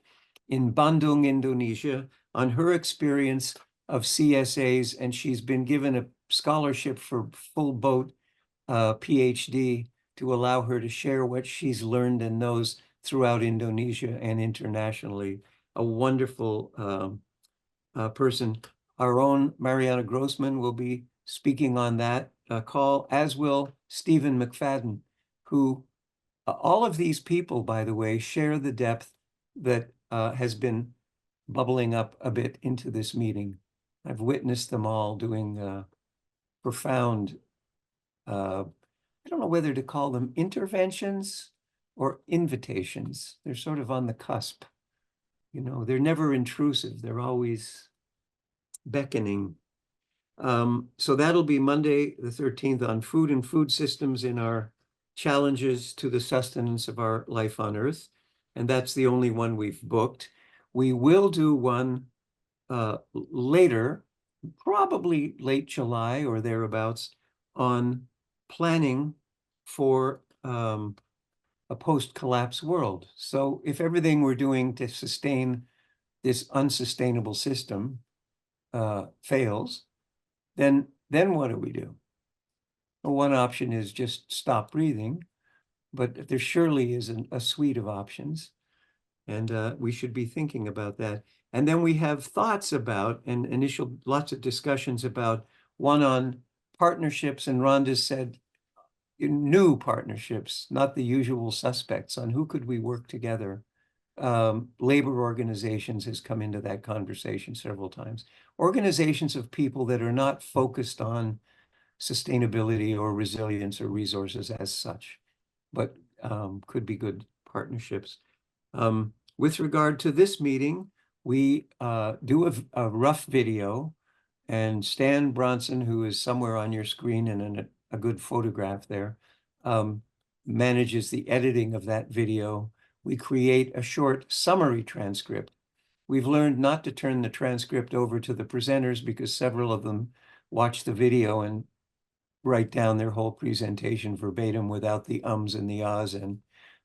in Bandung, Indonesia, on her experience of CSAs, and she's been given a scholarship for full boat PhD to allow her to share what she's learned and knows throughout Indonesia and internationally. A wonderful person. Our own Mariana Grossman will be speaking on that call, as will Stephen McFadden, who all of these people, by the way, share the depth that has been bubbling up a bit into this meeting. I've witnessed them all doing profound, I don't know whether to call them interventions or invitations. They're sort of on the cusp. You know, they're never intrusive. They're always beckoning. So that'll be Monday, the 13th, on food and food systems in our challenges to the sustenance of our life on Earth. And that's the only one we've booked. We will do one later, probably late July or thereabouts, on planning for a post-collapse world. So if everything we're doing to sustain this unsustainable system fails, then what do we do? Well, one option is just stop breathing, but there surely is a suite of options, and we should be thinking about that. And then we have thoughts about, and initial lots of discussions about, one on partnerships, and Rhonda said new partnerships, not the usual suspects, on who could we work together. Labor organizations has come into that conversation several times. Organizations of people that are not focused on sustainability or resilience or resources as such, but could be good partnerships. With regard to this meeting, we do a rough video, and Stan Bronson, who is somewhere on your screen and in a good photograph there, manages the editing of that video. We create a short summary transcript. We've learned not to turn the transcript over to the presenters because several of them watch the video and write down their whole presentation verbatim without the ums and the ahs and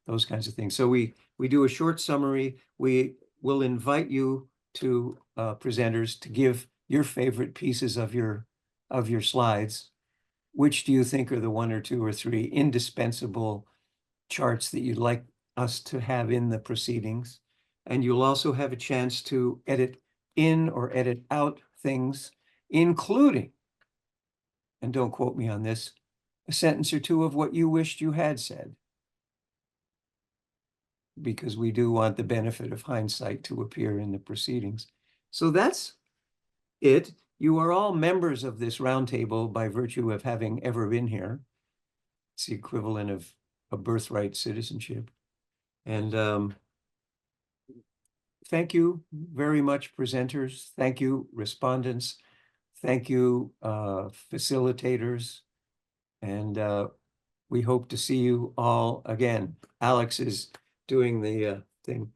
those kinds of things. So we do a short summary. We will invite you to presenters to give your favorite pieces of your slides. Which do you think are the 1 or 2 or 3 indispensable charts that you'd like us to have in the proceedings? And you'll also have a chance to edit in or edit out things, including, and don't quote me on this, a sentence or 2 of what you wished you had said. Because we do want the benefit of hindsight to appear in the proceedings. So that's it. You are all members of this roundtable by virtue of having ever been here. It's the equivalent of a birthright citizenship. And thank you very much, presenters. Thank you, respondents. Thank you, facilitators. And we hope to see you all again. Alex is doing the thing.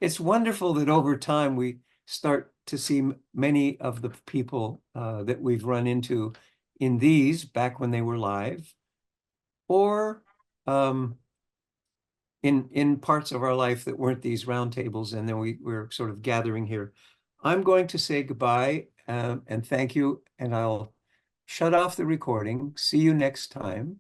It's wonderful that over time we start to see many of the people that we've run into in these back when they were live, or in parts of our life that weren't these roundtables, and then we're sort of gathering here. I'm going to say goodbye and thank you, and I'll shut off the recording. See you next time.